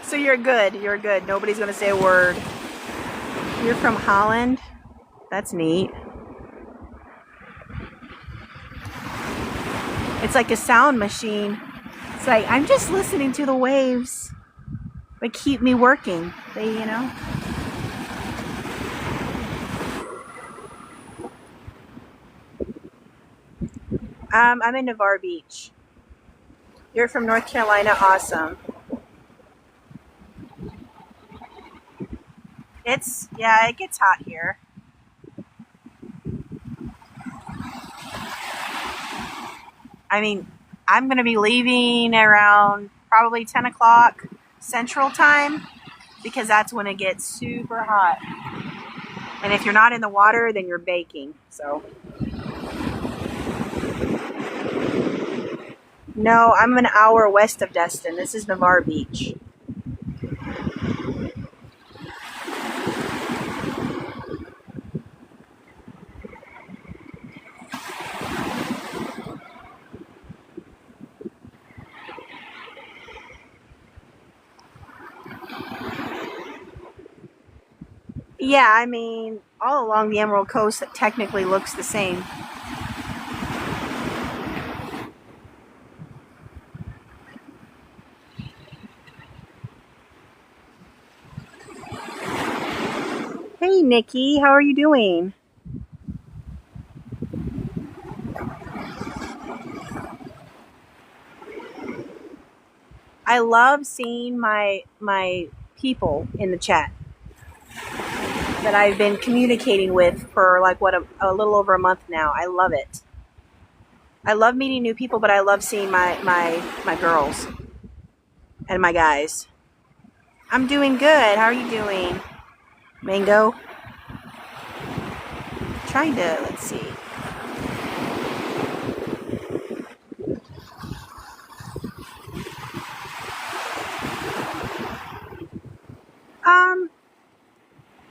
So you're good. You're good. Nobody's going to say a word. You're from Holland? That's neat. It's like a sound machine. It's like, I'm just listening to the waves. They keep me working. I'm in Navarre Beach. You're from North Carolina. Awesome. It gets hot here. I mean, I'm going to be leaving around probably 10 o'clock Central Time because that's when it gets super hot. And if you're not in the water, then you're baking. So, no, I'm an hour west of Destin. This is Navarre Beach. Yeah, I mean, all along the Emerald Coast, it technically looks the same. Hey, Nikki, how are you doing? I love seeing my people in the chat that I've been communicating with for like a little over a month now. I love it. I love meeting new people, but I love seeing my girls and my guys. I'm doing good. How are you doing, Mango? Trying to, let's see.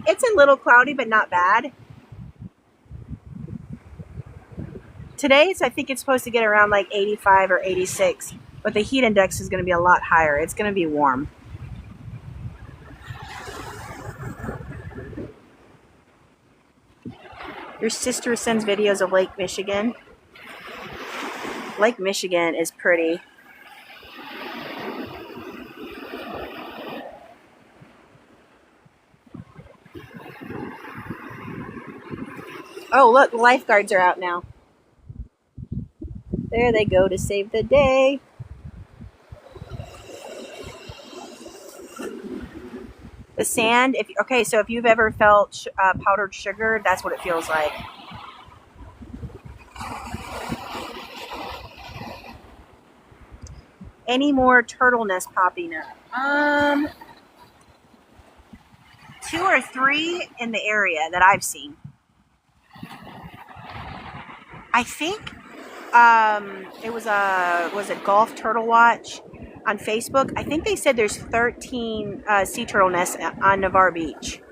It's a little cloudy, but not bad. Today, I think it's supposed to get around like 85 or 86, but the heat index is going to be a lot higher. It's going to be warm. Your sister sends videos of Lake Michigan. Lake Michigan is pretty. Oh, look, the lifeguards are out now. There they go to save the day. The sand, so if you've ever felt powdered sugar, that's what it feels like. Any more turtle nests popping up? 2 or 3 in the area that I've seen. I think it was a Golf Turtle Watch on Facebook. I think they said there's 13 sea turtle nests on Navarre Beach.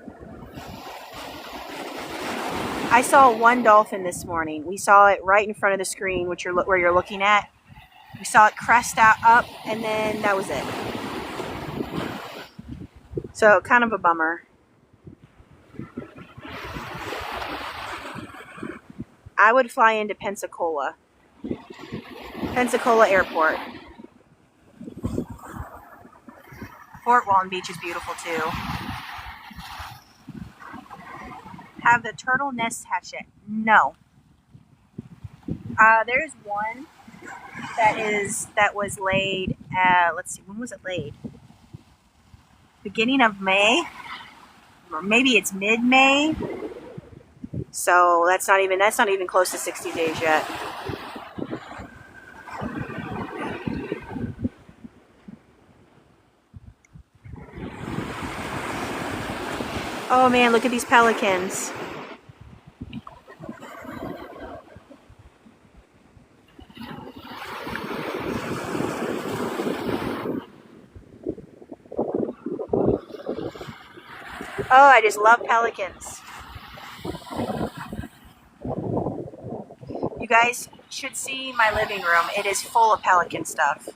I saw one dolphin this morning. We saw it right in front of the screen, where you're looking at. We saw it crest out up, and then that was it. So kind of a bummer. I would fly into Pensacola Airport. Fort Walton Beach is beautiful too. Have the turtle nests hatched yet? No. There's one that was laid. Let's see, when was it laid? Beginning of May, or maybe it's mid-May. So that's not even close to 60 days yet. Oh man, look at these pelicans. Oh, I just love pelicans. You guys should see my living room. It is full of pelican stuff.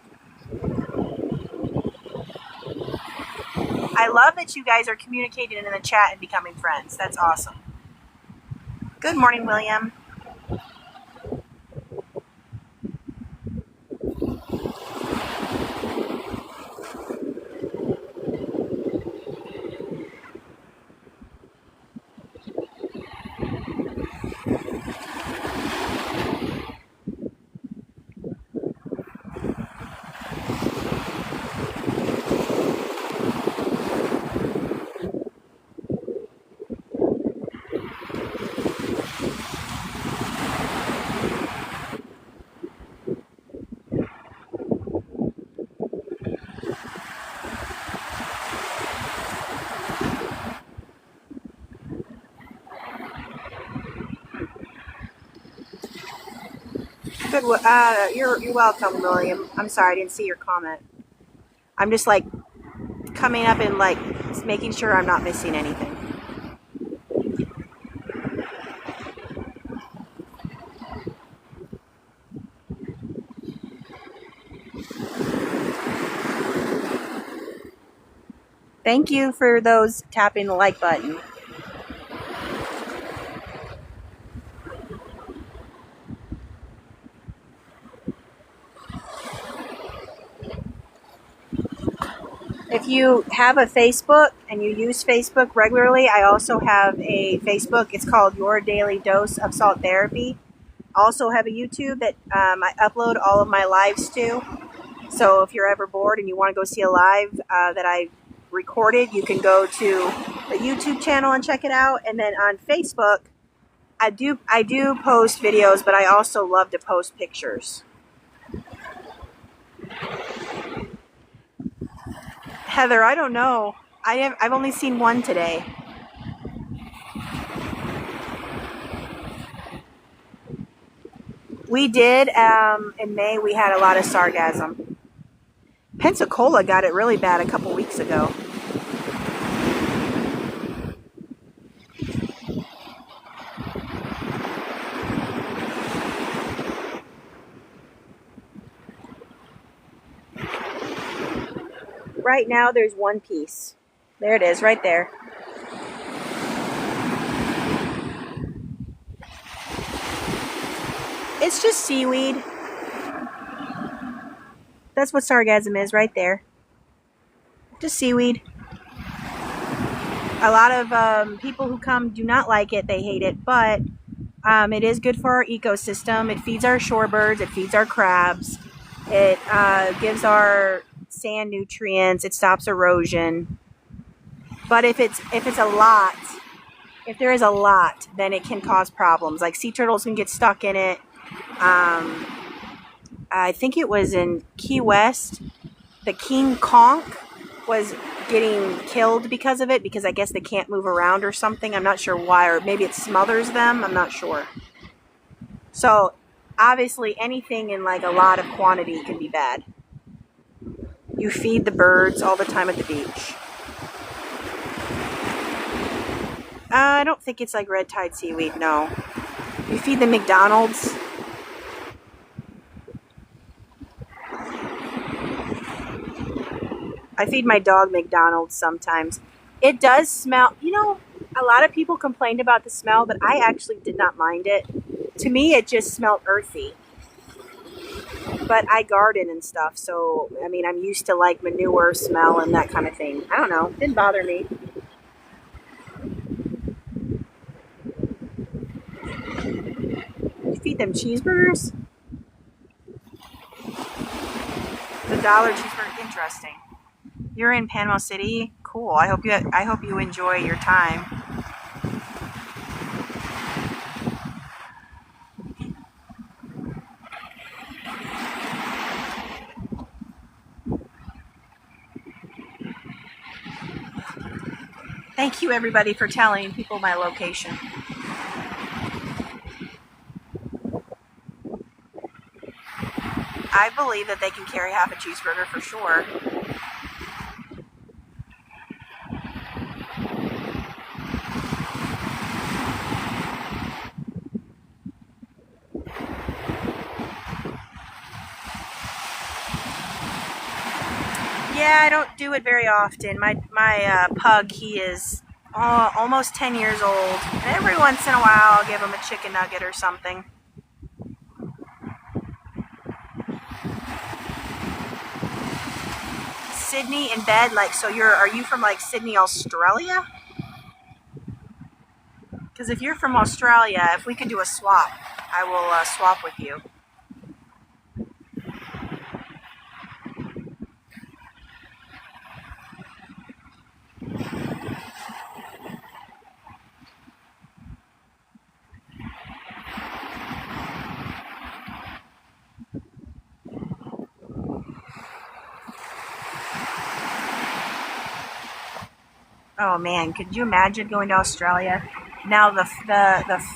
I love that you guys are communicating in the chat and becoming friends. That's awesome. Good morning, William. Good. You're welcome, William. I'm sorry I didn't see your comment. I'm just like coming up and like making sure I'm not missing anything. Thank you for those tapping the like button. If you have a Facebook and you use Facebook regularly, I also have a Facebook. It's called Your Daily Dose of Salt Therapy. I also have a YouTube that I upload all of my lives to. So if you're ever bored and you want to go see a live that I recorded, you can go to the YouTube channel and check it out. And then on Facebook, I do post videos, but I also love to post pictures. Heather, I don't know. I've only seen one today. We did in May. We had a lot of sargassum. Pensacola got it really bad a couple weeks ago. Right now, there's one piece. There it is, right there. It's just seaweed. That's what sargassum is, right there. Just seaweed. A lot of people who come do not like it. They hate it, but it is good for our ecosystem. It feeds our shorebirds. It feeds our crabs. It gives our sand nutrients. It stops erosion. But if it's a lot, if there is a lot, then it can cause problems. Like sea turtles can get stuck in it. I think it was in Key West. The king conch was getting killed because of it, because I guess they can't move around or something. I'm not sure why, or maybe it smothers them. I'm not sure. So obviously anything in like a lot of quantity can be bad. You feed the birds all the time at the beach. I don't think it's like red tide seaweed, no. You feed the McDonald's. I feed my dog McDonald's sometimes. It does smell, you know, a lot of people complained about the smell, but I actually did not mind it. To me, it just smelled earthy. But I garden and stuff, so, I mean, I'm used to like manure smell and that kind of thing. I don't know, didn't bother me. You feed them cheeseburgers? The dollar cheeseburger, interesting. You're in Panama City? Cool. I hope you enjoy your time. Thank you everybody for telling people my location. I believe that they can carry half a cheeseburger for sure. Yeah, I don't do it very often. My pug, he is almost 10 years old. And every once in a while, I'll give him a chicken nugget or something. Sydney in bed, like, so are you from like Sydney, Australia? Because if you're from Australia, if we could do a swap, I will swap with you. Oh man, could you imagine going to Australia? Now the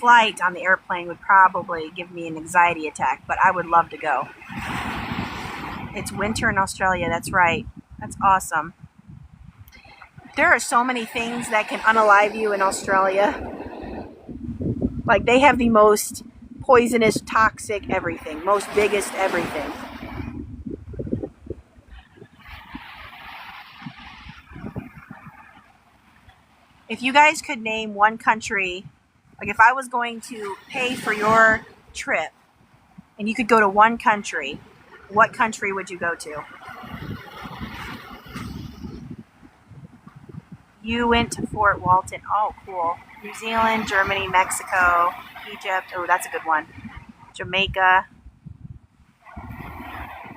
flight on the airplane would probably give me an anxiety attack, but I would love to go. It's winter in Australia, that's right. That's awesome. There are so many things that can unalive you in Australia. Like they have the most poisonous, toxic everything, most biggest everything. If you guys could name one country, like if I was going to pay for your trip and you could go to one country, what country would you go to? You went to Fort Walton. Oh, cool. New Zealand, Germany, Mexico, Egypt. Oh, that's a good one. Jamaica.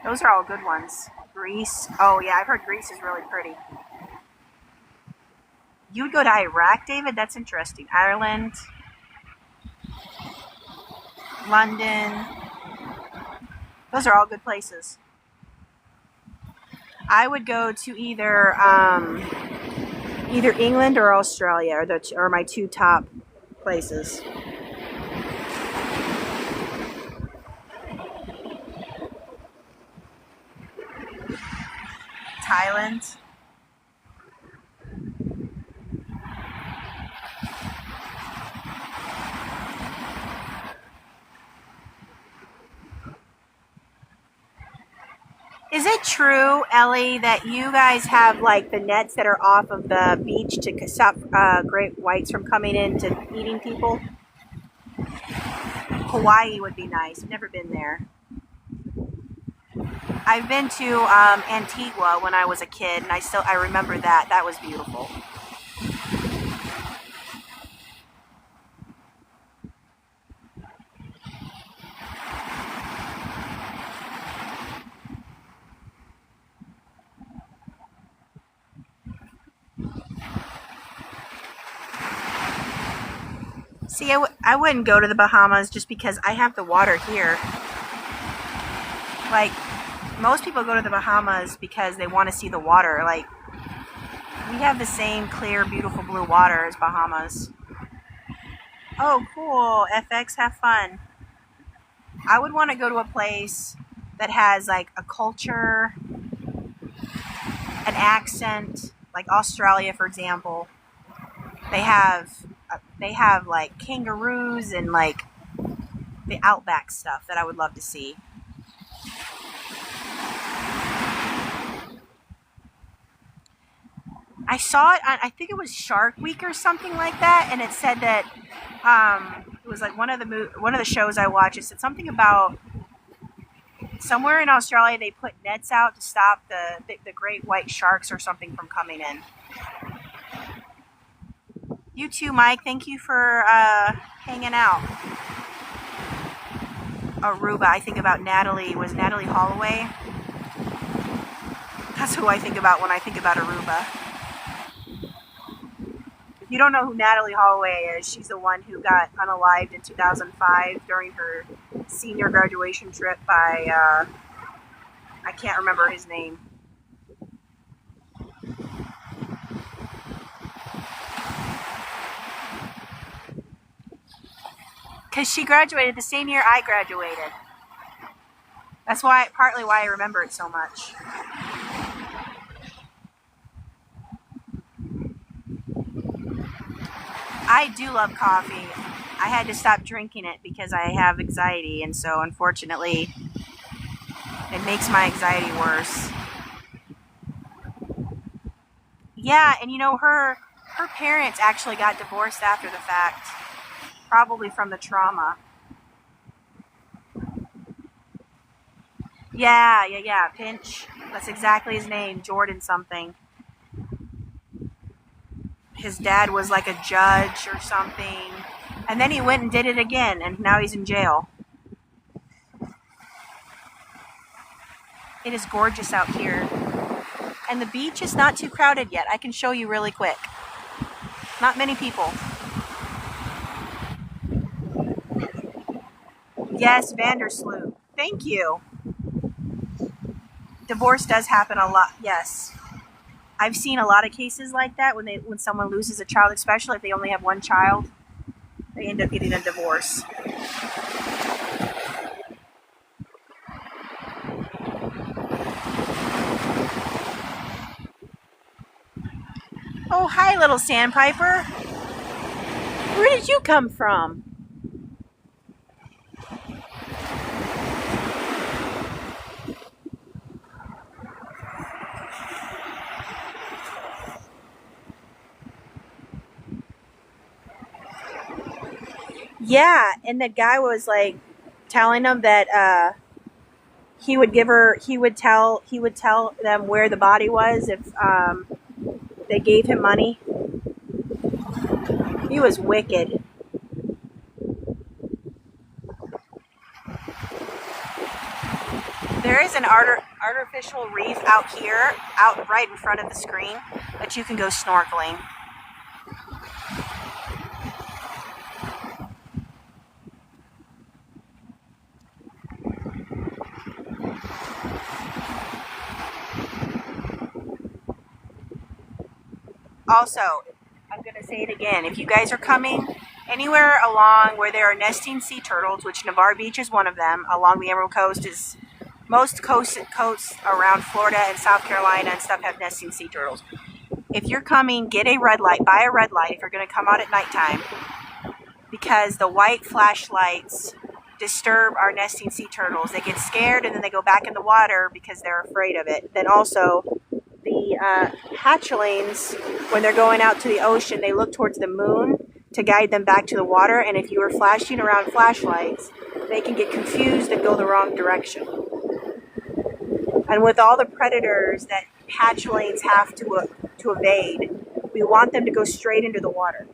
Those are all good ones. Greece. Oh yeah, I've heard Greece is really pretty. You would go to Iraq, David? That's interesting. Ireland, London. Those are all good places. I would go to either England or Australia are my two top places. Thailand. Is it true, Ellie, that you guys have like the nets that are off of the beach to stop great whites from coming in to eating people? Hawaii would be nice. I've never been there. I've been to Antigua when I was a kid, and I remember that. That was beautiful. See, I wouldn't go to the Bahamas just because I have the water here. Like, most people go to the Bahamas because they want to see the water. Like, we have the same clear, beautiful blue water as Bahamas. Oh, cool. FX, have fun. I would want to go to a place that has like a culture, an accent, like Australia, for example. They have like kangaroos and like the outback stuff that I would love to see. I saw it on, I think it was Shark Week or something like that, and it said that it was like one of the shows I watched. It said something about somewhere in Australia they put nets out to stop the great white sharks or something from coming in. You too, Mike. Thank you for hanging out. Aruba. I think about Natalie. Was Natalie Holloway? That's who I think about when I think about Aruba. If you don't know who Natalie Holloway is, she's the one who got unalived in 2005 during her senior graduation trip by, I can't remember his name. Because she graduated the same year I graduated. That's partly why I remember it so much. I do love coffee. I had to stop drinking it because I have anxiety, and so unfortunately, it makes my anxiety worse. Yeah, and you know, her parents actually got divorced after the fact, probably from the trauma. Yeah. Pinch. That's exactly his name, Jordan something. His dad was like a judge or something. And then he went and did it again, and now he's in jail. It is gorgeous out here. And the beach is not too crowded yet. I can show you really quick. Not many people. Yes, Vandersloot. Thank you. Divorce does happen a lot, yes. I've seen a lot of cases like that when someone loses a child, especially if they only have one child, they end up getting a divorce. Oh, hi, little sandpiper. Where did you come from? Yeah, and the guy was like telling them that he would tell them where the body was if they gave him money. He was wicked. There is an artificial reef out here, out right in front of the screen, that you can go snorkeling. Also, I'm going to say it again, if you guys are coming anywhere along where there are nesting sea turtles, which Navarre Beach is one of them, along the Emerald Coast, is most coasts around Florida and South Carolina and stuff have nesting sea turtles. If you're coming, get a red light, buy a red light if you're going to come out at nighttime, because the white flashlights disturb our nesting sea turtles. They get scared and then they go back in the water because they're afraid of it. Then also, the hatchlings, when they're going out to the ocean, they look towards the moon to guide them back to the water, and if you are flashing around flashlights, they can get confused and go the wrong direction. And with all the predators that hatchlings have to evade, we want them to go straight into the water.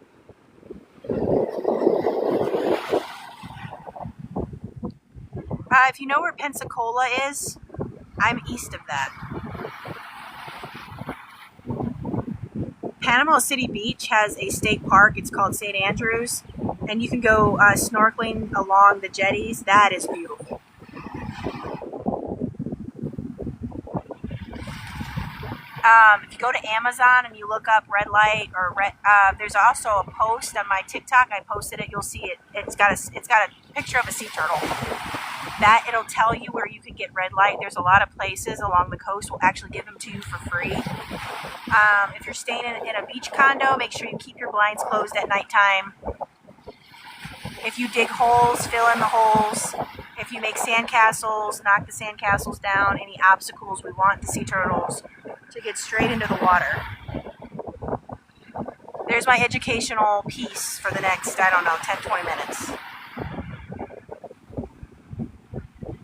If you know where Pensacola is, I'm east of that. Panama City Beach has a state park. It's called St. Andrews, and you can go snorkeling along the jetties. That is beautiful. If you go to Amazon and you look up red light or there's also a post on my TikTok. I posted it. You'll see it. It's got a picture of a sea turtle. That it'll tell you where you can get red light. There's a lot of places along the coast will actually give them to you for free. If you're staying in a beach condo, make sure you keep your blinds closed at nighttime. If you dig holes, fill in the holes. If you make sandcastles, knock the sandcastles down. Any obstacles, we want the sea turtles to get straight into the water. There's my educational piece for the next, 10-20 minutes.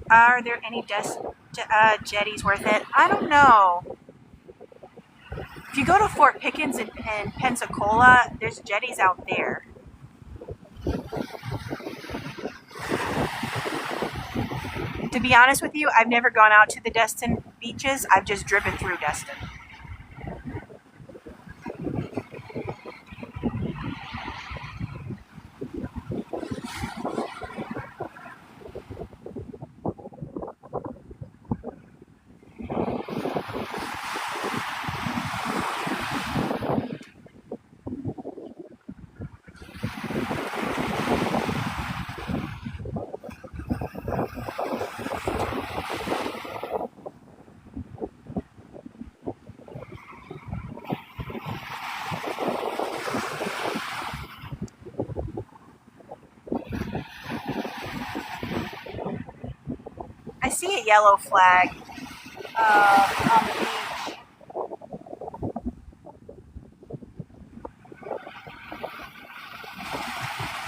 Are there any jetties worth it? I don't know. If you go to Fort Pickens in Pensacola, there's jetties out there. To be honest with you, I've never gone out to the Destin beaches. I've just driven through Destin. I see a yellow flag on the beach.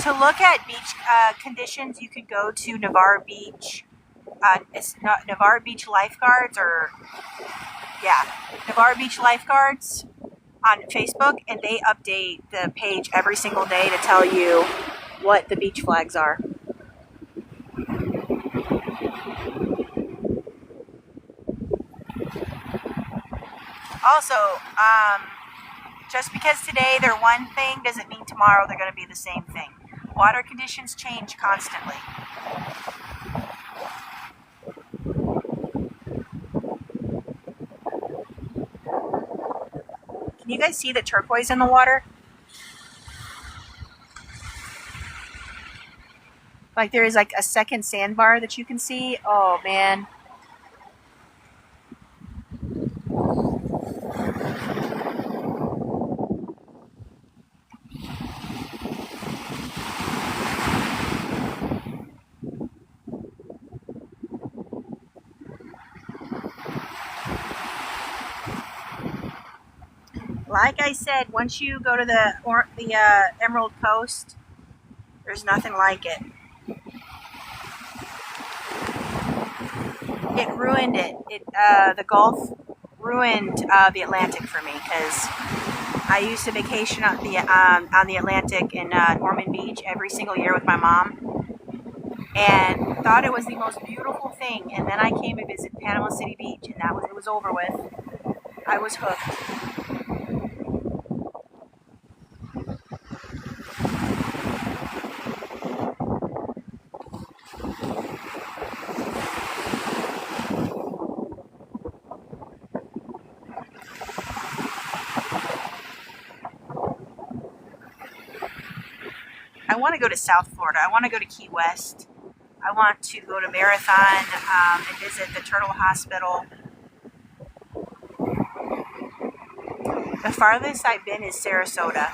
To look at beach conditions, you could go to Navarre Beach. It's not Navarre Beach Lifeguards, Navarre Beach Lifeguards on Facebook, and they update the page every single day to tell you what the beach flags are. Also, just because today they're one thing doesn't mean tomorrow they're going to be the same thing. Water conditions change constantly. Can you guys see the turquoise in the water? Like there is like a second sandbar that you can see. Oh man. Like I said, once you go to the Emerald Coast, there's nothing like it. It ruined it. The Gulf ruined the Atlantic for me because I used to vacation on the Atlantic in Norman Beach every single year with my mom. and thought it was the most beautiful thing. And then I came to visit Panama City Beach, and it was over with. I was hooked. I want to go to South Florida. I want to go to Key West. I want to go to Marathon and visit the Turtle Hospital. The farthest I've been is Sarasota.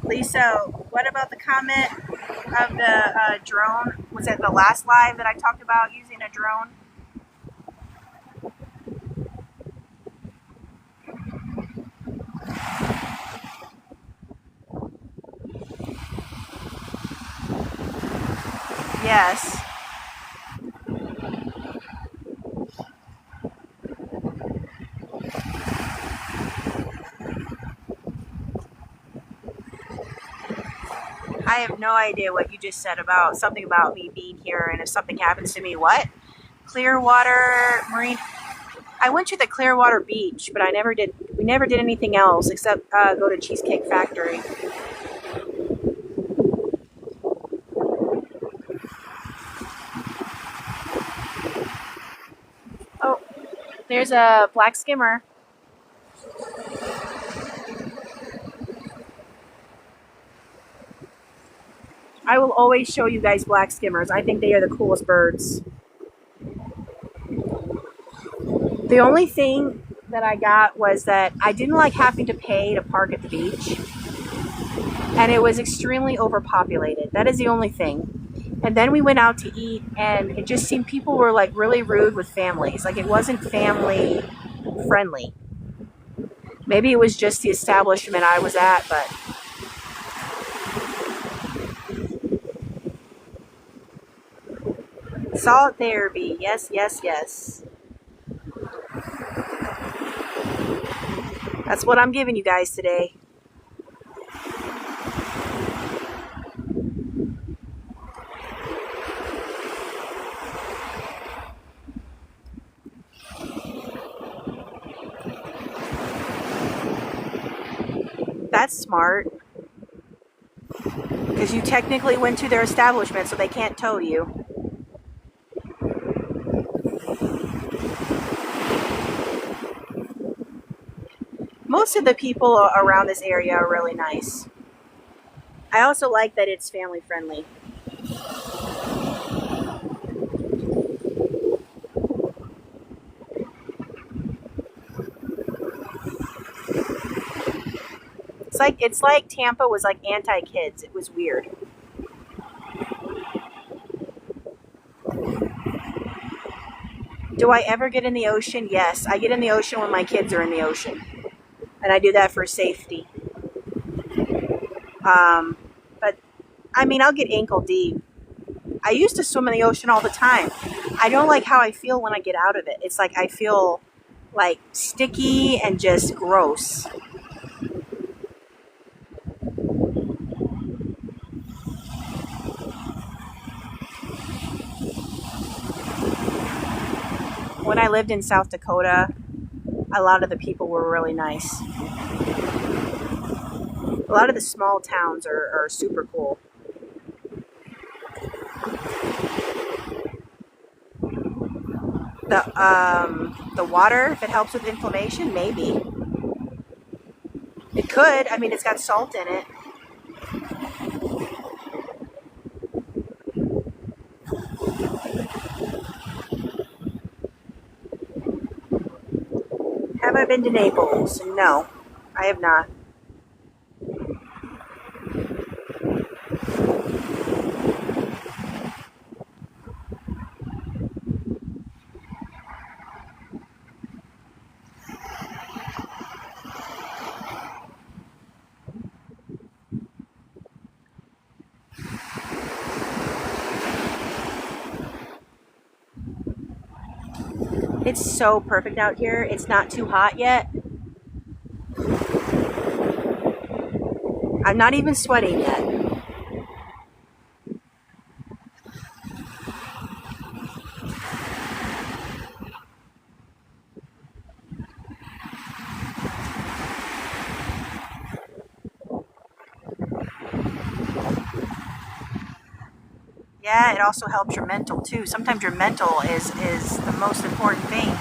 Lisa, what about the comment of the drone? Was it the last live that I talked about using a drone? Yes. I have no idea what you just said about something about me being here and if something happens to me, what? Clearwater Marine. I went to the Clearwater Beach, but we never did anything else except go to Cheesecake Factory. Oh, there's a black skimmer. I will always show you guys black skimmers. I think they are the coolest birds. The only thing that I got was that I didn't like having to pay to park at the beach. And it was extremely overpopulated. That is the only thing. And then we went out to eat, and it just seemed people were like really rude with families. Like it wasn't family friendly. Maybe it was just the establishment I was at, but salt therapy. Yes, yes, yes. That's what I'm giving you guys today. That's smart. Because you technically went to their establishment, so they can't tow you. Most of the people around this area are really nice. I also like that it's family friendly. It's like Tampa was like anti-kids. It was weird. Do I ever get in the ocean? Yes, I get in the ocean when my kids are in the ocean, and I do that for safety. But I mean, I'll get ankle deep. I used to swim in the ocean all the time. I don't like how I feel when I get out of it. It's like I feel like sticky and just gross. When I lived in South Dakota, a lot of the people were really nice. A lot of the small towns are super cool. The water, if it helps with inflammation, maybe. It could. I mean, it's got salt in it. Have I been to Naples? No, I have not. It's so perfect out here. It's not too hot yet. I'm not even sweating yet. Yeah, it also helps your mental too. Sometimes your mental is the most important thing.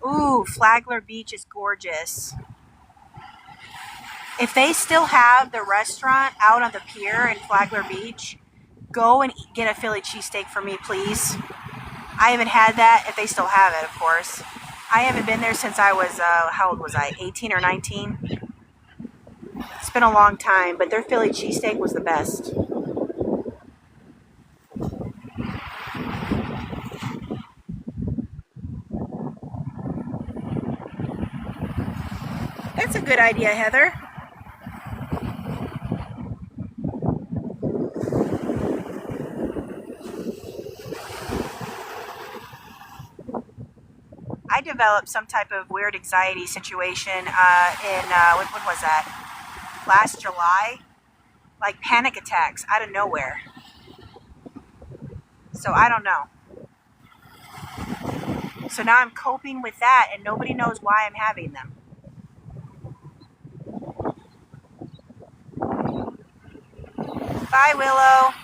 Ooh, Flagler Beach is gorgeous. If they still have the restaurant out on the pier in Flagler Beach, go and get a Philly cheesesteak for me, please. I haven't had that, if they still have it, of course. I haven't been there since I was, how old was I, 18 or 19? It's been a long time, but their Philly cheesesteak was the best. That's a good idea, Heather. I developed some type of weird anxiety situation when was that? Last July? Like panic attacks out of nowhere. So I don't know. So now I'm coping with that and nobody knows why I'm having them. Bye, Willow.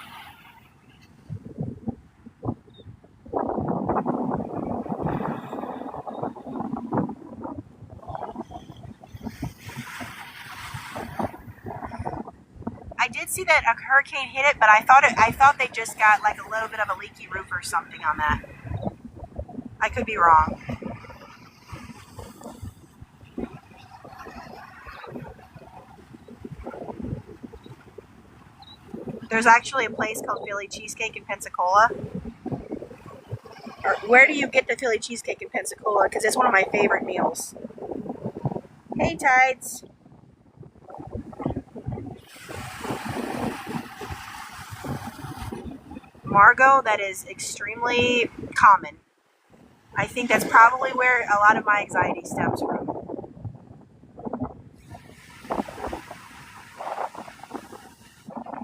I did see that a hurricane hit it, but I thought they just got like a little bit of a leaky roof or something on that. I could be wrong. There's actually a place called Philly Cheesecake in Pensacola. Or where do you get the Philly cheesesteak in Pensacola? Because it's one of my favorite meals. Hey, Tides. Margot, that is extremely common. I think that's probably where a lot of my anxiety stems from.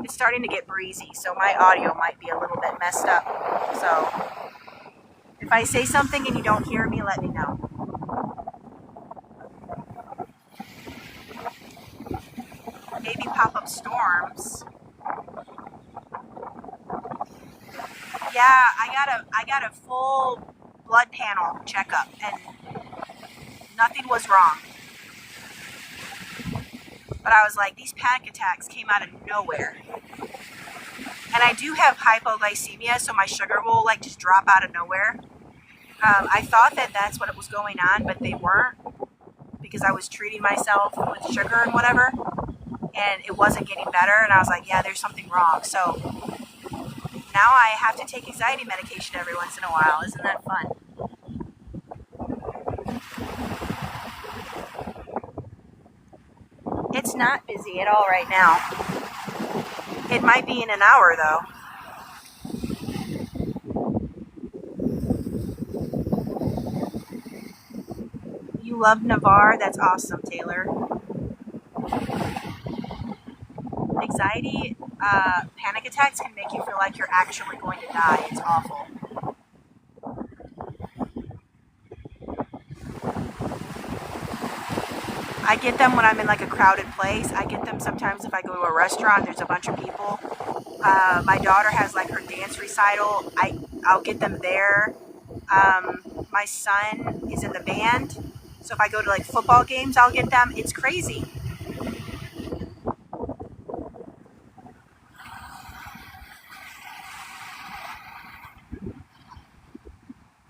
It's starting to get breezy, so my audio might be a little bit messed up. So if I say something and you don't hear me, let me know. Maybe pop-up storms. Yeah, I got a full blood panel checkup and nothing was wrong. But I was like, these panic attacks came out of nowhere. And I do have hypoglycemia, so my sugar will like just drop out of nowhere. I thought that that's what it was going on, but they weren't, because I was treating myself with sugar and whatever, and it wasn't getting better. And I was like, yeah, there's something wrong. So now I have to take anxiety medication every once in a while. Isn't that fun? It's not busy at all right now. It might be in an hour though. You love Navarre? That's awesome, Taylor. Anxiety, panic attacks can make you feel like you're actually going to die. It's awful. I get them when I'm in like a crowded place. I get them sometimes if I go to a restaurant, there's a bunch of people. My daughter has like her dance recital. I'll get them there. My son is in the band. So if I go to like football games, I'll get them. It's crazy.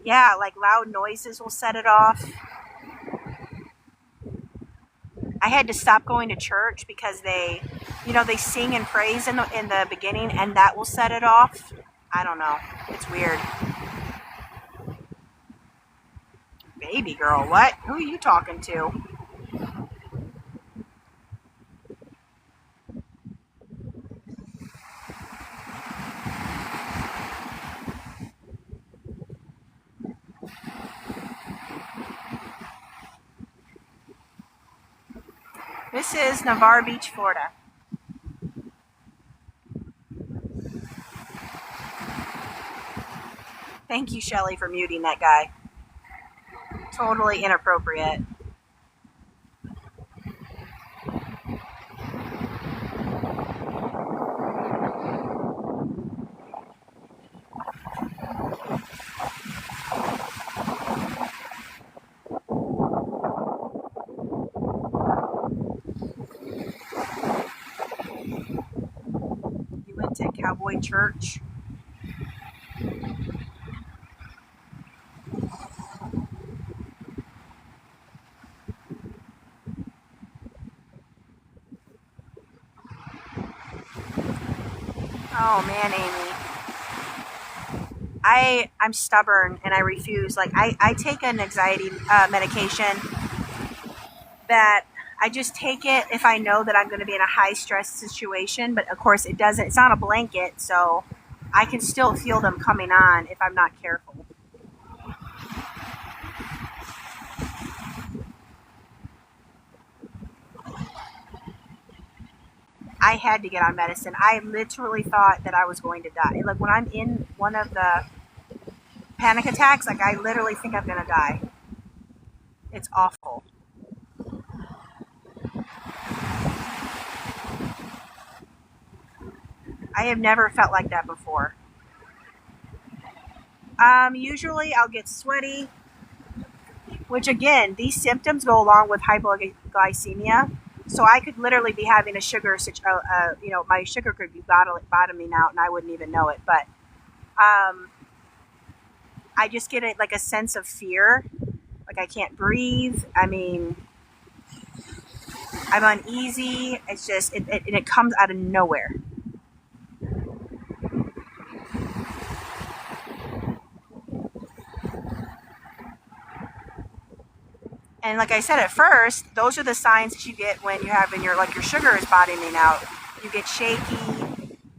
Yeah, like loud noises will set it off. I had to stop going to church because they sing and praise in the beginning, and that will set it off. I don't know. It's weird. Baby girl, what? Who are you talking to? This is Navarre Beach, Florida. Thank you, Shelly, for muting that guy. Totally inappropriate. You went to Cowboy Church. Oh man, Amy. I'm stubborn and I refuse. Like I take an anxiety medication that I just take it if I know that I'm going to be in a high stress situation. But of course it doesn't, it's not a blanket. So I can still feel them coming on if I'm not careful. I had to get on medicine. I literally thought that I was going to die. Like when I'm in one of the panic attacks, like I literally think I'm going to die. It's awful. I have never felt like that before. Usually I'll get sweaty, which again, these symptoms go along with hypoglycemia. So I could literally be having a sugar, my sugar could be bottoming out and I wouldn't even know it. But I just get like a sense of fear. Like I can't breathe. I mean, I'm uneasy. It's just, it comes out of nowhere. And like I said at first, those are the signs that you get when you have your sugar is bottoming out. You get shaky.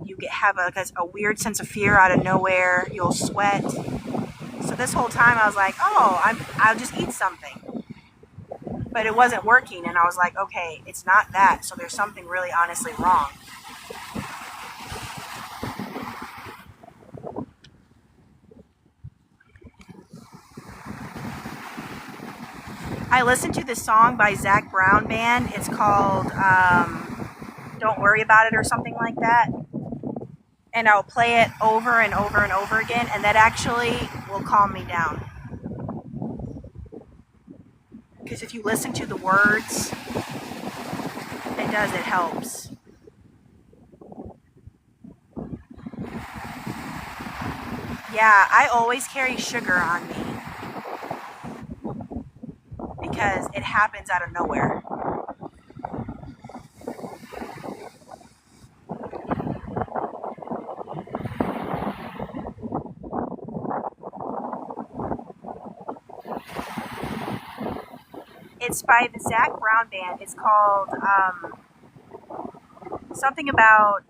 You have a weird sense of fear out of nowhere. You'll sweat. So this whole time I was like, oh, I'll just eat something. But it wasn't working, and I was like, okay, it's not that. So there's something really honestly wrong. I listened to this song by Zac Brown Band. It's called Don't Worry About It or something like that. And I'll play it over and over and over again, and that actually will calm me down. Because if you listen to the words, it helps. Yeah, I always carry sugar on me because it happens out of nowhere. It's by the Zac Brown Band. It's called something about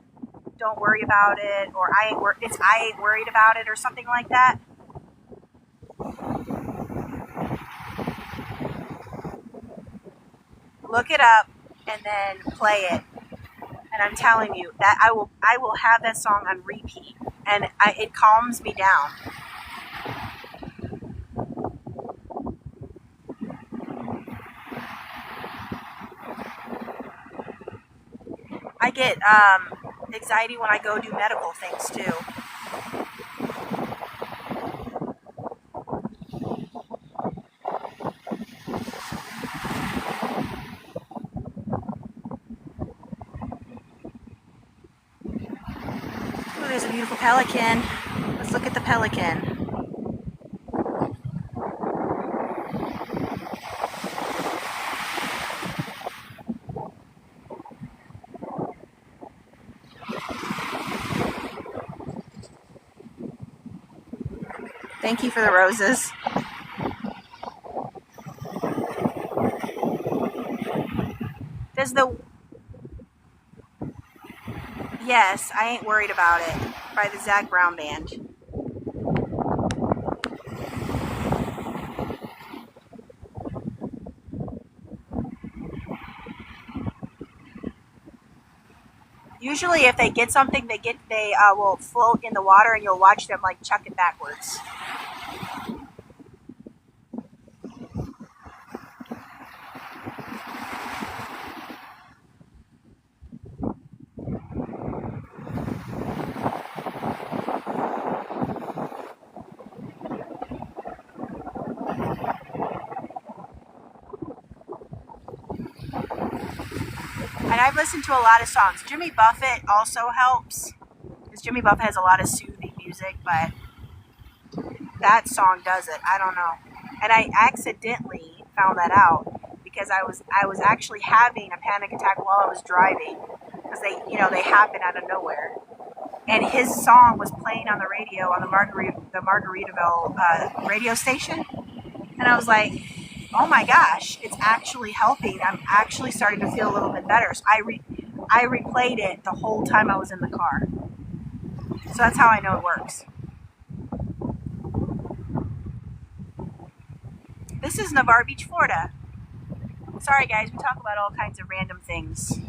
"Don't Worry About It" or "I Ain't Worried About It" or something like that. Look it up and then play it. And I'm telling you that I will have that song on repeat, and it calms me down. I get anxiety when I go do medical things too. Ooh, there's a beautiful pelican. Let's look at the pelican. Thank you for the roses. Yes, I Ain't Worried About It by the Zac Brown Band. Usually if they get something, they will float in the water and you'll watch them like chuck it backwards. And I've listened to a lot of songs. Jimmy Buffett also helps, because Jimmy Buffett has a lot of soothing music, but that song does it. I don't know. And I accidentally found that out because I was actually having a panic attack while I was driving, because they happen out of nowhere. And his song was playing on the radio on the Margaritaville radio station, and I was like, oh my gosh, it's actually helping. I'm actually starting to feel a little bit better. So I replayed it the whole time I was in the car. So that's how I know it works. This is Navarre Beach, Florida. Sorry guys, we talk about all kinds of random things.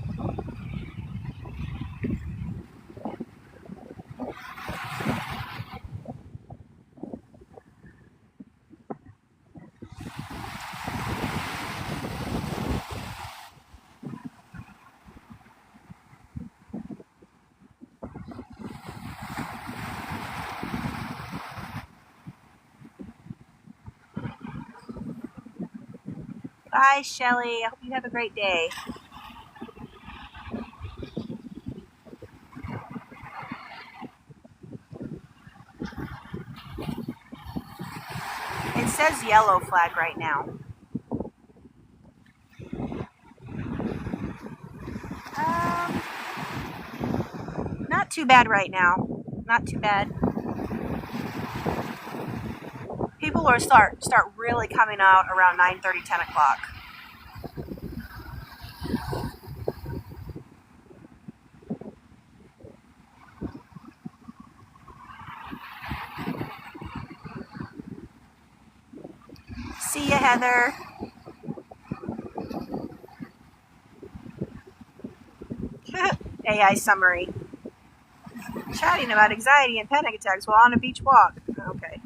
Bye, Shelly. I hope you have a great day. It says yellow flag right now. Not too bad right now. Not too bad. People are start really coming out around 9:30, 10 o'clock. See ya, Heather. AI summary. Chatting about anxiety and panic attacks while on a beach walk. Okay.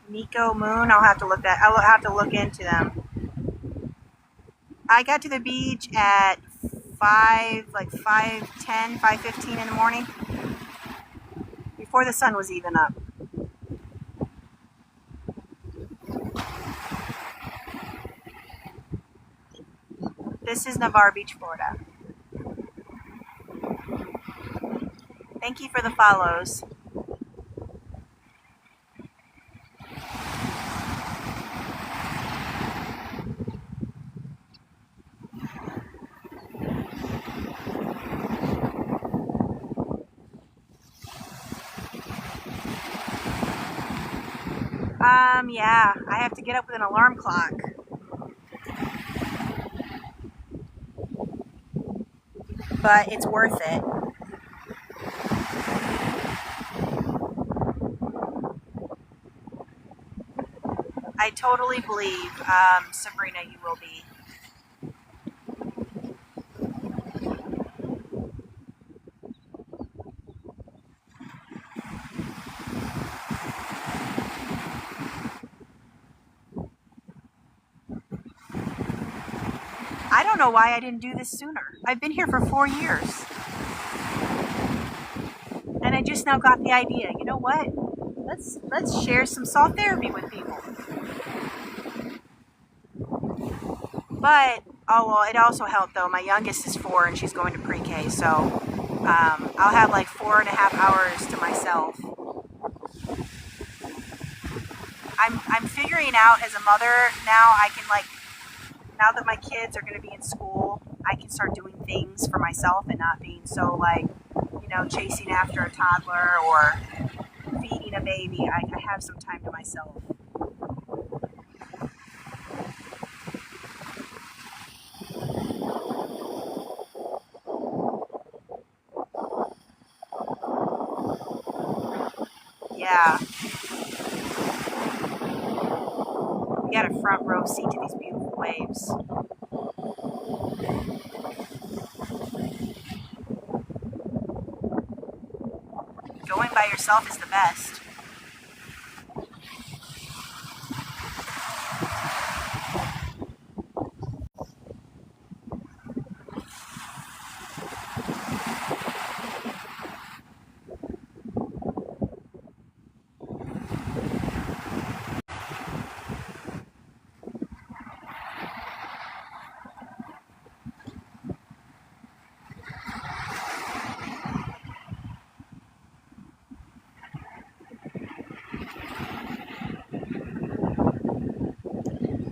Nico Moon. I'll have to look into them. I got to the beach at 5:10, 5:15 in the morning, before the sun was even up. This is Navarre Beach, Florida. Thank you for the follows. Yeah, I have to get up with an alarm clock. But it's worth it. I totally believe, Sabrina, you will be. I don't know why I didn't do this sooner. I've been here for 4 years. And I just now got the idea. You know what? Let's share some soft therapy with people. But, oh well, it also helped though. My youngest is 4 and she's going to pre-K, so I'll have like 4.5 hours to myself. I'm figuring out as a mother now, I can now that my kids are going to be in school, I can start doing things for myself and not being so chasing after a toddler or feeding a baby. I have some time to myself. Yeah. We got a front row seat to these beautiful waves. by yourself is the best.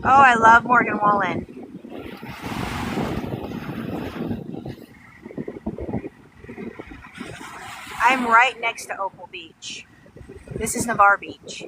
Oh, I love Morgan Wallen. I'm right next to Opal Beach. This is Navarre Beach.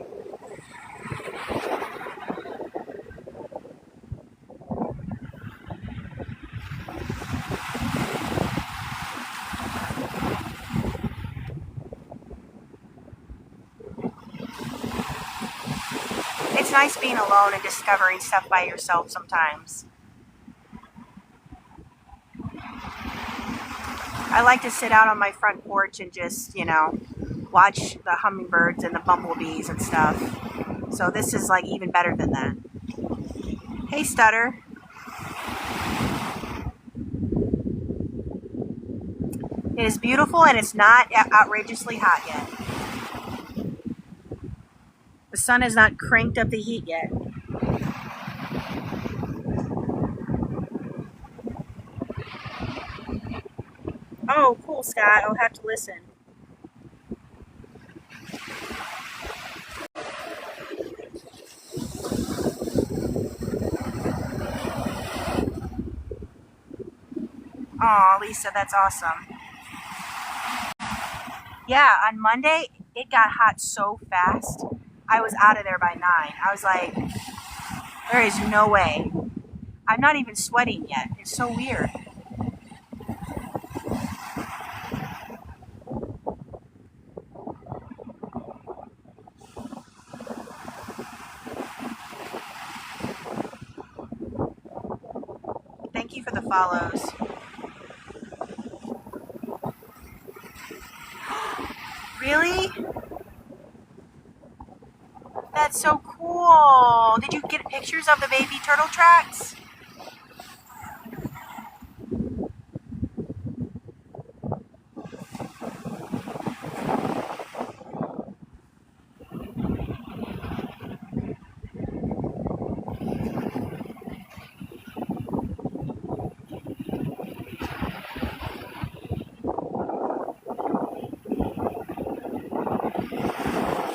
It's nice being alone and discovering stuff by yourself sometimes. I like to sit out on my front porch and just, watch the hummingbirds and the bumblebees and stuff. So this is like even better than that. Hey, Stutter. It is beautiful and it's not outrageously hot yet. The sun has not cranked up the heat yet. Oh, cool, Scott. I'll have to listen. Oh, Lisa, that's awesome. Yeah, on Monday, it got hot so fast. I was out of there by 9. I was like, there is no way. I'm not even sweating yet. It's so weird. Thank you for the follows. Really? That's so cool. Did you get pictures of the baby turtle tracks?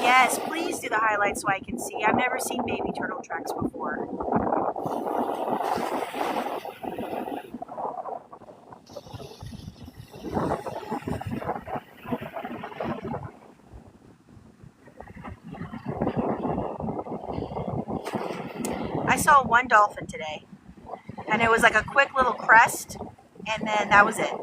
Yes, please do the highlights so I can see. I've never seen baby turtle tracks before. I saw one dolphin today, and it was like a quick little crest, and then that was it.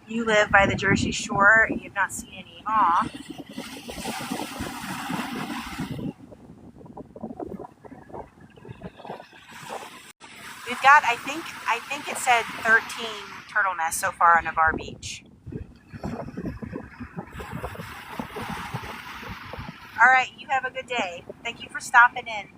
You live by the Jersey Shore and you've not seen any. Aw. We've got, I think it said 13 turtle nests so far on Navarre Beach. All right, you have a good day. Thank you for stopping in.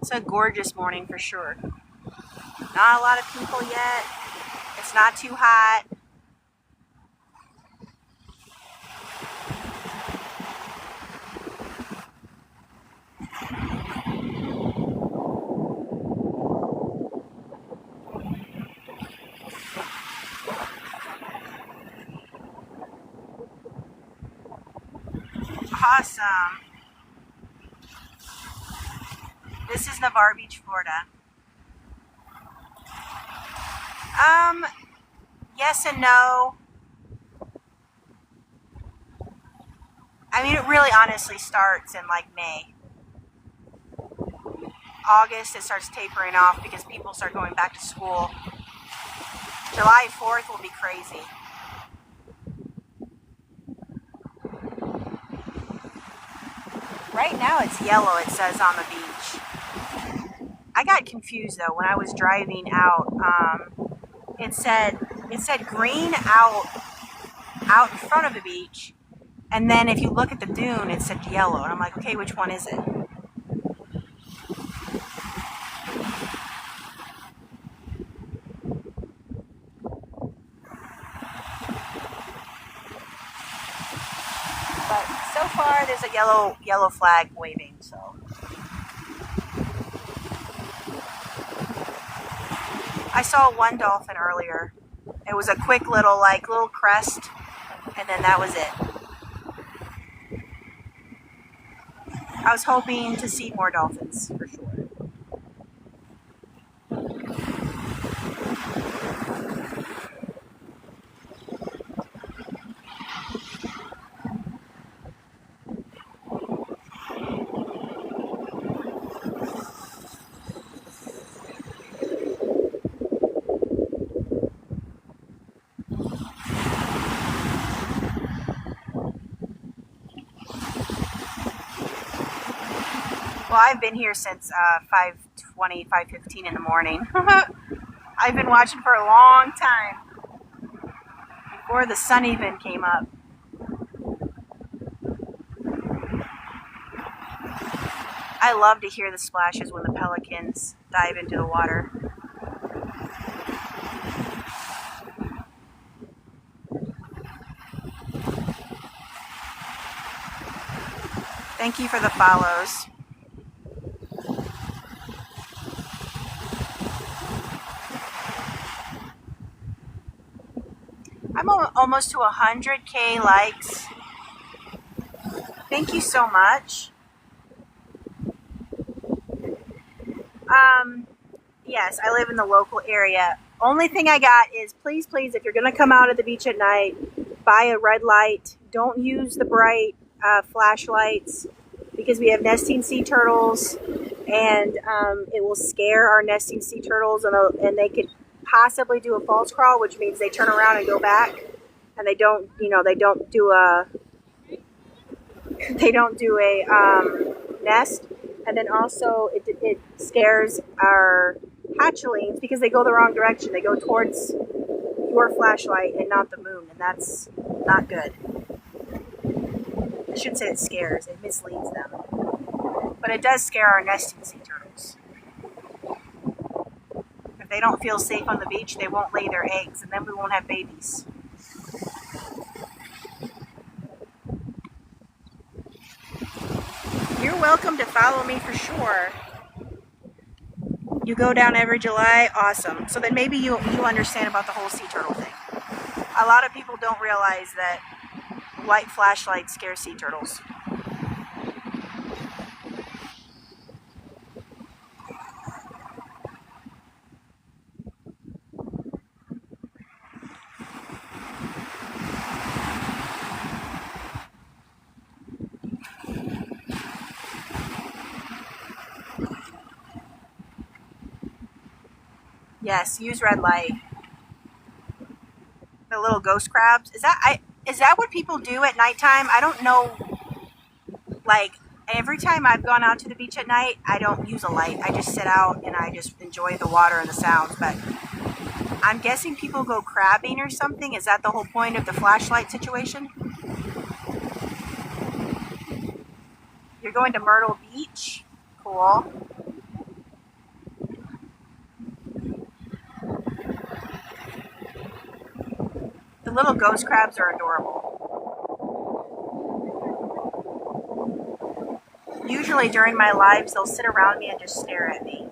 It's a gorgeous morning for sure. Not a lot of people yet. It's not too hot. Awesome. This is Navarre Beach, Florida. Yes and no. I mean, it really honestly starts in like May. August, it starts tapering off because people start going back to school. July 4th will be crazy. Right now it's yellow, it says on the beach. I got confused though when I was driving out. It said green out in front of the beach, and then if you look at the dune, it said yellow, and I'm like, okay, which one is it? But so far, there's a yellow flag waving. So I saw one dolphin earlier. It was a quick little crest, and then that was it. I was hoping to see more dolphins for sure. Well, I've been here since 5:20, 5:15 in the morning. I've been watching for a long time, before the sun even came up. I love to hear the splashes when the pelicans dive into the water. Thank you for the follows. I'm almost to 100K likes. Thank you so much. Yes, I live in the local area. Only thing I got is please, if you're going to come out at the beach at night, buy a red light. Don't use the bright flashlights because we have nesting sea turtles, and it will scare our nesting sea turtles, and they could possibly do a false crawl, which means they turn around and go back, and they don't do a nest. And then also it scares our hatchlings because they go the wrong direction. They go towards your flashlight and not the moon, and that's not good. I shouldn't say it scares, it misleads them. But it does scare our nesting sea turtles. If they don't feel safe on the beach, they won't lay their eggs, and then we won't have babies. You're welcome to follow me for sure. You go down every July? Awesome. So then maybe you understand about the whole sea turtle thing. A lot of people don't realize that white flashlights scare sea turtles. Yes, use red light. The little ghost crabs. Is that what people do at nighttime? I don't know. Like, every time I've gone out to the beach at night, I don't use a light. I just sit out and I just enjoy the water and the sounds. But I'm guessing people go crabbing or something. Is that the whole point of the flashlight situation? You're going to Myrtle Beach? Cool. The little ghost crabs are adorable. Usually during my lives, they'll sit around me and just stare at me.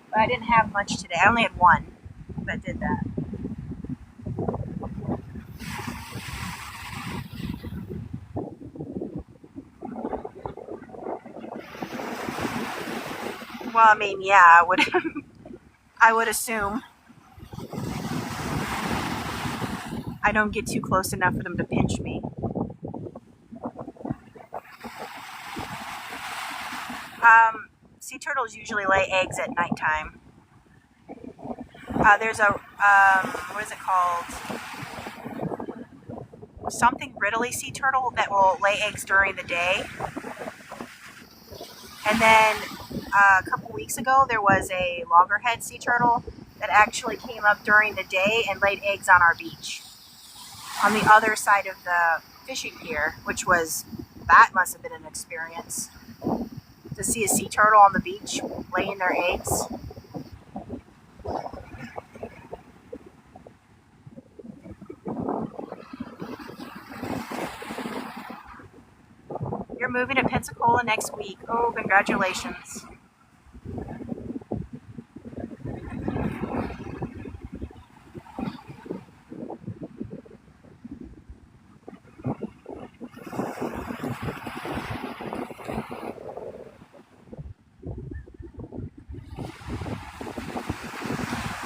But I didn't have much today. I only had one that did that. Well, I mean, yeah, I would, I would assume. I don't get too close enough for them to pinch me. Sea turtles usually lay eggs at nighttime. There's a, what is it called? Something Ridley sea turtle that will lay eggs during the day. And then a couple weeks ago, there was a loggerhead sea turtle that actually came up during the day and laid eggs on our beach on the other side of the fishing pier, which was, that must have been an experience to see a sea turtle on the beach laying their eggs. You're moving to Pensacola next week. Oh, congratulations.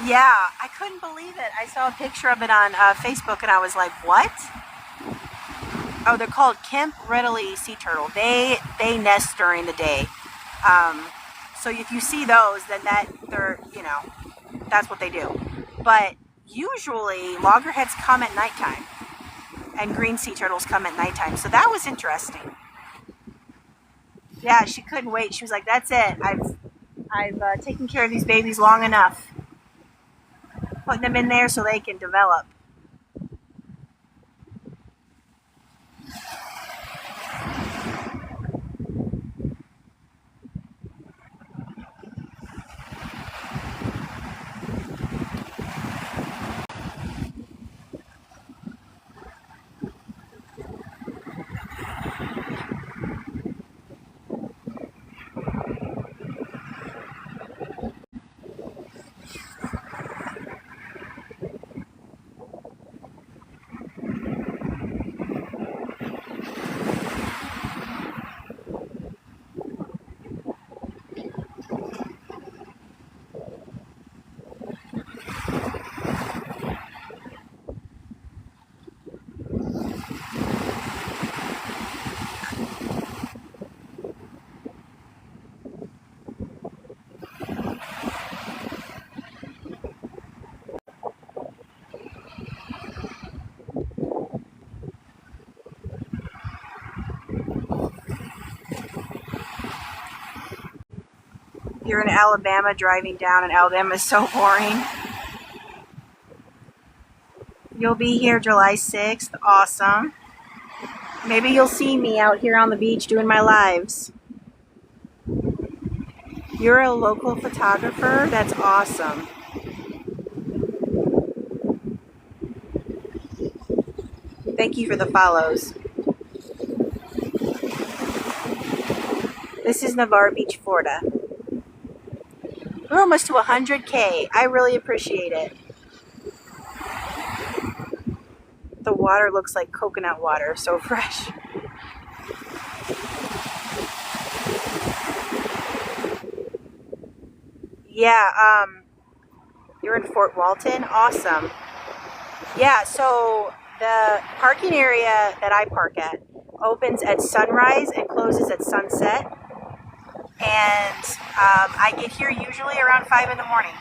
Yeah, I couldn't believe it. I saw a picture of it on Facebook and I was like, what? Oh, they're called Kemp Ridley sea turtle. They nest during the day. So if you see those, then they're, you know, that's what they do. But usually loggerheads come at nighttime and green sea turtles come at nighttime. So that was interesting. Yeah, she couldn't wait. She was like, that's it. I've taken care of these babies long enough. Putting them in there so they can develop. You're in Alabama, driving down, and Alabama is so boring. You'll be here July 6th. Awesome. Maybe you'll see me out here on the beach doing my lives. You're a local photographer? That's awesome. Thank you for the follows. This is Navarre Beach, Florida. We're almost to 100K. I really appreciate it. The water looks like coconut water, so fresh. Yeah, you're in Fort Walton? Awesome. Yeah, so the parking area that I park at opens at sunrise and closes at sunset. And I get here usually around 5 in the morning,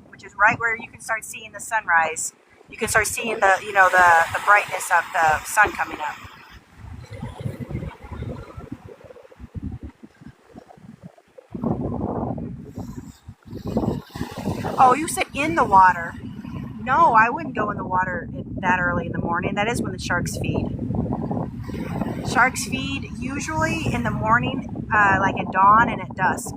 which is right where you can start seeing the sunrise. You can start seeing the, you know, the brightness of the sun coming up. Oh, you said in the water. No, I wouldn't go in the water that early in the morning. That is when the sharks feed. Sharks feed usually in the morning, like at dawn and at dusk.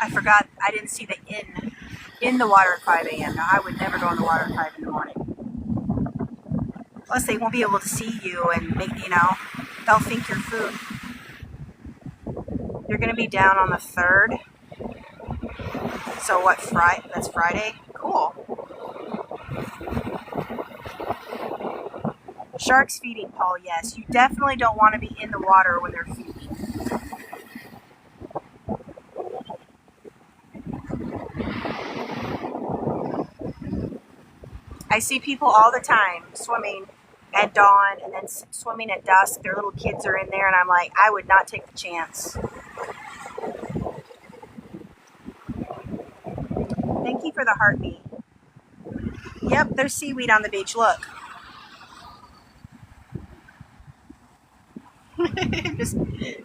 I forgot, I didn't see the in the water at 5 a.m. Now, I would never go in the water at 5 in the morning. Plus, they won't be able to see you and make, you know, they'll think you're food. You're going to be down on the 3rd. So what, Friday? That's Friday? Cool. Sharks feeding, Paul, yes. You definitely don't want to be in the water when they're feeding. I see people all the time swimming at dawn and then swimming at dusk. Their little kids are in there, and I'm like, I would not take the chance. Thank you for the heartbeat. Yep, there's seaweed on the beach. Look.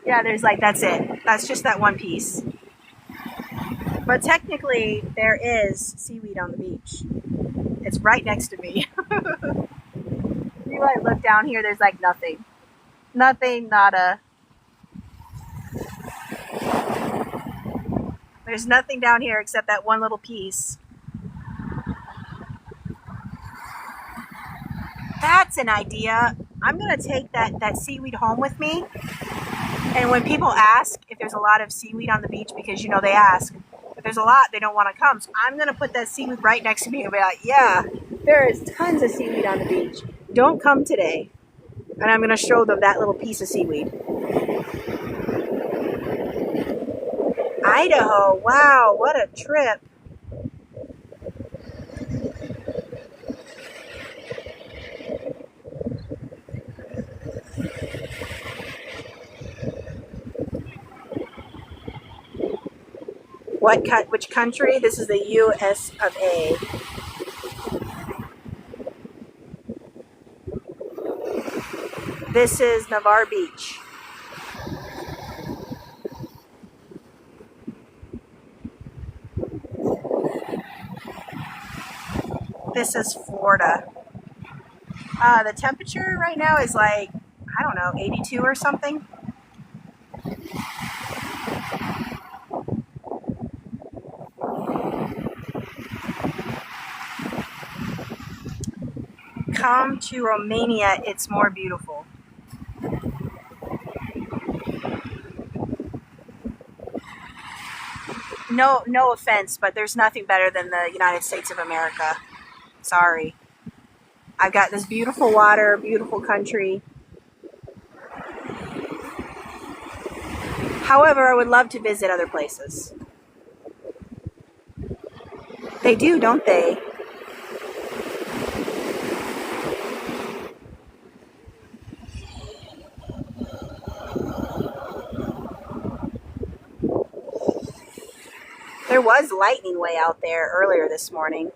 Yeah, there's like, that's it. That's just that one piece. But technically, there is seaweed on the beach. It's right next to me. You like look down here, there's like nothing. Nothing, nada. There's nothing down here except that one little piece. That's an idea. I'm going to take that seaweed home with me. And when people ask if there's a lot of seaweed on the beach, because, you know, they ask, if there's a lot, they don't want to come. So I'm going to put that seaweed right next to me and be like, yeah, there is tons of seaweed on the beach. Don't come today. And I'm going to show them that little piece of seaweed. Idaho, wow, what a trip. Which country? This is the US of A. This is Navarre Beach. This is Florida. The temperature right now is like, I don't know, 82 or something. Come to Romania, it's more beautiful. No offense, but there's nothing better than the United States of America. Sorry. I've got this beautiful water, beautiful country. However, I would love to visit other places. They do, don't they? There was lightning way out there earlier this morning.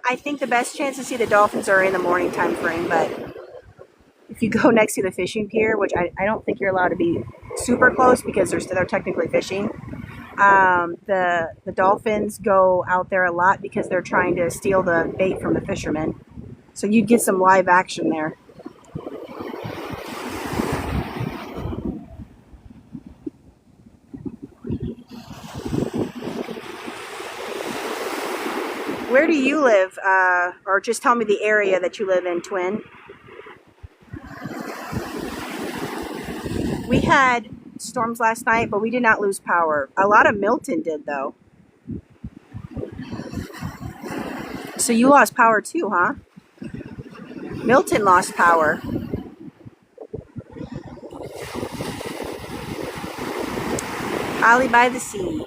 I think the best chance to see the dolphins are in the morning time frame, but if you go next to the fishing pier, which I don't think you're allowed to be super close because they're technically fishing, the dolphins go out there a lot because they're trying to steal the bait from the fishermen. So you'd get some live action there. Where do you live? Or just tell me the area that you live in, Twin. We had storms last night, but we did not lose power. A lot of Milton did, though. So you lost power too, huh? Milton lost power. Ollie by the sea.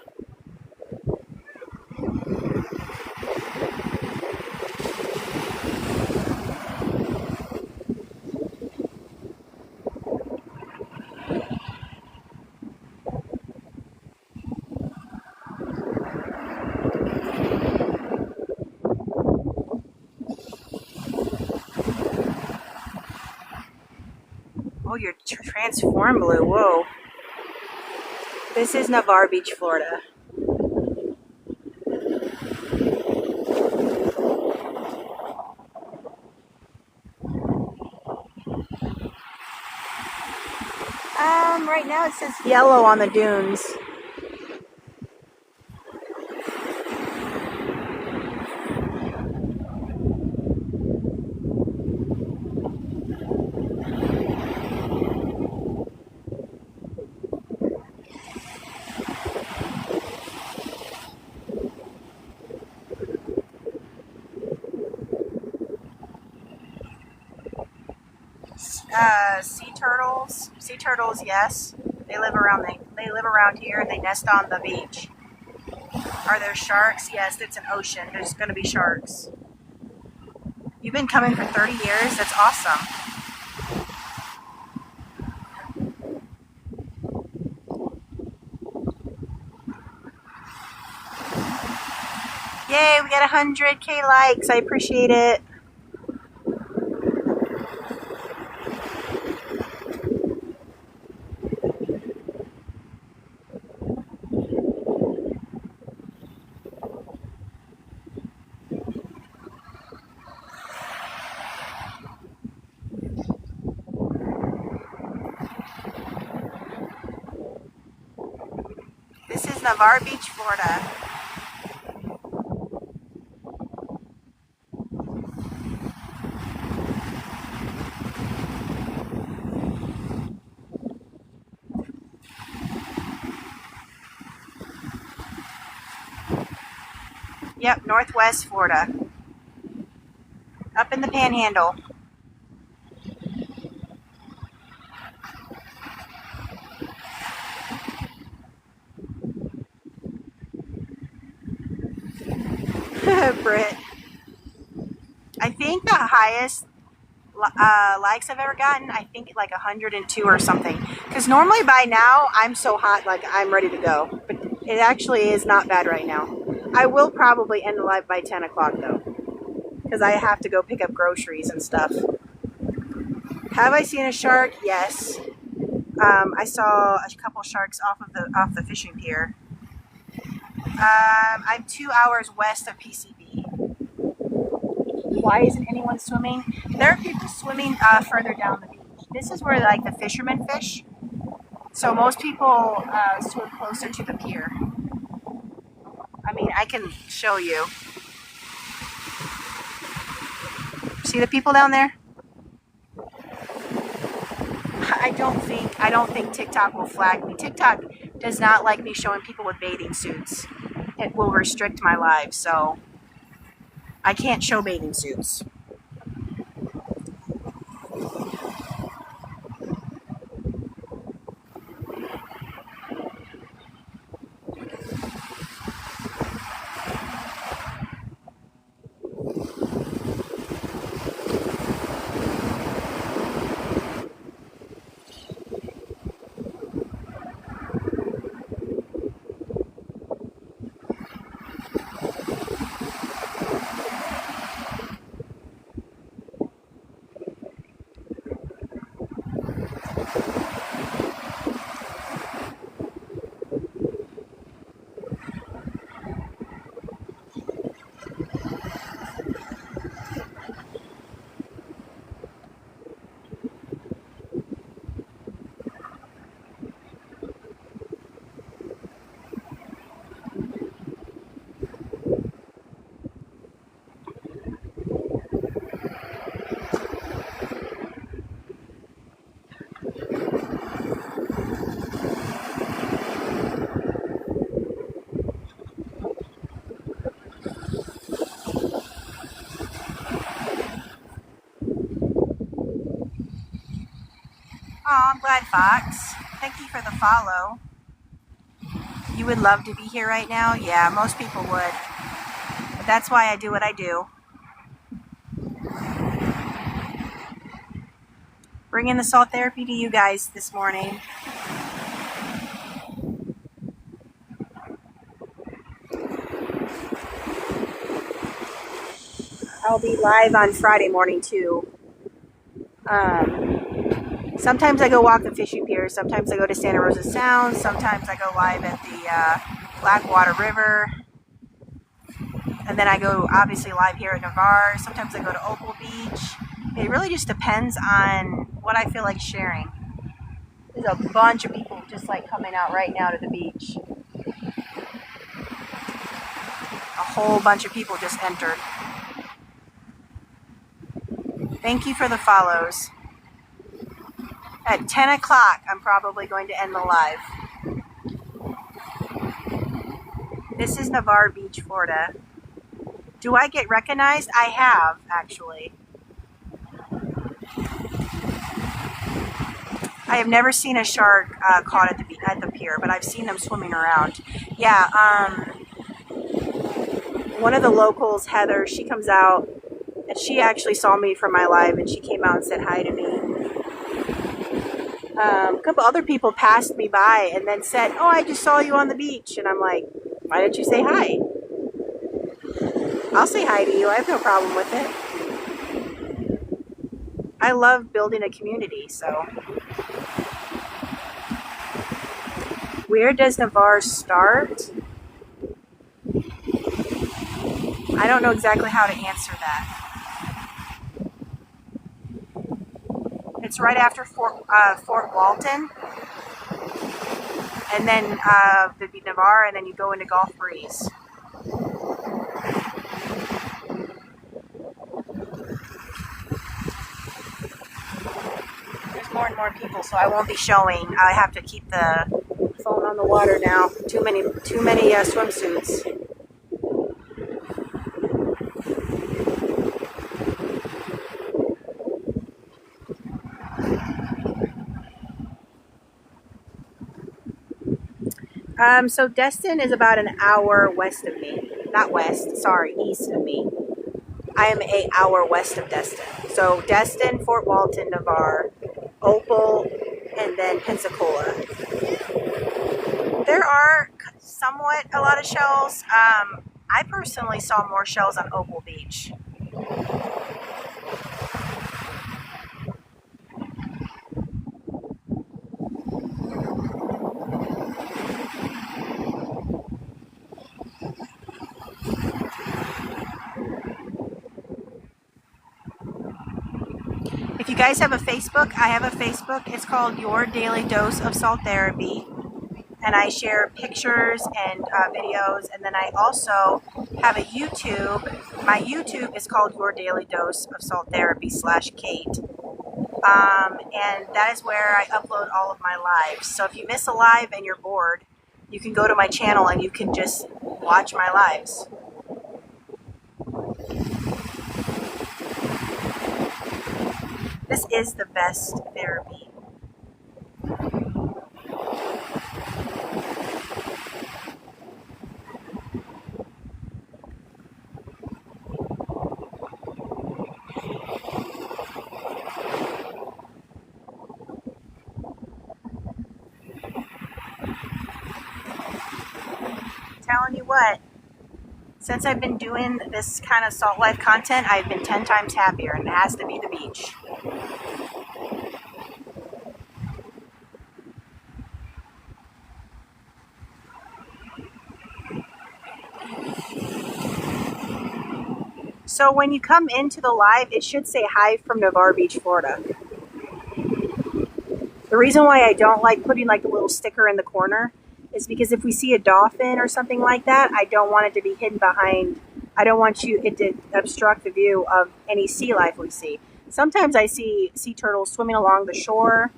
Oh, you're transformed blue. Whoa. This is Navarre Beach, Florida. Right now it says yellow on the dunes. Sea turtles. Sea turtles, yes. They live around here and they nest on the beach. Are there sharks? Yes, it's an ocean. There's going to be sharks. You've been coming for 30 years? That's awesome. Yay, we got 100K likes. I appreciate it. This is Navarre Beach, Florida. Yep, Northwest Florida. Up in the Panhandle. Britt. I think the highest likes I've ever gotten, I think like 102 or something. Because normally by now, I'm so hot, like I'm ready to go. But it actually is not bad right now. I will probably end the live by 10 o'clock though. Because I have to go pick up groceries and stuff. Have I seen a shark? Yes. I saw a couple sharks off the fishing pier. I'm 2 hours west of PCB. Why isn't anyone swimming? There are people swimming further down the beach. This is where like the fishermen fish. So most people swim closer to the pier. I mean, I can show you. See the people down there? I don't think TikTok will flag me. TikTok does not like me showing people with bathing suits. It will restrict my live, so I can't show bathing suits. Oh, I'm glad, Fox. Thank you for the follow. You would love to be here right now? Yeah, most people would. But that's why I do what I do. Bringing the salt therapy to you guys this morning. I'll be live on Friday morning too. Sometimes I go walk the fishing pier. Sometimes I go to Santa Rosa Sound. Sometimes I go live at the Blackwater River. And then I go obviously live here at Navarre. Sometimes I go to Opal Beach. It really just depends on what I feel like sharing. There's a bunch of people just like coming out right now to the beach. A whole bunch of people just entered. Thank you for the follows. At 10 o'clock, I'm probably going to end the live. This is Navarre Beach, Florida. Do I get recognized? I have, actually. I have never seen a shark caught at the pier, but I've seen them swimming around. Yeah, one of the locals, Heather, she comes out, and she actually saw me from my live, and she came out and said hi to me. A couple other people passed me by and then said, "Oh, I just saw you on the beach," and I'm like, "Why didn't you say hi?" I'll say hi to you. I have no problem with it. I love building a community, so. Where does Navarre start? I don't know exactly how to answer that. It's right after Fort Walton, and then there'd be Navarre, and then you go into Gulf Breeze. There's more and more people, so I won't be showing. I have to keep the phone on the water now. Too many swimsuits. So Destin is about an hour west of me. Not west, sorry, east of me. I am an hour west of Destin. So Destin, Fort Walton, Navarre, Opal, and then Pensacola. There are somewhat a lot of shells. I personally saw more shells on Opal Beach. If you guys have a Facebook, I have a Facebook. It's called Your Daily Dose of Salt Therapy. And I share pictures and videos. And then I also have a YouTube. My YouTube is called Your Daily Dose of Salt Therapy /Kate. And that is where I upload all of my lives. So if you miss a live and you're bored, you can go to my channel and you can just watch my lives. This is the best therapy. Telling you what, since I've been doing this kind of salt life content, I've been 10 times happier, and it has to be the beach. So when you come into the live, it should say hi from Navarre Beach, Florida. The reason why I don't like putting like a little sticker in the corner is because if we see a dolphin or something like that, I don't want it to be hidden behind. I don't want it to obstruct the view of any sea life we see. Sometimes I see sea turtles swimming along the shore.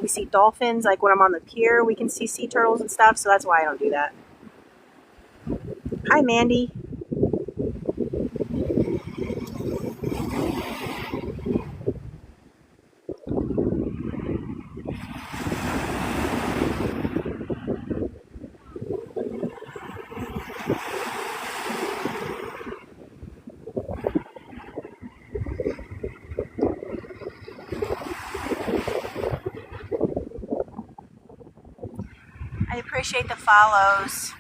We see dolphins, like when I'm on the pier, we can see sea turtles and stuff, so that's why I don't do that. Hi, Mandy. I appreciate the follows.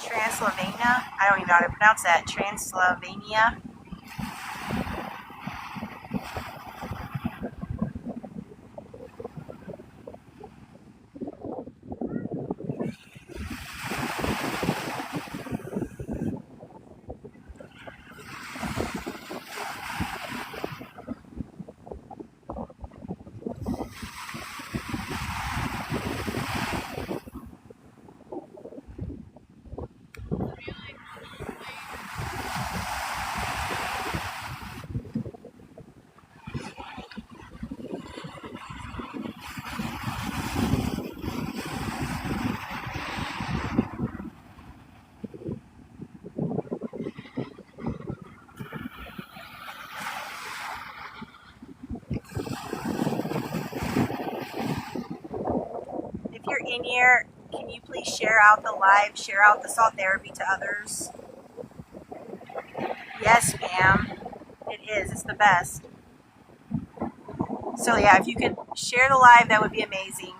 Transylvania? I don't even know how to pronounce that. Transylvania? Can you please share out the live, share out the salt therapy to others? Yes, ma'am. It is. It's the best. So yeah, if you could share the live, that would be amazing.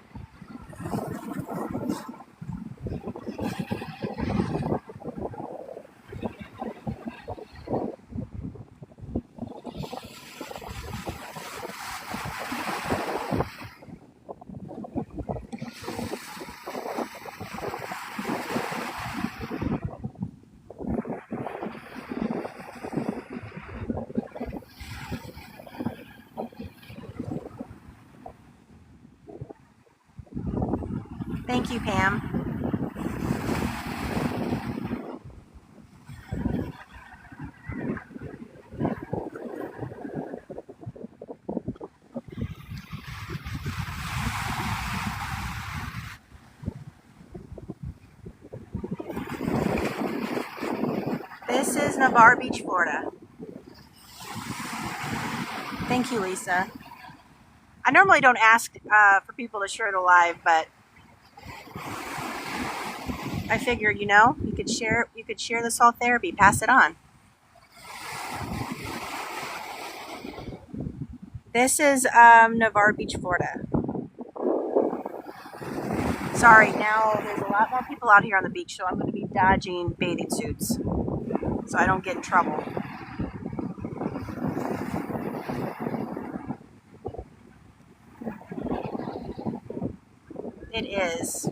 Thank you, Pam. This is Navarre Beach, Florida. Thank you, Lisa. I normally don't ask for people to share the live, but I figured, you know, you could share the salt therapy, pass it on. This is Navarre Beach, Florida. Sorry, now there's a lot more people out here on the beach, so I'm going to be dodging bathing suits so I don't get in trouble. It is.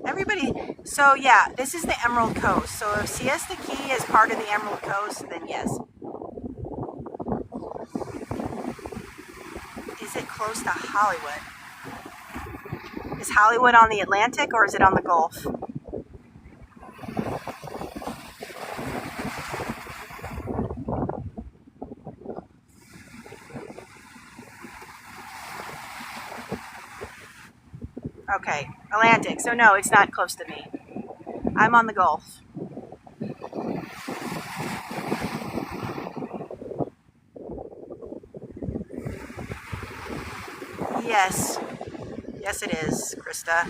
Everybody, so yeah, this is the Emerald Coast. So if Siesta Key is part of the Emerald Coast, then yes. Is it close to Hollywood? Is Hollywood on the Atlantic or is it on the Gulf? Okay, Atlantic. So no, it's not close to me. I'm on the Gulf. Yes. Yes, it is, Krista.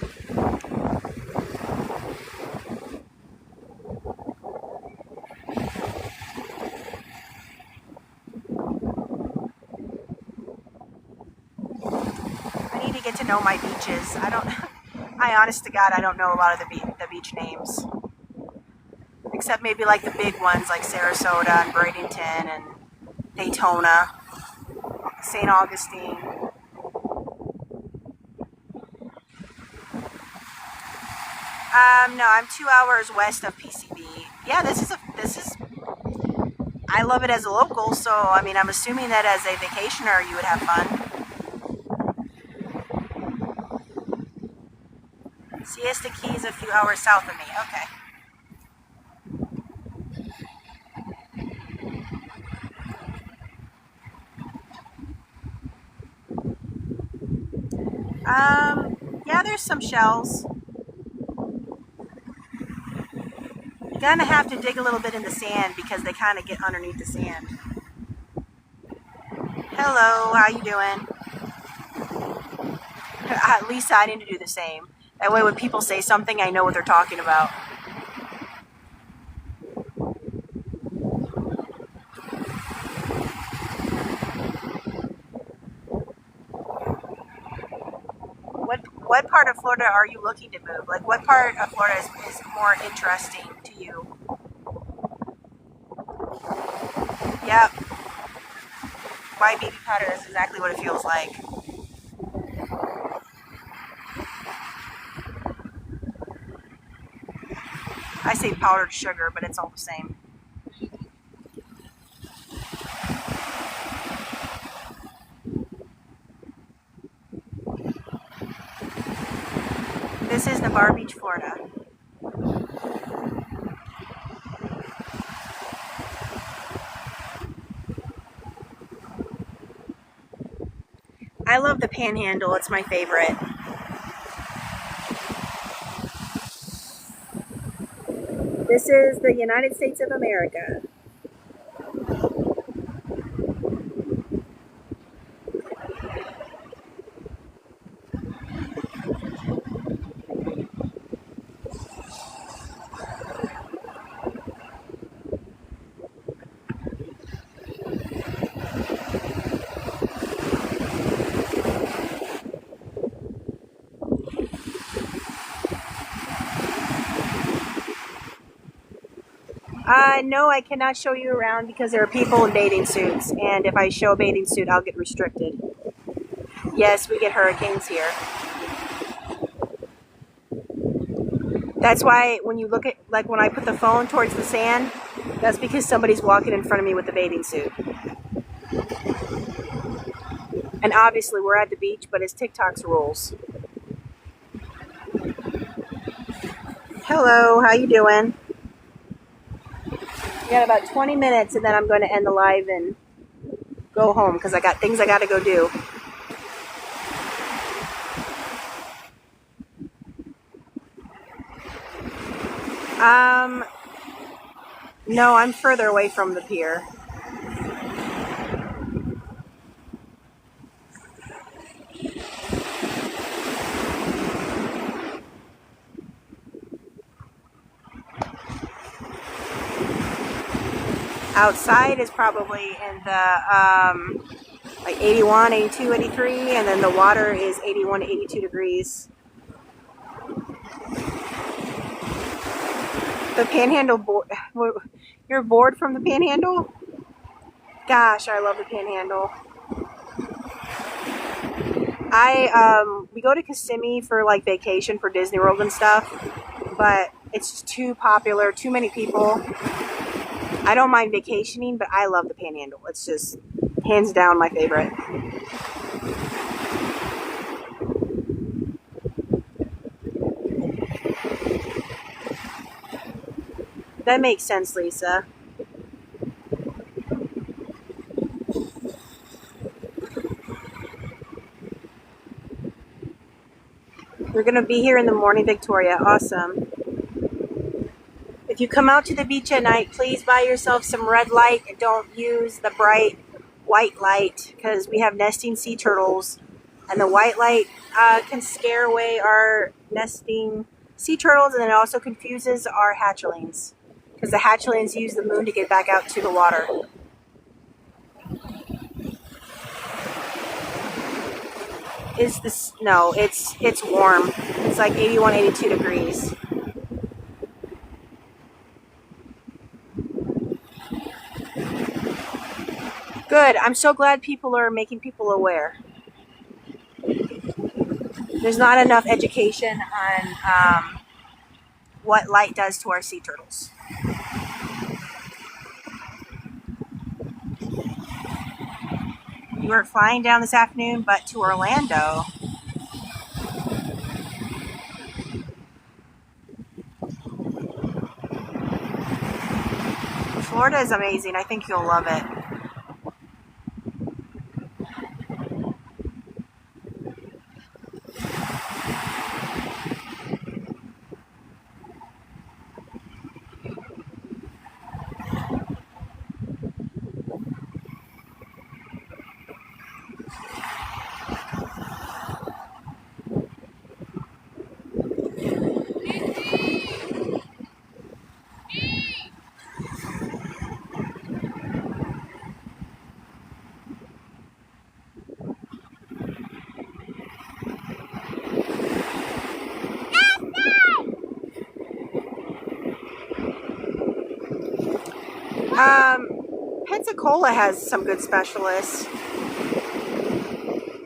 I need to get to know my beaches. Honest to God, I don't know a lot of the beach names. Except maybe like the big ones like Sarasota and Bradenton and Daytona, St. Augustine. No, I'm 2 hours west of PCB. Yeah, this is I love it as a local, so I mean, I'm assuming that as a vacationer you would have fun. Siesta Key is a few hours south of me. Okay. Yeah, there's some shells. You're gonna have to dig a little bit in the sand because they kind of get underneath the sand. Hello, how you doing? Lisa, I need to do the same. That way when people say something, I know what they're talking about. What part of Florida are you looking to move? Like, what part of Florida is more interesting to you? Yep. White baby powder is exactly what it feels like. I say powdered sugar, but it's all the same. This is Navarre Beach, Florida. I love the Panhandle. It's my favorite. This is the United States of America. No, I cannot show you around because there are people in bathing suits, and if I show a bathing suit, I'll get restricted. Yes, we get hurricanes here. That's why when you look at, like when I put the phone towards the sand, that's because somebody's walking in front of me with a bathing suit. And obviously we're at the beach, but it's TikTok's rules. Hello, how you doing? We got about 20 minutes and then I'm going to end the live and go home because I got things I got to go do. No, I'm further away from the pier. Outside is probably in the like 81, 82, 83, and then the water is 81 to 82 degrees. The Panhandle board. You're bored from the Panhandle? Gosh, I love the Panhandle. We go to Kissimmee for like vacation for Disney World and stuff, but it's just too popular, too many people. I don't mind vacationing, but I love the Panhandle. It's just hands down my favorite. That makes sense, Lisa. We're going to be here in the morning, Victoria. Awesome. If you come out to the beach at night, please buy yourself some red light and don't use the bright white light because we have nesting sea turtles and the white light can scare away our nesting sea turtles, and it also confuses our hatchlings because the hatchlings use the moon to get back out to the water. Is this no, it's warm. It's like 81, 82 degrees. Good. I'm so glad people are making people aware. There's not enough education on what light does to our sea turtles. We were flying down this afternoon, but to Orlando. Florida is amazing. I think you'll love it. Pensacola has some good specialists.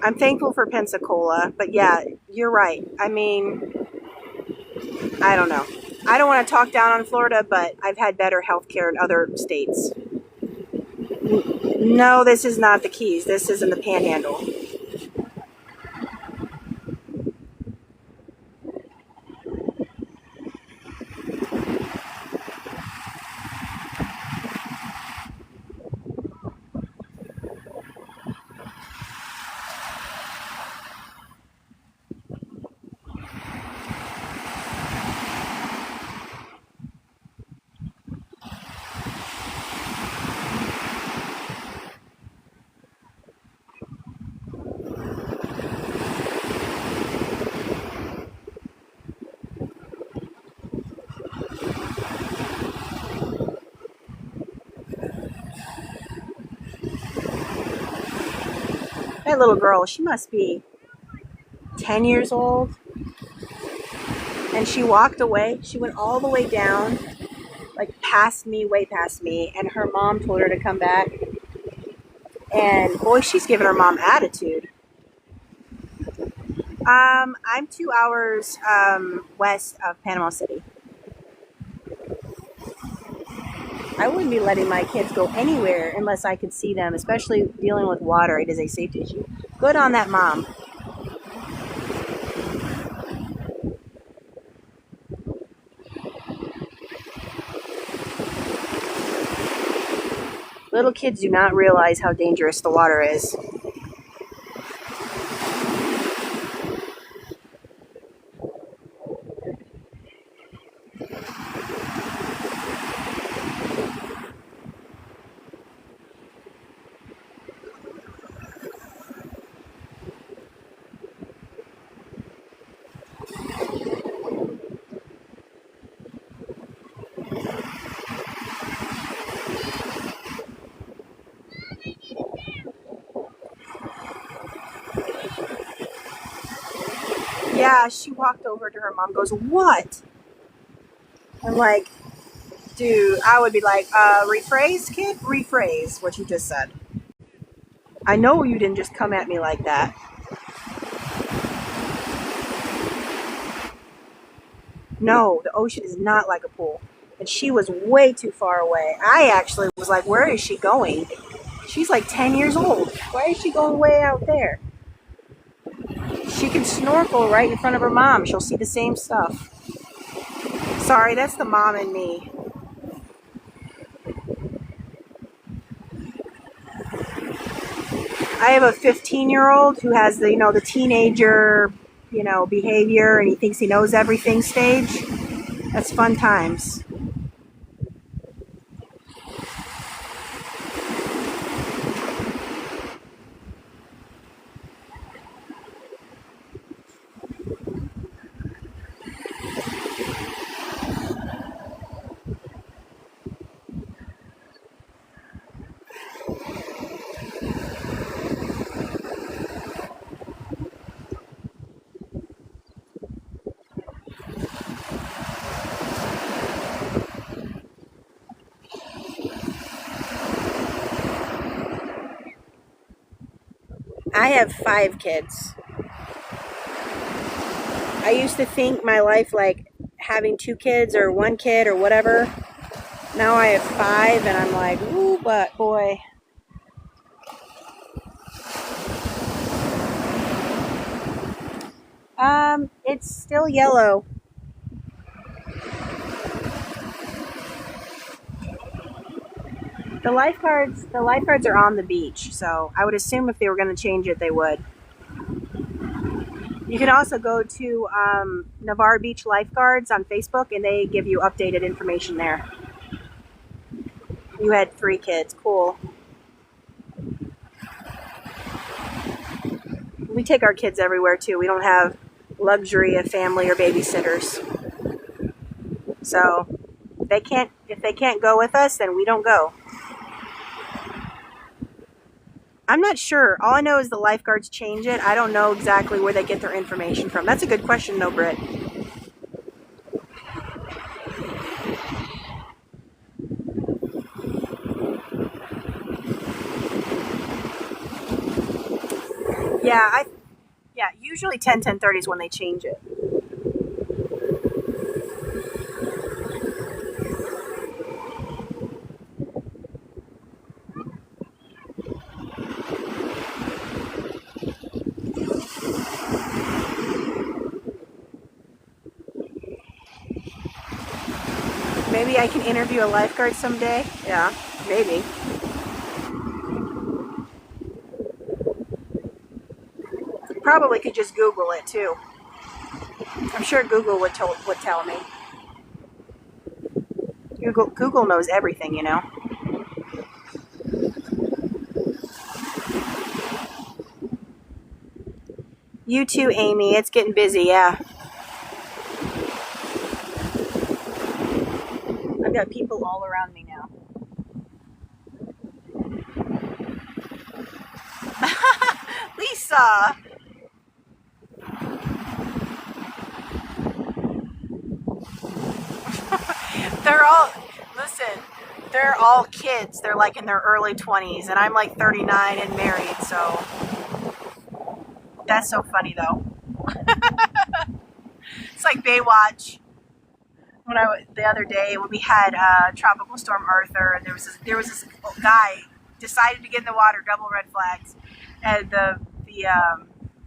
I'm thankful for Pensacola, but yeah, you're right. I mean, I don't know. I don't want to talk down on Florida, but I've had better health care in other states. No, this is not the Keys. This is in the Panhandle. That little girl, she must be 10 years old. And she walked away. She went all the way down, like past me, way past me. And her mom told her to come back. And boy, she's giving her mom attitude. I'm 2 hours west of Panama City. I wouldn't be letting my kids go anywhere unless I could see them, especially dealing with water. It is a safety issue. Good on that mom. Little kids do not realize how dangerous the water is. Yeah, she walked over to her mom, goes, "What?" I'm like, dude, I would be like, rephrase, kid? Rephrase what you just said. I know you didn't just come at me like that. No, the ocean is not like a pool. And she was way too far away. I actually was like, where is she going? She's like 10 years old. Why is she going way out there? She can snorkel right in front of her mom. She'll see the same stuff. Sorry, that's the mom in me. I have a 15-year-old who has the teenager, behavior, and he thinks he knows everything stage. That's fun times. I have 5 kids. I used to think my life like having 2 kids or 1 kid or whatever. Now I have 5 and I'm like, ooh, but boy. It's still yellow. The lifeguards are on the beach, so I would assume if they were going to change it, they would. You can also go to Navarre Beach Lifeguards on Facebook, and they give you updated information there. You had 3 kids. Cool. We take our kids everywhere, too. We don't have luxury of family or babysitters. So if they can't go with us, then we don't go. I'm not sure. All I know is the lifeguards change it. I don't know exactly where they get their information from. That's a good question, though, Britt. Yeah, usually 10:30 is when they change it. Maybe I can interview a lifeguard someday. Yeah, maybe. Probably could just Google it too. I'm sure Google would tell me. Google knows everything, you know. You too, Amy. It's getting busy, yeah. I've got people all around me now. They're all, listen, they're all kids. They're like in their early 20s, and I'm like 39 and married, so that's so funny though. It's like Baywatch. The other day when we had Tropical Storm Arthur, and there was this guy decided to get in the water, double red flags, and the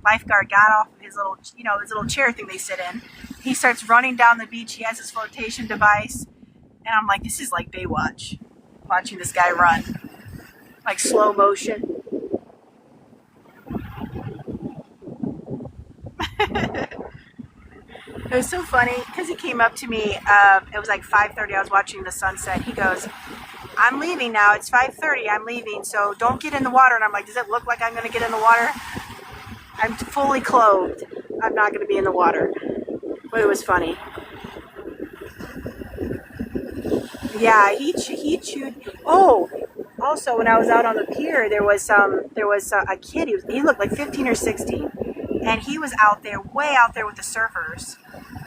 lifeguard got off his little his little chair thing they sit in. He starts running down the beach. He has his flotation device, and I'm like, this is like Baywatch, watching this guy run, like slow motion. It was so funny because he came up to me. It was like 5:30. I was watching the sunset. He goes, "I'm leaving now. It's 5:30. I'm leaving. So don't get in the water." And I'm like, "Does it look like I'm going to get in the water? I'm fully clothed. I'm not going to be in the water." But it was funny. Yeah, he chewed. Oh, also when I was out on the pier, there was a kid. He looked like 15 or 16, and he was out there, way out there with the surfers.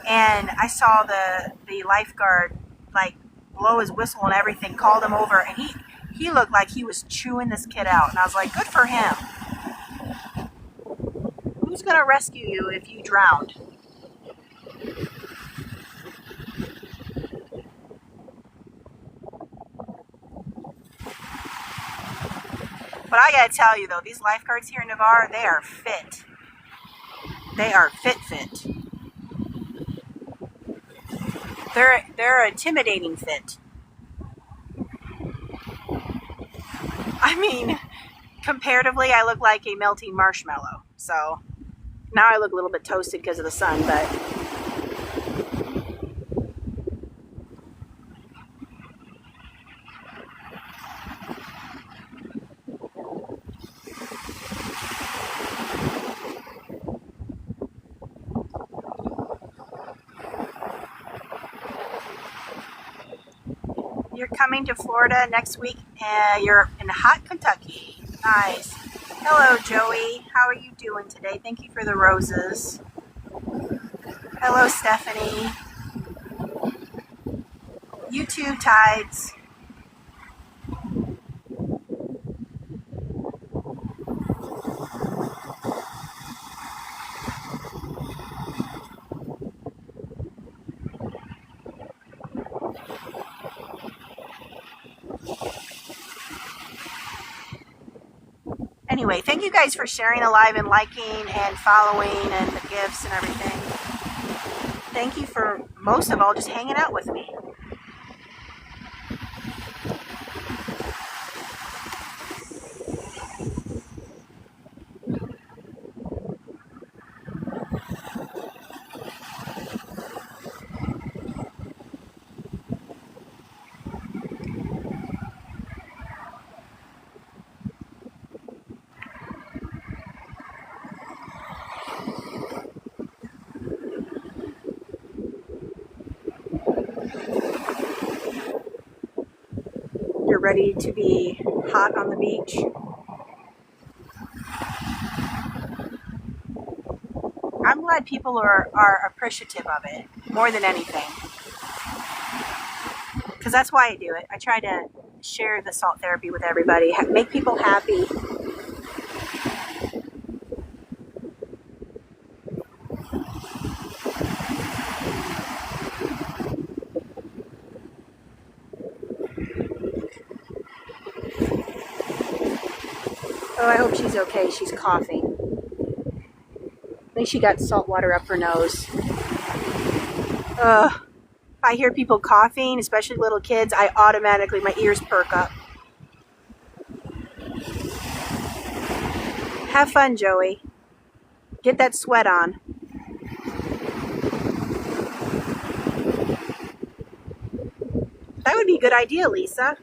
And I saw the lifeguard like blow his whistle and everything, called him over, and he looked like he was chewing this kid out. And I was like, good for him. Who's gonna rescue you if you drowned? But I gotta tell you though, these lifeguards here in Navarre, they are fit. They are fit. They're intimidating fit. I mean, comparatively, I look like a melting marshmallow. So now I look a little bit toasted because of the sun, but you're coming to Florida next week, and you're in hot Kentucky. Nice. Hello, Joey. How are you doing today? Thank you for the roses. Hello, Stephanie. You too, Tides. Anyway, thank you guys for sharing the live and liking and following and the gifts and everything. Thank you for, most of all, just hanging out with me. You're ready to be hot on the beach. I'm glad people are appreciative of it more than anything, because that's why I do it. I try to share the salt therapy with everybody, make people happy. Oh, I hope she's okay. She's coughing. I think she got salt water up her nose. If I hear people coughing, especially little kids, I automatically, my ears perk up. Have fun, Joey. Get that sweat on. That would be a good idea, Lisa.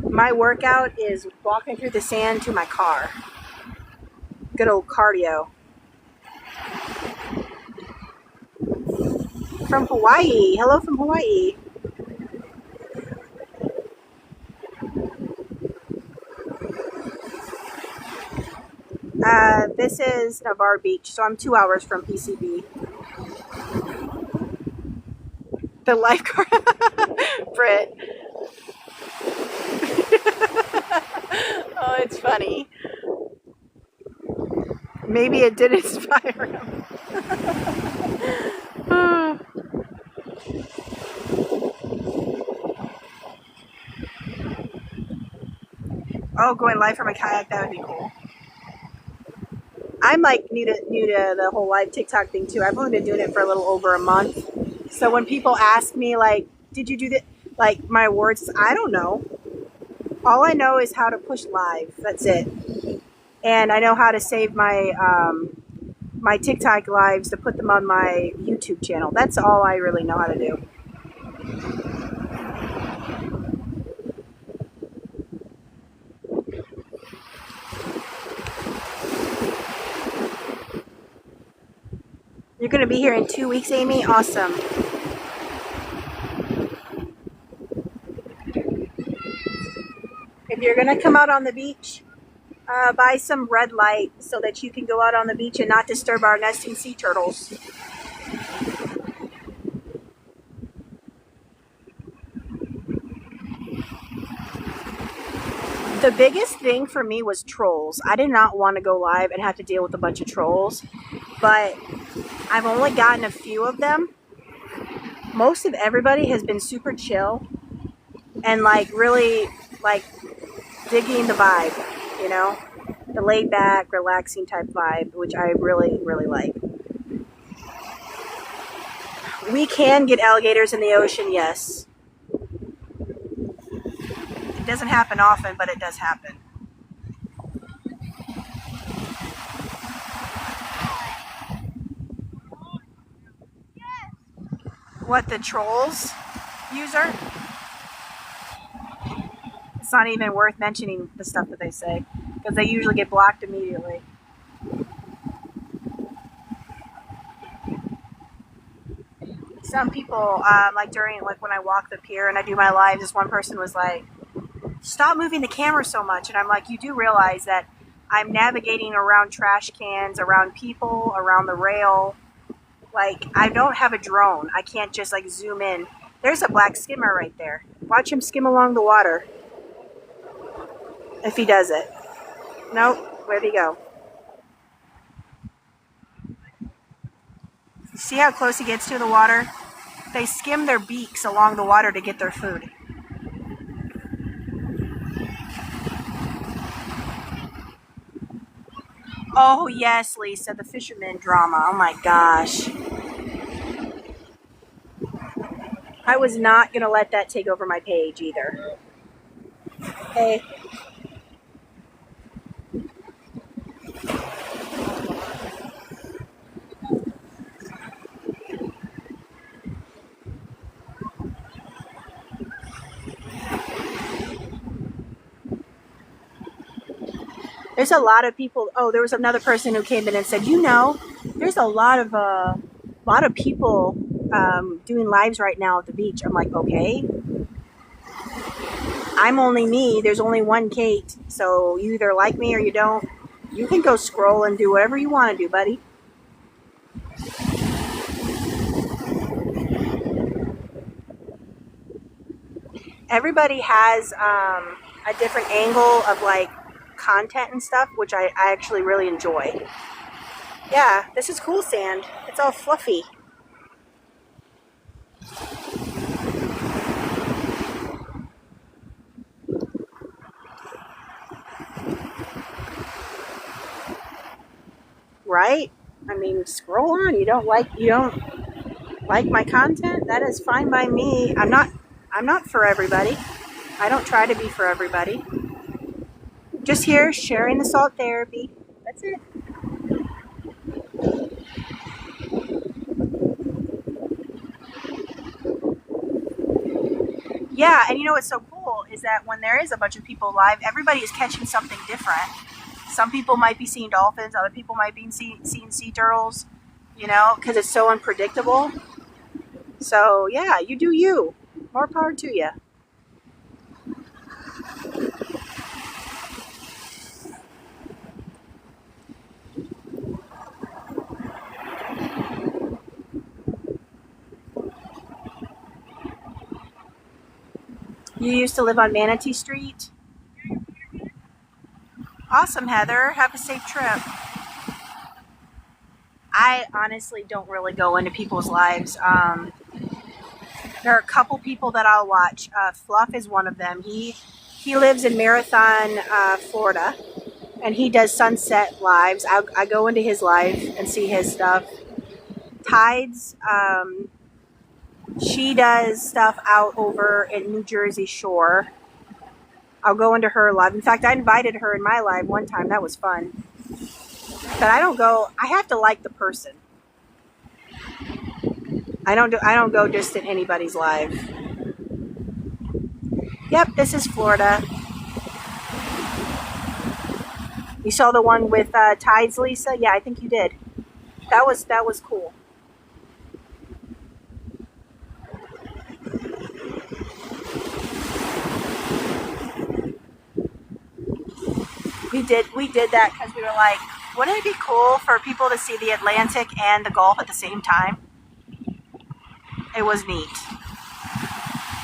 My workout is walking through the sand to my car. Good old cardio. from Hawaii. Hello from Hawaii. This is Navarre Beach, so I'm 2 hours from PCB. The lifeguard, Britt. Oh, it's funny. Maybe it did inspire him. Oh, going live from a kayak, that would be cool. I'm like new to the whole live TikTok thing too. I've only been doing it for a little over a month. So when people ask me like, did you do that? Like my words, I don't know. All I know is how to push live. That's it. And I know how to save my my TikTok lives to put them on my YouTube channel. That's all I really know how to do. You're going to be here in 2 weeks, Amy? Awesome. If you're going to come out on the beach, buy some red light so that you can go out on the beach and not disturb our nesting sea turtles. The biggest thing for me was trolls. I did not want to go live and have to deal with a bunch of trolls, but I've only gotten a few of them. Most of everybody has been super chill and like really like digging the vibe, you know, the laid back, relaxing type vibe, which I really, really like. We can get alligators in the ocean, yes. It doesn't happen often, but it does happen. What, the trolls user? It's not even worth mentioning the stuff that they say because they usually get blocked immediately. Some people, like during, like when I walk the pier and I do my lives, this one person was like, stop moving the camera so much. And I'm like, you do realize that I'm navigating around trash cans, around people, around the rail. Like, I don't have a drone. I can't just like zoom in. There's a black skimmer right there. Watch him skim along the water. If he does it. Nope. Where'd he go? See how close he gets to the water? They skim their beaks along the water to get their food. Oh, yes, Lisa, the fisherman drama. Oh, my gosh. I was not going to let that take over my page either. Hey. There's a lot of people. Oh, there was another person who came in and said, you know, there's a lot of people doing lives right now at the beach. I'm like, okay. I'm only me. There's only one Kate. So you either like me or you don't. You can go scroll and do whatever you want to do, buddy. Everybody has a different angle of like content and stuff, which I actually really enjoy. Yeah, this is cool sand. It's all fluffy. Right? I mean, scroll on. You don't like my content? That is fine by me. I'm not for everybody. I don't try to be for everybody. Just here sharing the salt therapy. That's it. Yeah, and you know what's so cool is that when there is a bunch of people live, everybody is catching something different. Some people might be seeing dolphins, other people might be seeing sea turtles, you know, because it's so unpredictable. So yeah, you do you. More power to you. You used to live on Manatee Street? Awesome, Heather. Have a safe trip. I honestly don't really go into people's lives. There are a couple people that I'll watch. Fluff is one of them. He lives in Marathon, Florida, and he does sunset lives. I go into his live and see his stuff. Tides, she does stuff out over in New Jersey Shore. I'll go into her live. In fact, I invited her in my live one time. That was fun. But I don't go. I have to like the person. I don't go just in anybody's live. Yep, this is Florida. You saw the one with Tides, Lisa? Yeah, I think you did. That was cool. We did that because we were like, wouldn't it be cool for people to see the Atlantic and the Gulf at the same time? It was neat.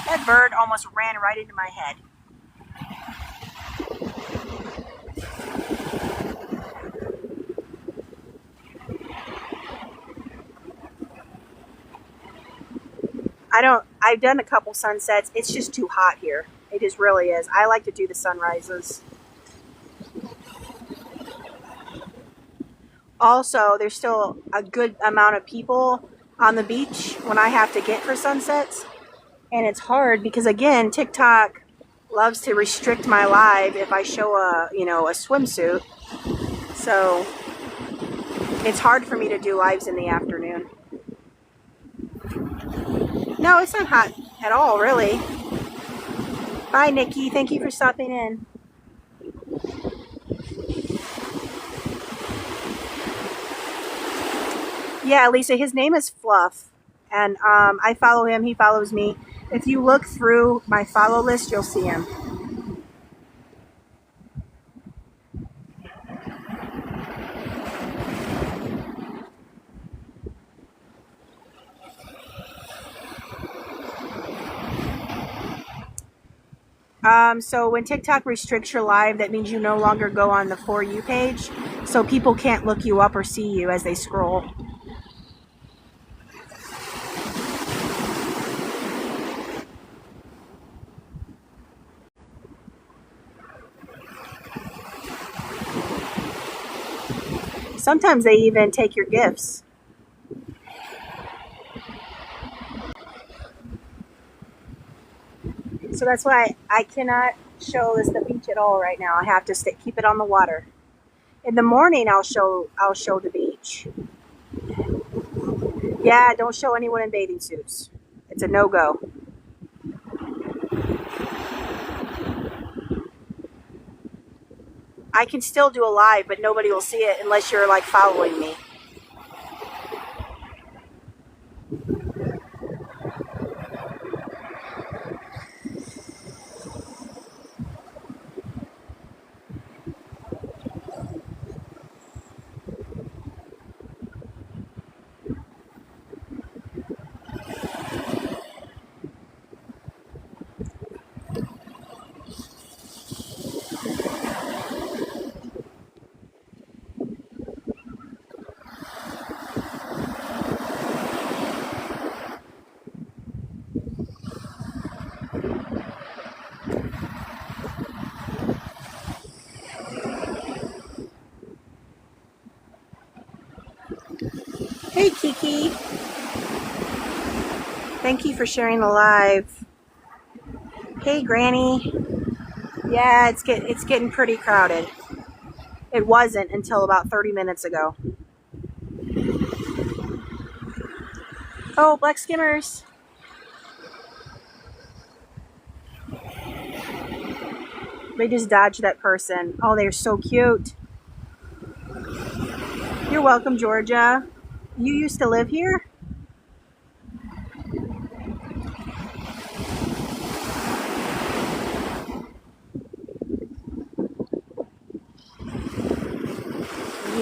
That bird almost ran right into my head. I've done a couple sunsets. It's just too hot here. It just really is. I like to do the sunrises. Also, there's still a good amount of people on the beach when I have to get for sunsets. And it's hard because, again, TikTok loves to restrict my live if I show a swimsuit. So it's hard for me to do lives in the afternoon. No, it's not hot at all, really. Bye, Nikki. Thank you for stopping in. Yeah, Lisa, his name is Fluff. And I follow him. He follows me. If you look through my follow list, you'll see him. So when TikTok restricts your live, that means you no longer go on the For You page. So people can't look you up or see you as they scroll. Sometimes they even take your gifts. So that's why I cannot show this the beach at all right now. I have to keep it on the water. In the morning, I'll show the beach. Yeah, don't show anyone in bathing suits. It's a no-go. I can still do a live, but nobody will see it unless you're like following me. Hey, Kiki. Thank you for sharing the live. Hey, Granny. Yeah, it's getting pretty crowded. It wasn't until about 30 minutes ago. Oh, black skimmers. They just dodged that person. Oh, they're so cute. You're welcome, Georgia. You used to live here?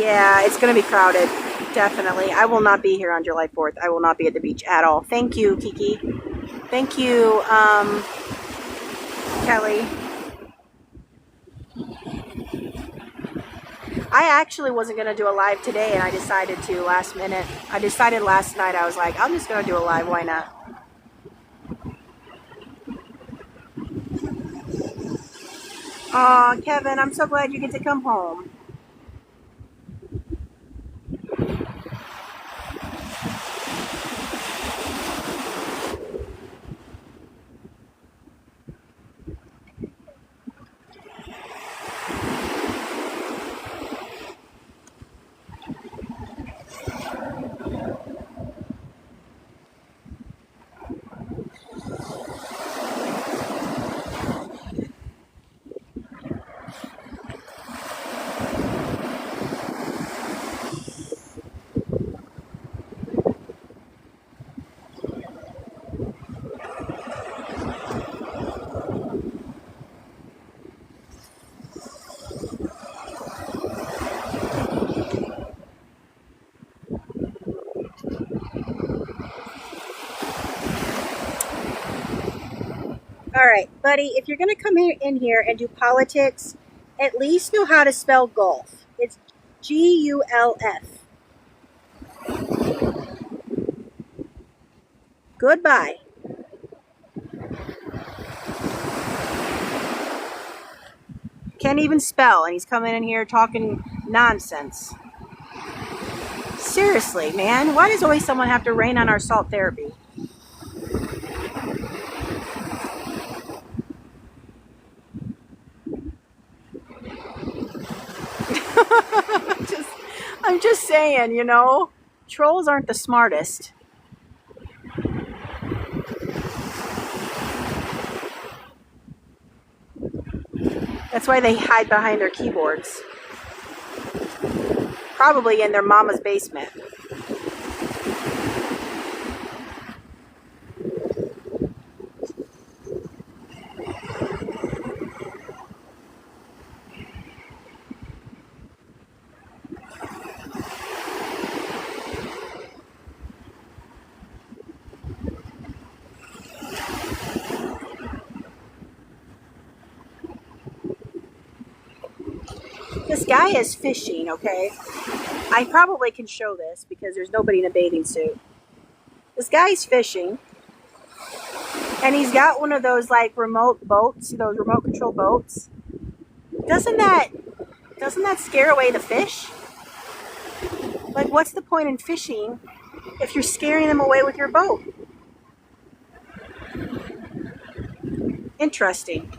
Yeah, it's going to be crowded. Definitely. I will not be here on July 4th. I will not be at the beach at all. Thank you, Kiki. Thank you, Kelly. I actually wasn't going to do a live today, and I decided to last minute. I decided last night, I was like, I'm just going to do a live. Why not? Aw, Kevin, I'm so glad you get to come home. All right, buddy, if you're going to come in here and do politics, at least know how to spell golf. It's Gulf. Goodbye. Can't even spell, and he's coming in here talking nonsense. Seriously, man, why does always someone have to rain on our salt therapy? I'm just saying, you know, trolls aren't the smartest. That's why they hide behind their keyboards. Probably in their mama's basement. This guy is fishing, okay? I probably can show this because there's nobody in a bathing suit. This guy's fishing, and he's got one of those like remote boats, those remote control boats. Doesn't that scare away the fish? Like, what's the point in fishing if you're scaring them away with your boat? Interesting.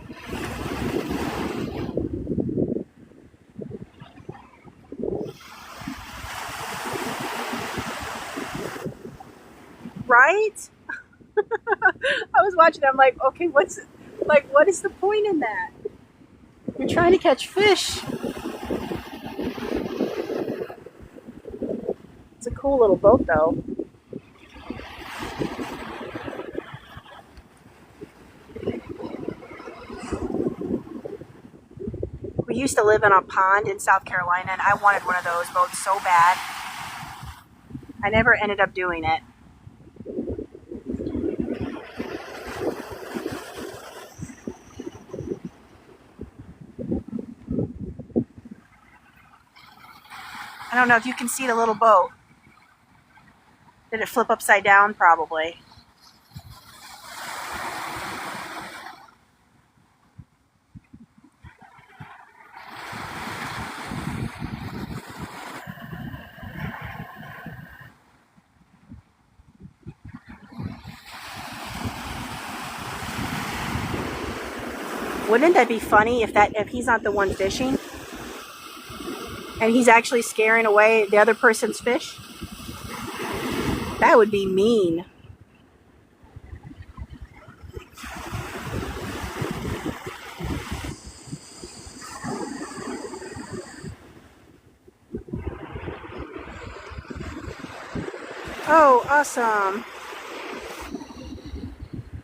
Right? I was watching, I'm like, okay, what is the point in that? You're trying to catch fish. It's a cool little boat, though. We used to live in a pond in South Carolina, and I wanted one of those boats so bad. I never ended up doing it. I don't know if you can see the little boat. Did it flip upside down? Probably. Wouldn't that be funny if he's not the one fishing and he's actually scaring away the other person's fish? That would be mean. Oh, awesome.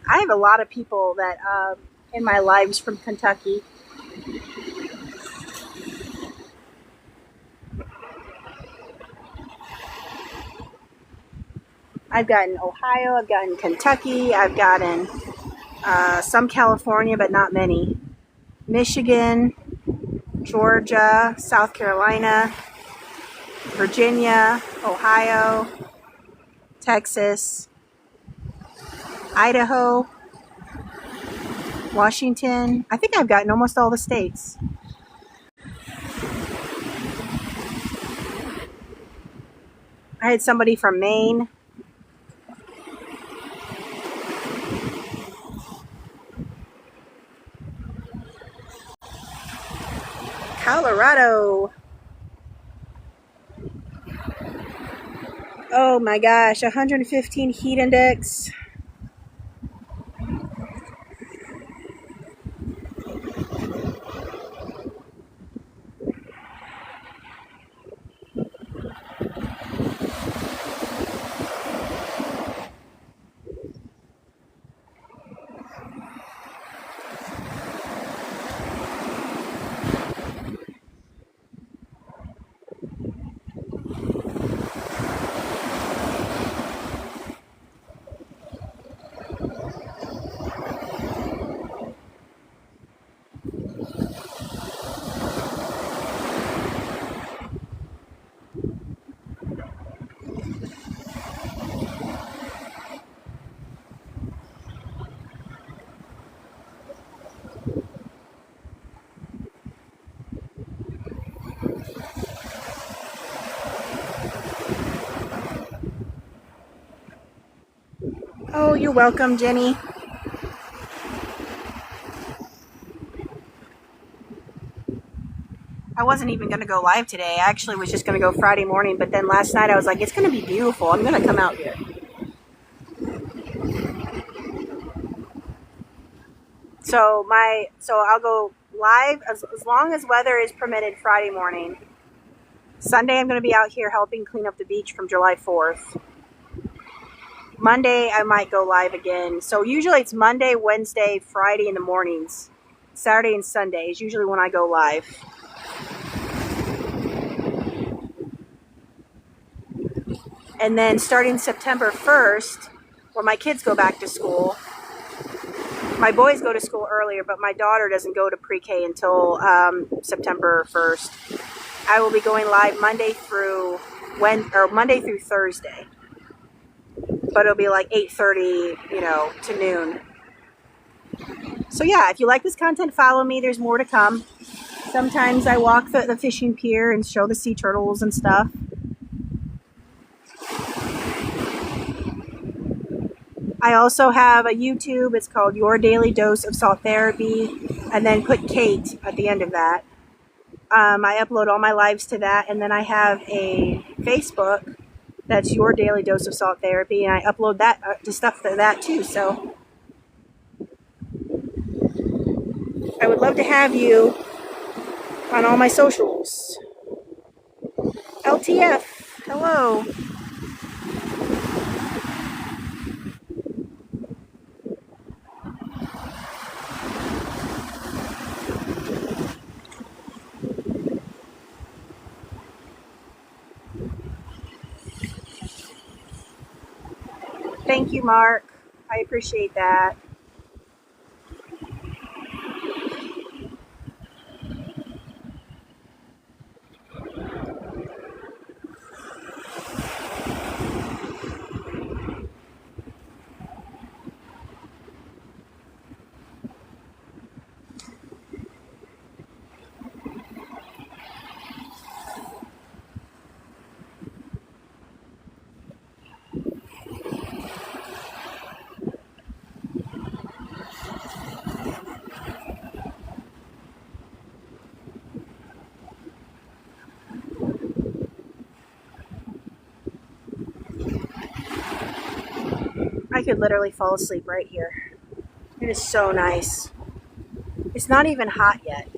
I have a lot of people that in my lives from Kentucky. I've gotten Ohio, I've gotten Kentucky, I've gotten some California, but not many. Michigan, Georgia, South Carolina, Virginia, Ohio, Texas, Idaho, Washington. I think I've gotten almost all the states. I had somebody from Maine. Colorado. Oh my gosh, 115 heat index. Oh, you're welcome, Jenny. I wasn't even going to go live today. I actually was just going to go Friday morning, but then last night I was like, it's going to be beautiful. I'm going to come out here. So I'll go live as long as weather is permitted Friday morning. Sunday I'm going to be out here helping clean up the beach from July 4th. Monday I might go live again. So usually it's Monday, Wednesday, Friday in the mornings. Saturday and Sunday is usually when I go live. And then starting September 1st, when my kids go back to school, my boys go to school earlier, but my daughter doesn't go to pre-K until September 1st. I will be going live Monday through Thursday. But it'll be like 8:30, to noon. So yeah, if you like this content, follow me. There's more to come. Sometimes I walk the fishing pier and show the sea turtles and stuff. I also have a YouTube. It's called Your Daily Dose of Salt Therapy. And then put Kate at the end of that. I upload all my lives to that. And then I have a Facebook that's Your Daily Dose of Salt Therapy. And I upload that to stuff to that too. So I would love to have you on all my socials. LTF. Hello. Thank you, Mark. I appreciate that. I could literally fall asleep right here. It is so nice. It's not even hot yet.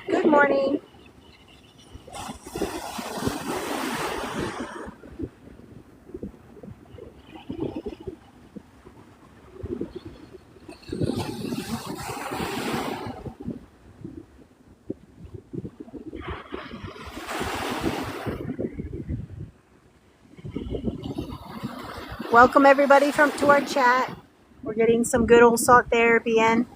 Good morning. Welcome everybody to our chat. We're getting some good old salt therapy in.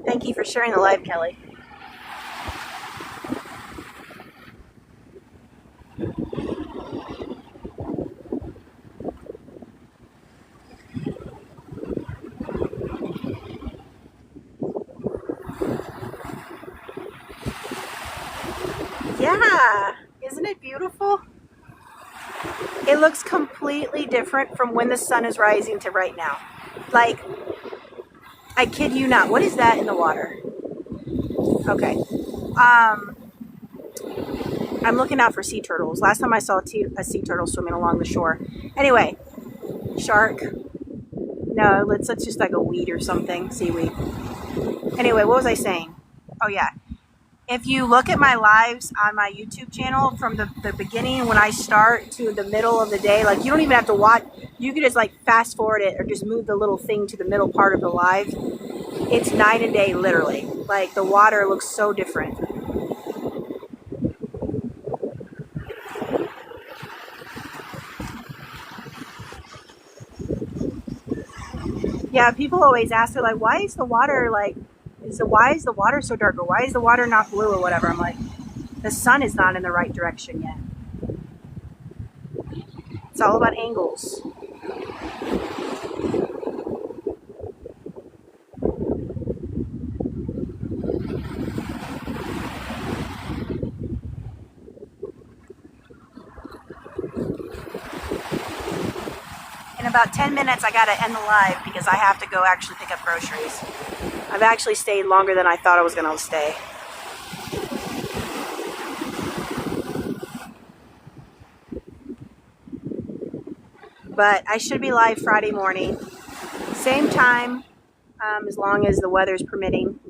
Thank you for sharing the live, Kelly. Yeah, isn't it beautiful? It looks completely different from when the sun is rising to right now. Like, I kid you not. What is that in the water? Okay. I'm looking out for sea turtles. Last time I saw a sea turtle swimming along the shore. Anyway, shark. No, it's just like a weed or something. Seaweed. Anyway, what was I saying? Oh, yeah. If you look at my lives on my YouTube channel from the beginning when I start to the middle of the day, like you don't even have to watch. You can just like fast forward it or just move the little thing to the middle part of the live. It's night and day, literally. Like the water looks so different. Yeah, people always ask, they're like, why is the water like, why is the water so dark, or why is the water not blue or whatever? I'm like, the sun is not in the right direction yet. It's all about angles. In about 10 minutes, I gotta end the live because I have to go actually pick up groceries. I've actually stayed longer than I thought I was gonna stay. But I should be live Friday morning. Same time, as long as the weather's permitting.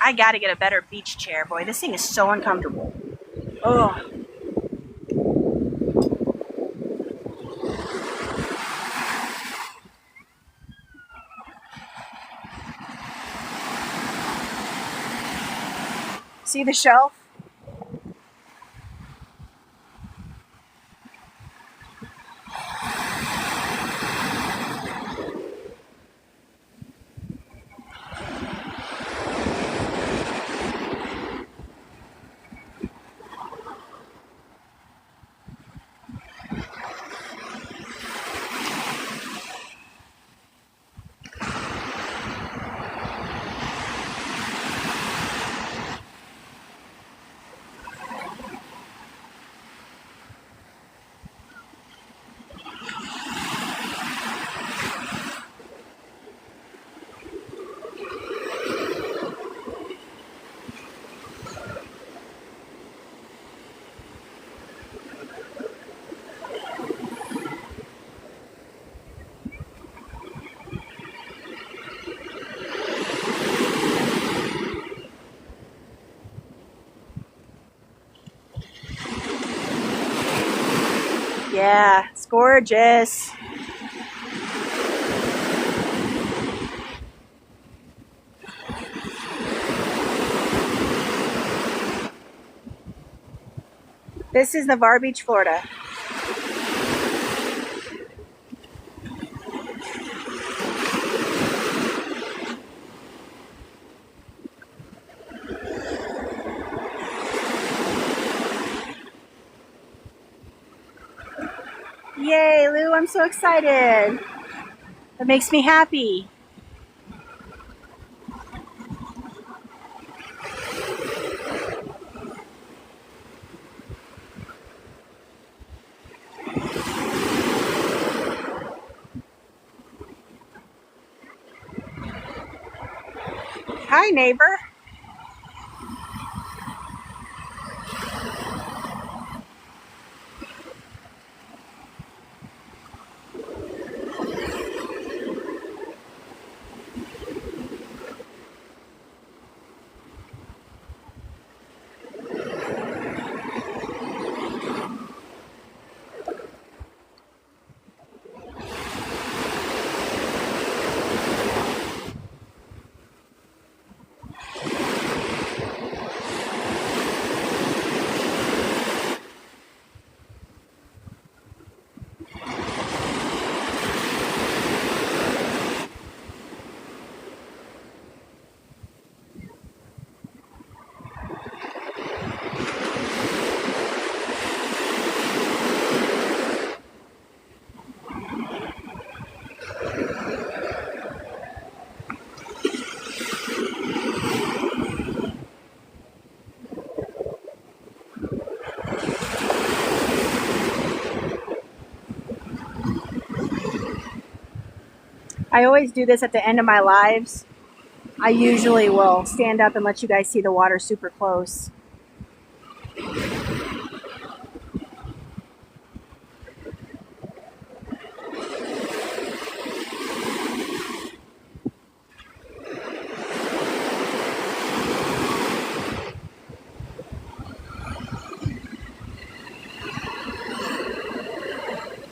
I gotta get a better beach chair, boy. This thing is so uncomfortable. Oh. See the shelf? Yeah, it's gorgeous. This is Navarre Beach, Florida. Yay, Lou, I'm so excited. That makes me happy. Hi, neighbor. I always do this at the end of my lives. I usually will stand up and let you guys see the water super close.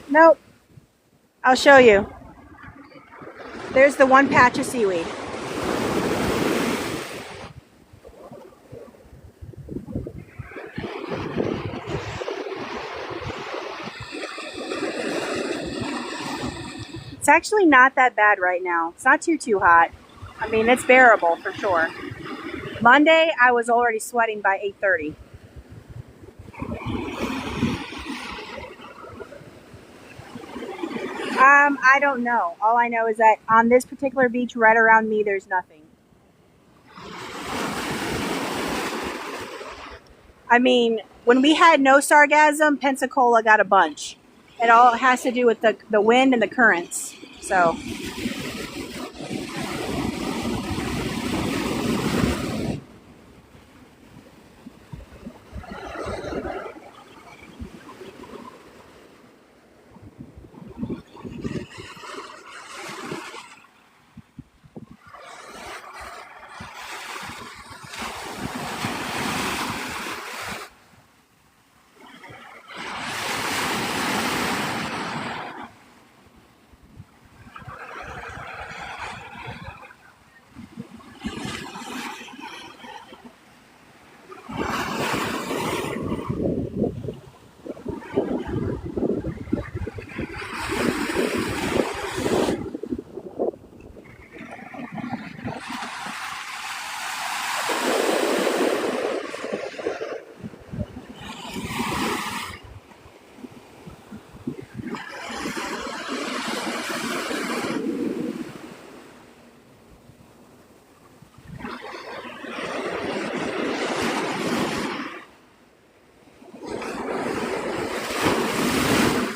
Nope. I'll show you. There's the one patch of seaweed. It's actually not that bad right now. It's not too hot. I mean, it's bearable for sure. Monday, I was already sweating by 8:30. I don't know. All I know is that on this particular beach right around me, there's nothing. I mean, when we had no sargassum, Pensacola got a bunch. It all has to do with the wind and the currents. So,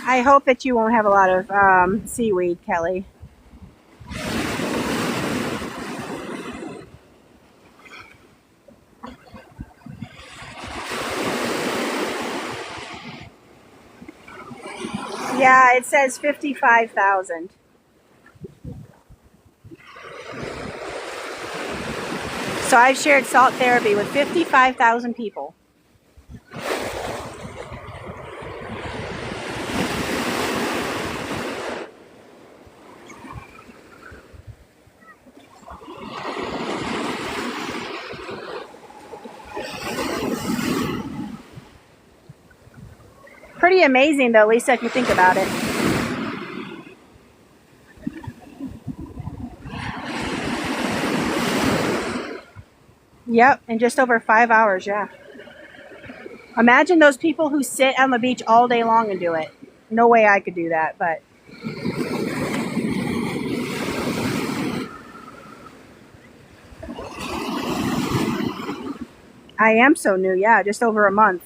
I hope that you won't have a lot of seaweed, Kelly. Yeah, it says 55,000. So I've shared salt therapy with 55,000 people. Pretty amazing, though, Lisa, if you think about it. Yep, in just over 5 hours, yeah. Imagine those people who sit on the beach all day long and do it. No way I could do that, but I am so new, yeah, just over a month.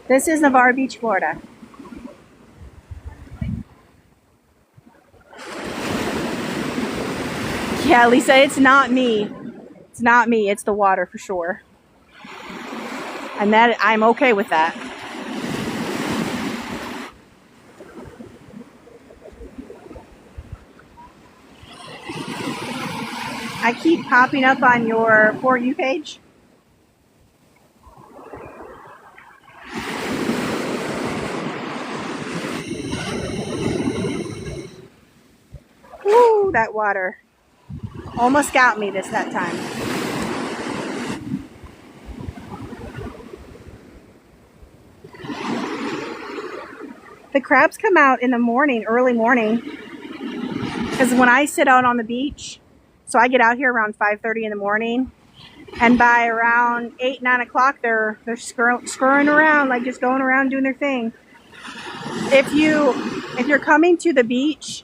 This is Navarre Beach, Florida. Yeah, Lisa, it's not me. It's not me. It's the water for sure. And that I'm okay with that. I keep popping up on your For You page. Woo, that water almost got me that time. The crabs come out in the morning, early morning, because when I sit out on the beach, so I get out here around 5:30 in the morning, and by around 8, 9 o'clock, they're scurrying around, like just going around doing their thing. If you're coming to the beach,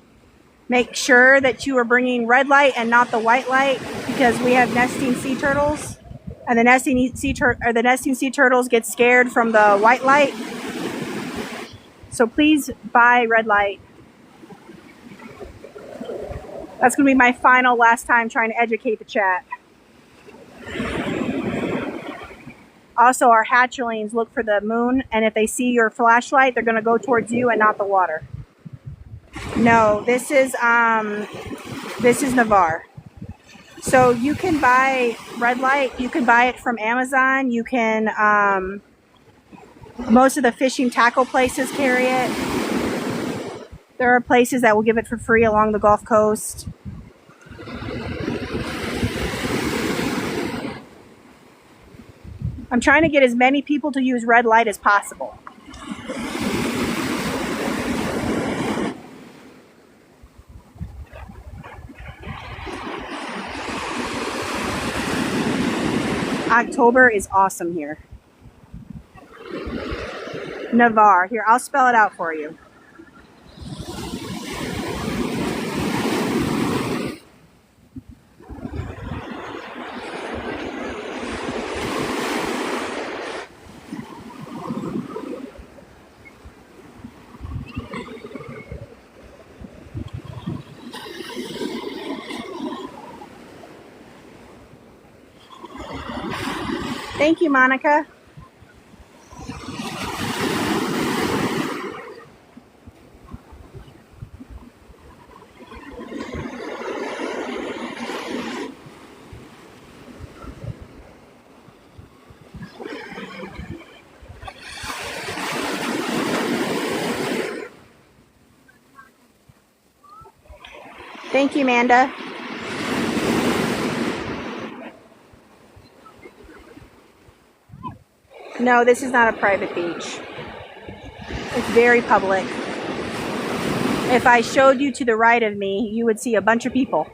make sure that you are bringing red light and not the white light, because we have nesting sea turtles, and the nesting sea turtles get scared from the white light. So please buy red light. That's going to be my last time trying to educate the chat. Also, our hatchlings look for the moon, and if they see your flashlight, they're going to go towards you and not the water. No, this is Navarre. So you can buy red light. You can buy it from Amazon. You can, most of the fishing tackle places carry it. There are places that will give it for free along the Gulf Coast. I'm trying to get as many people to use red light as possible. October is awesome here. Navarre. Here, I'll spell it out for you. Thank you, Monica. Thank you, Amanda. No, this is not a private beach. It's very public. If I showed you to the right of me, you would see a bunch of people.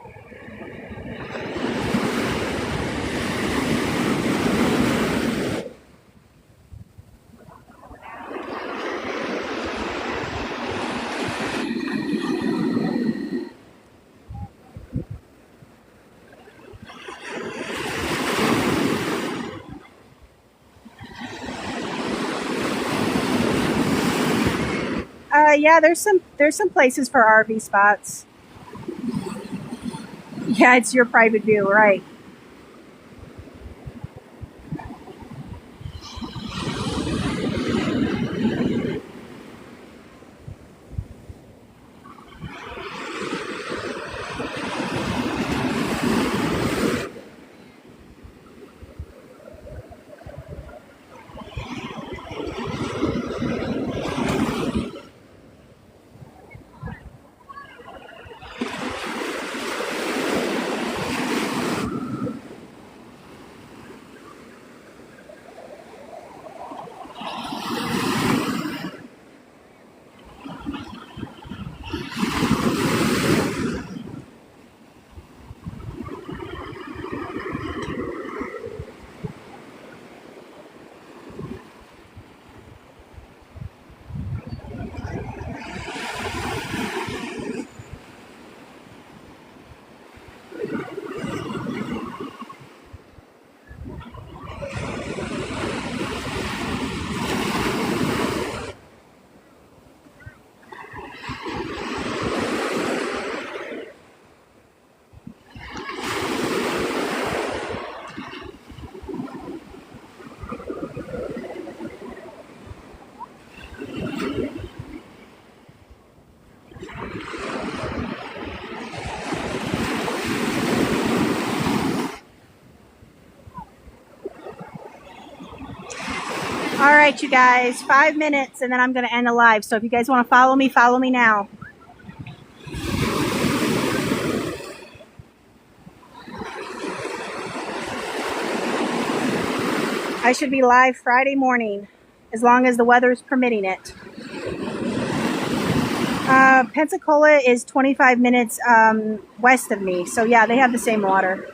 Yeah, there's some places for RV spots. Yeah, it's your private view, right? All right, you guys, 5 minutes and then I'm going to end the live. So if you guys want to follow me now. I should be live Friday morning, as long as the weather's permitting it. Pensacola is 25 minutes west of me. So yeah, they have the same water.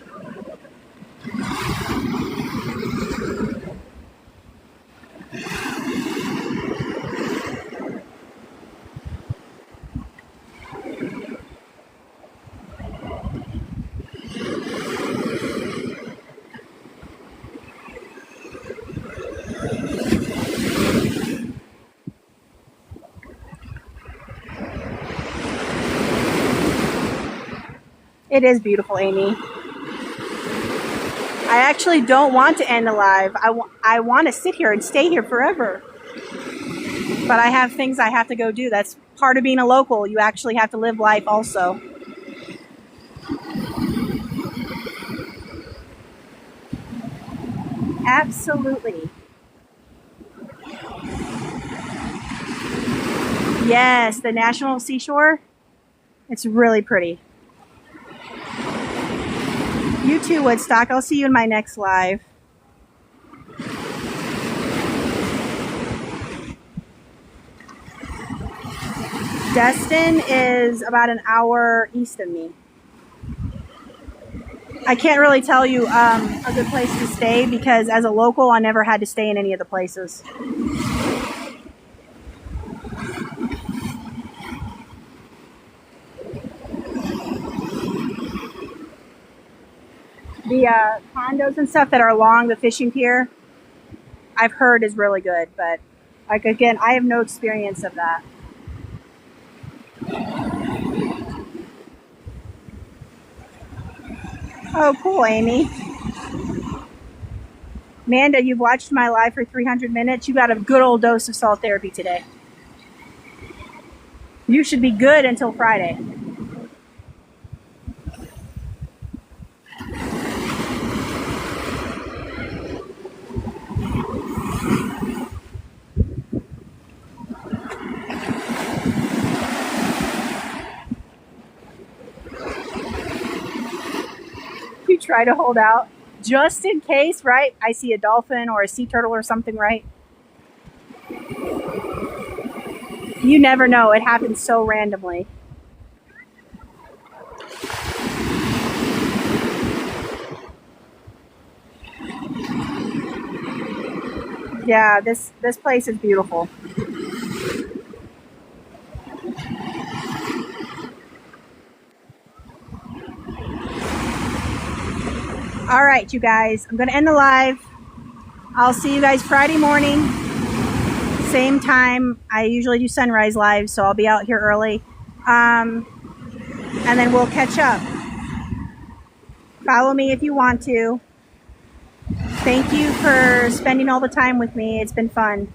It is beautiful, Amy. I actually don't want to end the live. I want to sit here and stay here forever. But I have things I have to go do. That's part of being a local. You actually have to live life also. Absolutely. Yes, the National Seashore. It's really pretty. You too, Woodstock. I'll see you in my next live. Destin is about an hour east of me. I can't really tell you a good place to stay because as a local, I never had to stay in any of the places. The condos and stuff that are along the fishing pier, I've heard is really good, but like again, I have no experience of that. Oh, cool, Amy. Amanda, you've watched my live for 300 minutes. You got a good old dose of salt therapy today. You should be good until Friday. You try to hold out just in case, right? I see a dolphin or a sea turtle or something, right? You never know. It happens so randomly. Yeah, this place is beautiful. All right, you guys, I'm going to end the live. I'll see you guys Friday morning, same time. I usually do sunrise live, so I'll be out here early. And then we'll catch up. Follow me if you want to. Thank you for spending all the time with me. It's been fun.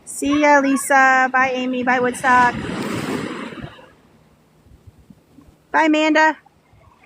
See ya, Lisa. Bye, Amy. Bye, Woodstock. Bye, Amanda.